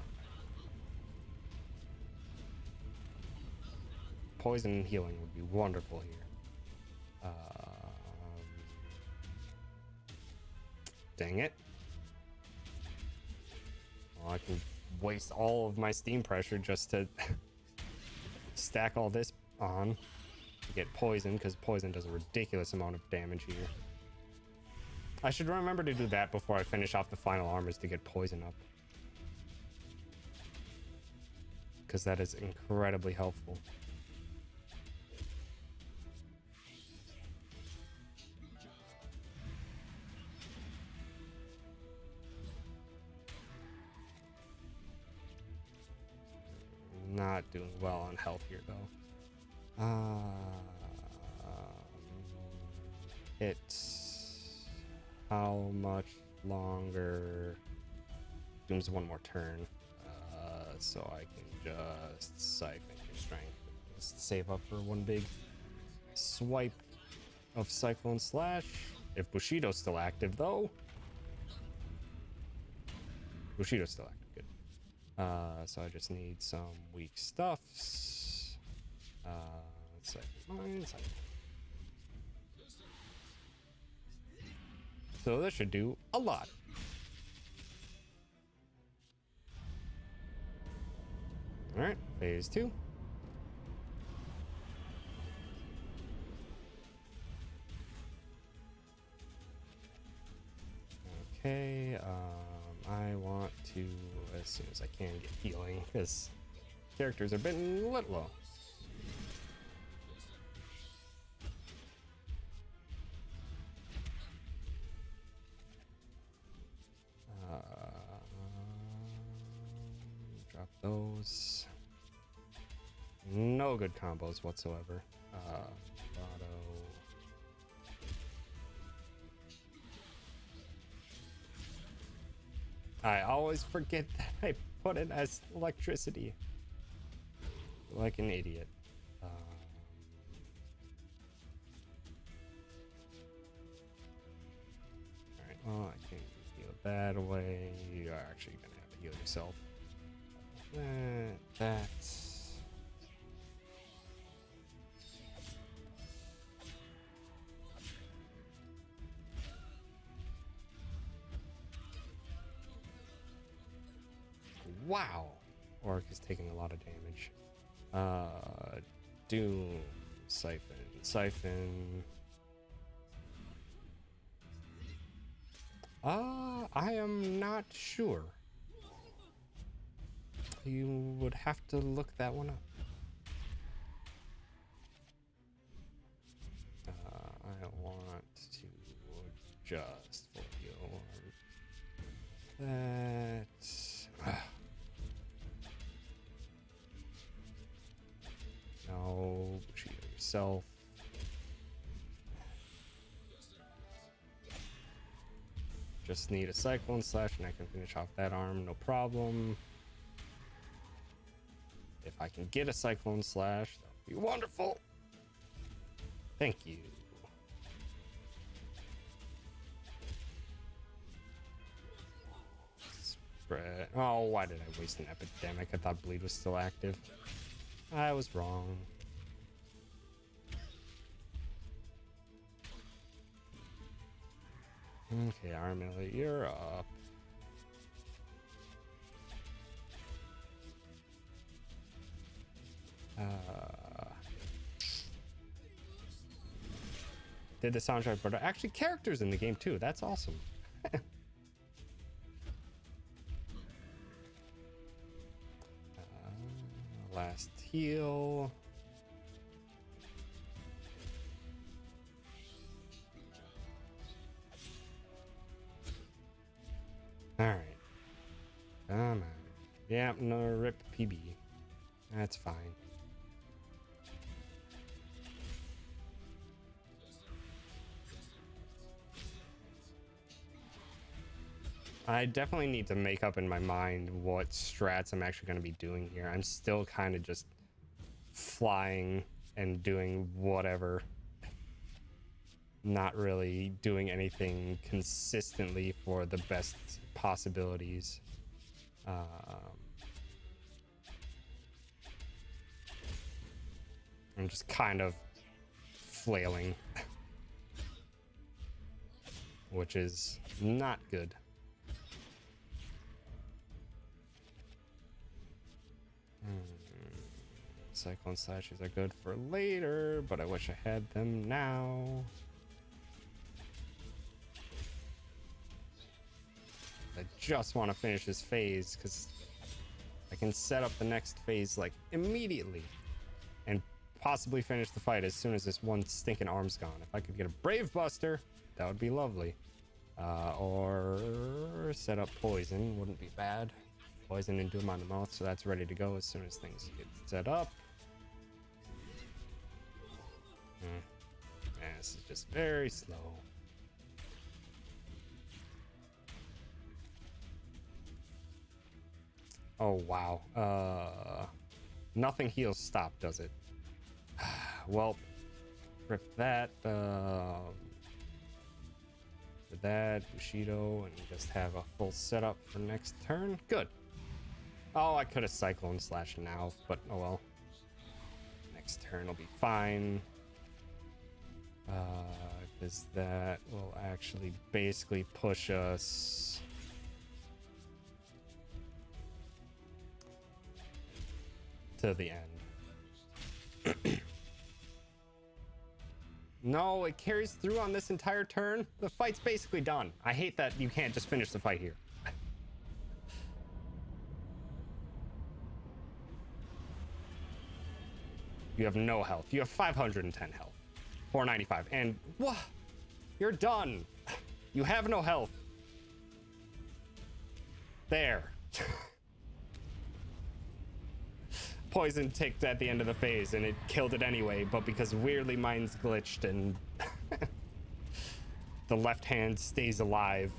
Poison and healing would be wonderful here. Dang it. Well, I can waste all of my steam pressure just to stack all this on to get poison, because poison does a ridiculous amount of damage here. I should remember to do that before I finish off the final armors to get poison up, because that is incredibly helpful. Not doing well on health here though. It's how much longer? Doom's one more turn, so I can just siphon your strength. Just save up for one big swipe of Cyclone Slash. If Bushido's still active though. Bushido's still active. So I just need some weak stuffs. Let's say mine. So this should do a lot. All right, phase 2. Okay, I want to, as soon as I can, get healing, because characters are a bit low. Drop those. No good combos whatsoever. Auto. I always forget that I put it as electricity. Like an idiot. Alright, well, I can heal that away. You are actually gonna have to heal yourself. That. Wow. Orc is taking a lot of damage. Doom. Siphon. I am not sure. You would have to look that one up. I want to adjust for you. That. No, shoot yourself. Just need a Cyclone Slash and I can finish off that arm, no problem. If I can get a Cyclone Slash, that would be wonderful. Thank you. that. Oh, why did I waste an epidemic? I thought bleed was still active. I was wrong. Okay, Armilla, you're up. Did the soundtrack, but actually characters in the game too. That's awesome. Last heal. All right. Come on. Yeah, no rip PB. That's fine. I definitely need to make up in my mind what strats I'm actually going to be doing here. I'm still kind of just flying and doing whatever. Not really doing anything consistently for the best possibilities. I'm just kind of flailing, which is not good. Cyclone slashes are good for later, but I wish I had them now. I just want to finish this phase because I can set up the next phase like immediately and possibly finish the fight as soon as this one stinking arm's gone. If I could get a Brave Buster, that would be lovely. Or set up poison, wouldn't be bad. Poison and Doom on the mouth, so that's ready to go as soon as things get set up. Yeah, this is just very slow. Oh, wow. Nothing heals stop, does it? Well, rip that. For that, Bushido, and just have a full setup for next turn. Good. Oh, I could have Cyclone Slash now, but oh well. Next turn will be fine. Because that will actually basically push us to the end. No, it carries through on this entire turn. The fight's basically done. I hate that you can't just finish the fight here. You have no health. You have 510 health. 495. And what? You're done. You have no health. There. Poison ticked at the end of the phase and it killed it anyway, but because weirdly mine's glitched and the left hand stays alive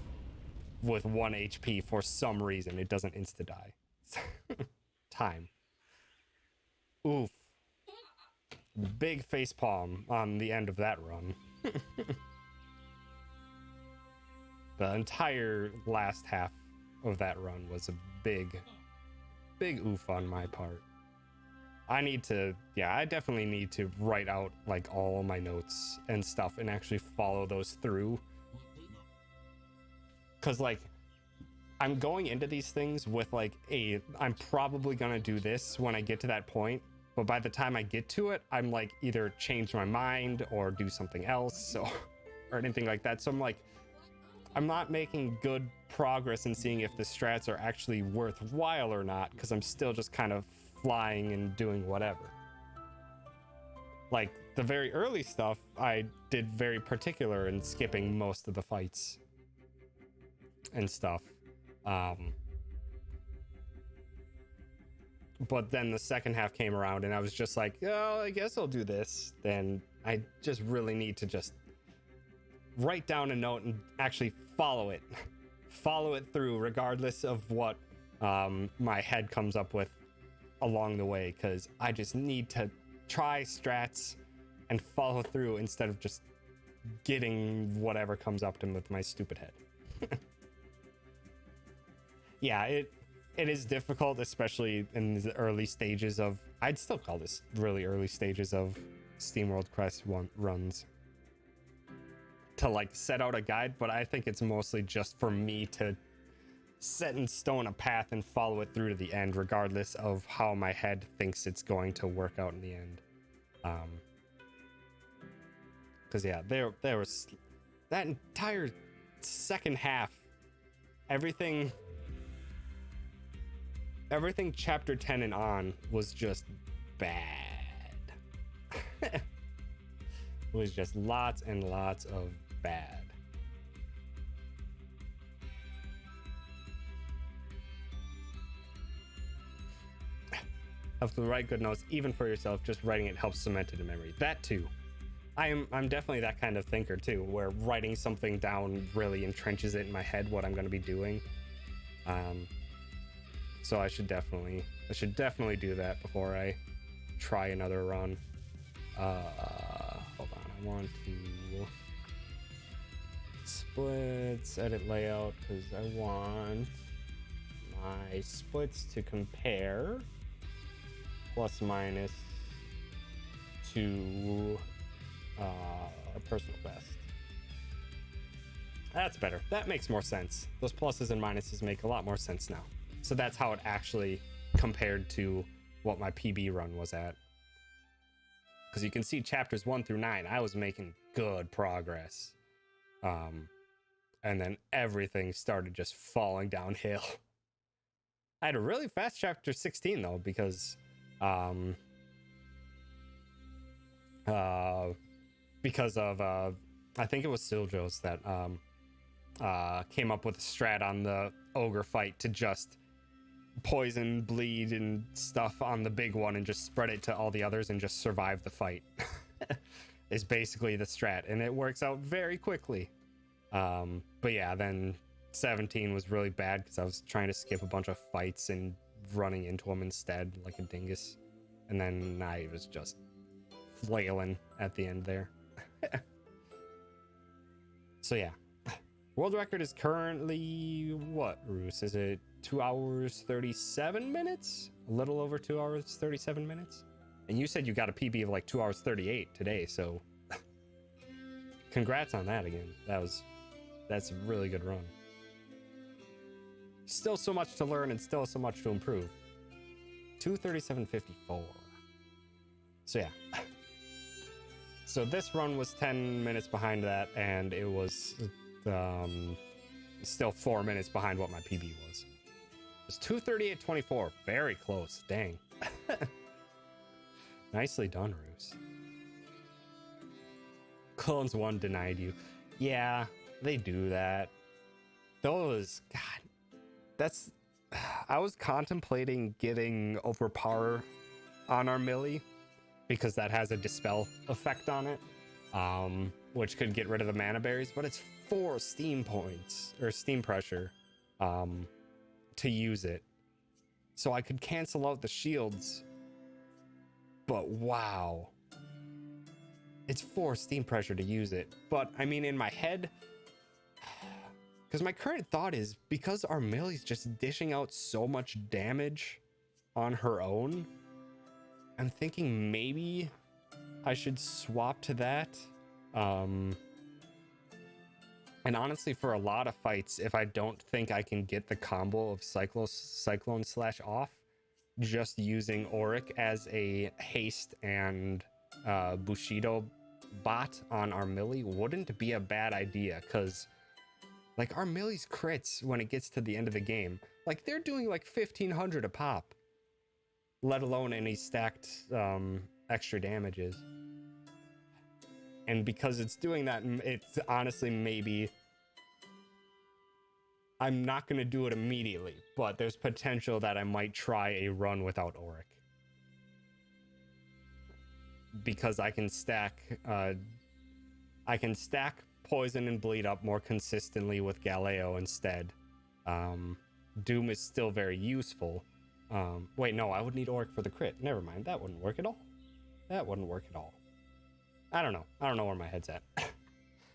with 1 HP for some reason, it doesn't insta-die. Time. Oof. Big facepalm on the end of that run. The entire last half of that run was a big oof on my part. I need to, yeah, I definitely need to write out like all my notes and stuff and actually follow those through. Cause like, I'm going into these things with like I'm probably gonna do this when I get to that point. But by the time I get to it, I'm like either change my mind or do something else or anything like that. So I'm like, I'm not making good progress in seeing if the strats are actually worthwhile or not, because I'm still just kind of flying and doing whatever. Like the very early stuff, I did very particular in skipping most of the fights and stuff. But then the second half came around and I was just like, oh, I guess I'll do this. Then I just really need to just write down a note and actually follow it. Follow it through regardless of what my head comes up with along the way, because I just need to try strats and follow through instead of just getting whatever comes up to me with my stupid head. Yeah, it is difficult, especially in the early stages of, I'd still call this really early stages of SteamWorld Quest runs, to like set out a guide, but I think it's mostly just for me to set in stone a path and follow it through to the end, regardless of how my head thinks it's going to work out in the end. Because yeah, there was that entire second half, everything chapter 10 and on was just bad. It was just lots and lots of bad. Have to write good notes, even for yourself. Just writing it helps cement it in memory. That too. I'm definitely that kind of thinker too, where writing something down really entrenches it in my head what I'm going to be doing. So I should definitely do that before I try another run. Hold on, I want to splits, edit layout, because I want my splits to compare plus minus to a personal best. That's better. That makes more sense. Those pluses and minuses make a lot more sense now. So that's how it actually compared to what my PB run was at. Because you can see chapters 1 through 9, I was making good progress. And then everything started just falling downhill. I had a really fast chapter 16 though, because of I think it was Siljo's that came up with a strat on the ogre fight to just poison, bleed, and stuff on the big one and just spread it to all the others and just survive the fight. Is basically the strat, and it works out very quickly. But yeah, then 17 was really bad because I was trying to skip a bunch of fights and running into them instead like a dingus, and then I was just flailing at the end there. So yeah, world record is currently what, Roos? Is it 2 hours 37 minutes? A little over 2 hours 37 minutes? And you said you got a PB of like 2 hours 38 today, so congrats on that again. That's a really good run. Still so much to learn and still so much to improve. 2:37:54. So yeah. So this run was 10 minutes behind that, and it was still 4 minutes behind what my PB was. It was 2:38:24. Very close. Dang. Nicely done, Roos. Clones 1 denied you. Yeah, they do that. Those, God, I was contemplating getting overpower on our Millie because that has a dispel effect on it, which could get rid of the mana berries, but it's 4 steam points or steam pressure to use it. So I could cancel out the shields, but wow. It's 4 steam pressure to use it. But I mean, in my head, because my current thought is, because our Millie's just dishing out so much damage on her own, I'm thinking maybe I should swap to that. And honestly, for a lot of fights, if I don't think I can get the combo of Cyclone slash off, just using Auric as a haste and Bushido bot on our Millie wouldn't be a bad idea, because like our Millie's crits when it gets to the end of the game, like they're doing like 1500 a pop, let alone any stacked extra damages. And because it's doing that, it's honestly, maybe I'm not going to do it immediately, but there's potential that I might try a run without Auric, because I can stack poison and bleed up more consistently with Galeo instead. Doom is still very useful. Wait, no, I would need Auric for the crit. Never mind, that wouldn't work at all. That wouldn't work at all. I don't know where my head's at.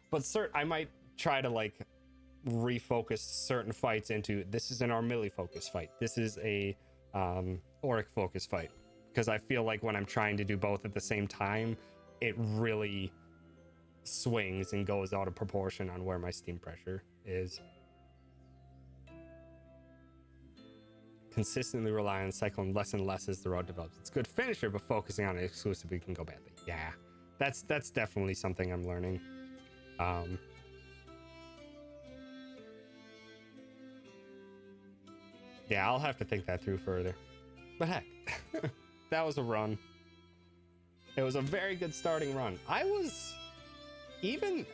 But I might try to like refocused certain fights into, this is an Armilli focus fight, this is a Auric focus fight, because I feel like when I'm trying to do both at the same time, it really swings and goes out of proportion on where my steam pressure is. Consistently rely on Cyclone less and less as the road develops. It's a good finisher, but focusing on it exclusively can go badly. Yeah, that's definitely something I'm learning. Yeah, I'll have to think that through further. But heck, that was a run. It was a very good starting run. I was even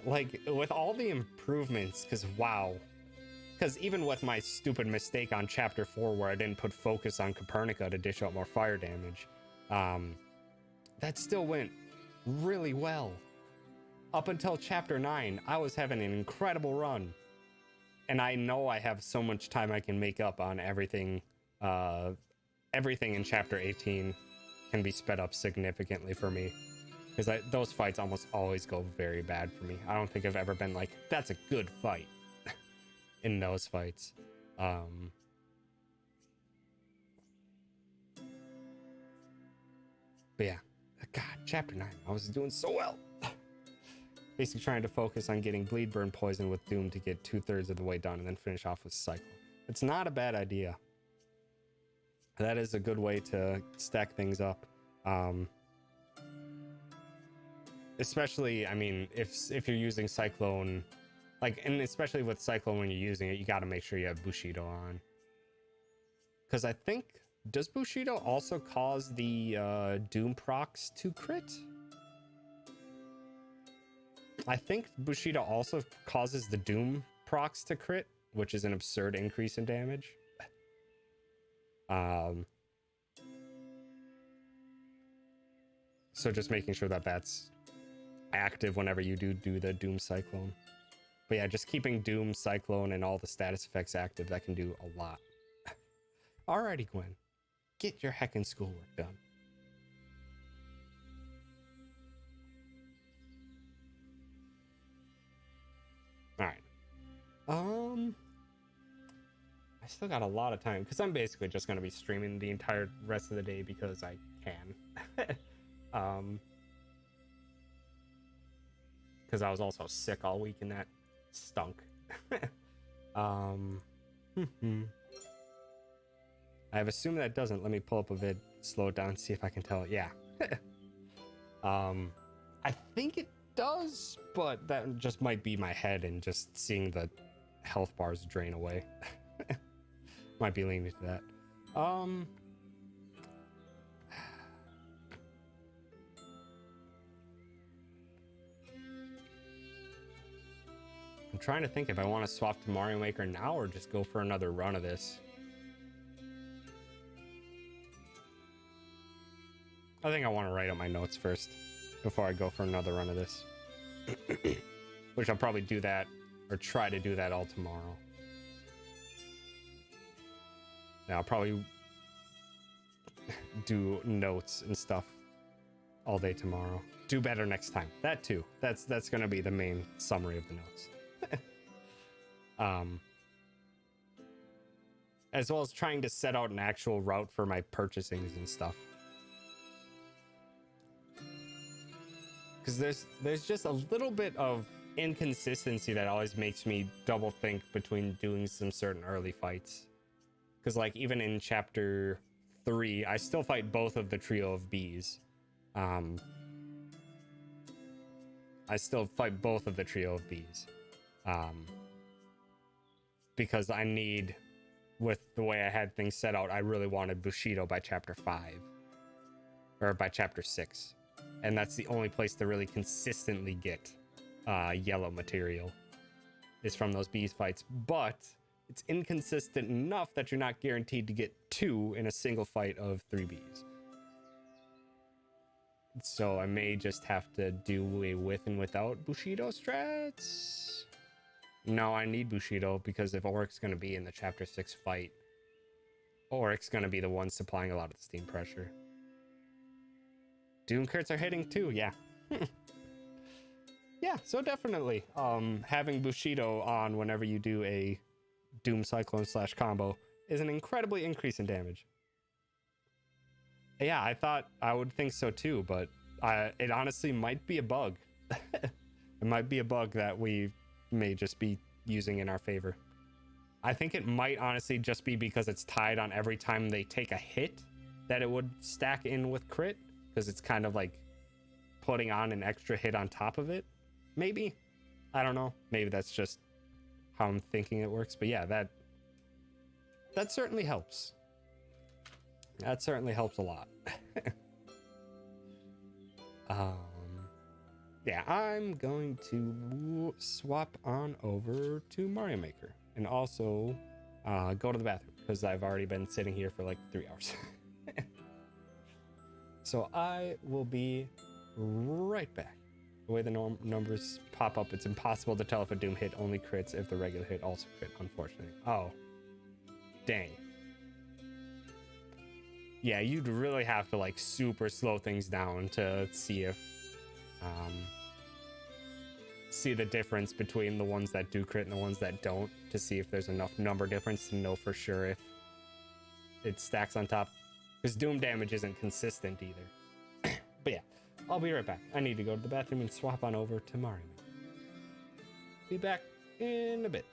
like with all the improvements, because wow. Because even with my stupid mistake on Chapter 4 where I didn't put focus on Copernica to dish out more fire damage, that still went really well. Up until Chapter 9, I was having an incredible run. And I know I have so much time I can make up on everything. Everything in Chapter 18 can be sped up significantly for me. Because those fights almost always go very bad for me. I don't think I've ever been like, that's a good fight. In those fights. But yeah, God, Chapter 9, I was doing so well. Basically trying to focus on getting Bleed, Burn, Poison with Doom to get 2/3 of the way done and then finish off with Cycle. It's not a bad idea. That is a good way to stack things up. Especially, I mean, if you're using Cyclone, like, and especially with Cyclone when you're using it, you got to make sure you have Bushido on. Because I think, does Bushido also cause the Doom procs to crit? I think Bushido also causes the Doom procs to crit, which is an absurd increase in damage. So just making sure that that's active whenever you do the Doom Cyclone. But yeah, just keeping Doom, Cyclone, and all the status effects active, that can do a lot. Alrighty, Gwen. Get your heckin' schoolwork done. Alright. I still got a lot of time, because I'm basically just going to be streaming the entire rest of the day because I can. Because I was also sick all week and that stunk. I've assumed that doesn't. Let me pull up a vid, slow it down, see if I can tell it. Yeah. I think it does, but that just might be my head and just seeing the health bars drain away. Might be leaning to that. I'm trying to think if I want to swap to Mario Maker now or just go for another run of this. I think I want to write out my notes first before I go for another run of this. Which I'll probably do that, or try to do that all tomorrow. Yeah, I'll probably do notes and stuff all day tomorrow. Do better next time. That too. That's going to be the main summary of the notes. As well as trying to set out an actual route for my purchasings and stuff. Because there's just a little bit of inconsistency that always makes me double think between doing some certain early fights. Because like even in chapter 3, I still fight both of the trio of bees. I still fight both of the trio of bees. Because I need, with the way I had things set out, I really wanted Bushido by chapter 5. Or by chapter 6. And that's the only place to really consistently get yellow material, is from those bees fights. But it's inconsistent enough that you're not guaranteed to get 2 in a single fight of 3 bees. So I may just have to do a with and without Bushido strats. No, I need Bushido, because if Auric's going to be in the chapter 6 fight, Auric's going to be the one supplying a lot of the steam pressure. Doom crits are hitting too, yeah. yeah, so definitely having Bushido on whenever you do a Doom Cyclone / combo is an incredibly increase in damage. Yeah, I would think so too, but it honestly might be a bug. It might be a bug that we may just be using in our favor. I think it might honestly just be because it's tied on every time they take a hit that it would stack in with crit, because it's kind of like putting on an extra hit on top of it. Maybe. I don't know. Maybe that's just how I'm thinking it works. But yeah, that certainly helps. That certainly helps a lot. Yeah, I'm going to swap on over to Mario Maker and also go to the bathroom because I've already been sitting here for like 3 hours. So I will be right back. The way the numbers pop up, it's impossible to tell if a Doom hit only crits if the regular hit also crit, unfortunately. Oh, dang. Yeah, you'd really have to like super slow things down to see if see the difference between the ones that do crit and the ones that don't, to see if there's enough number difference to know for sure if it stacks on top, because Doom damage isn't consistent either. But yeah, I'll be right back. I need to go to the bathroom and swap on over to Mario. Be back in a bit.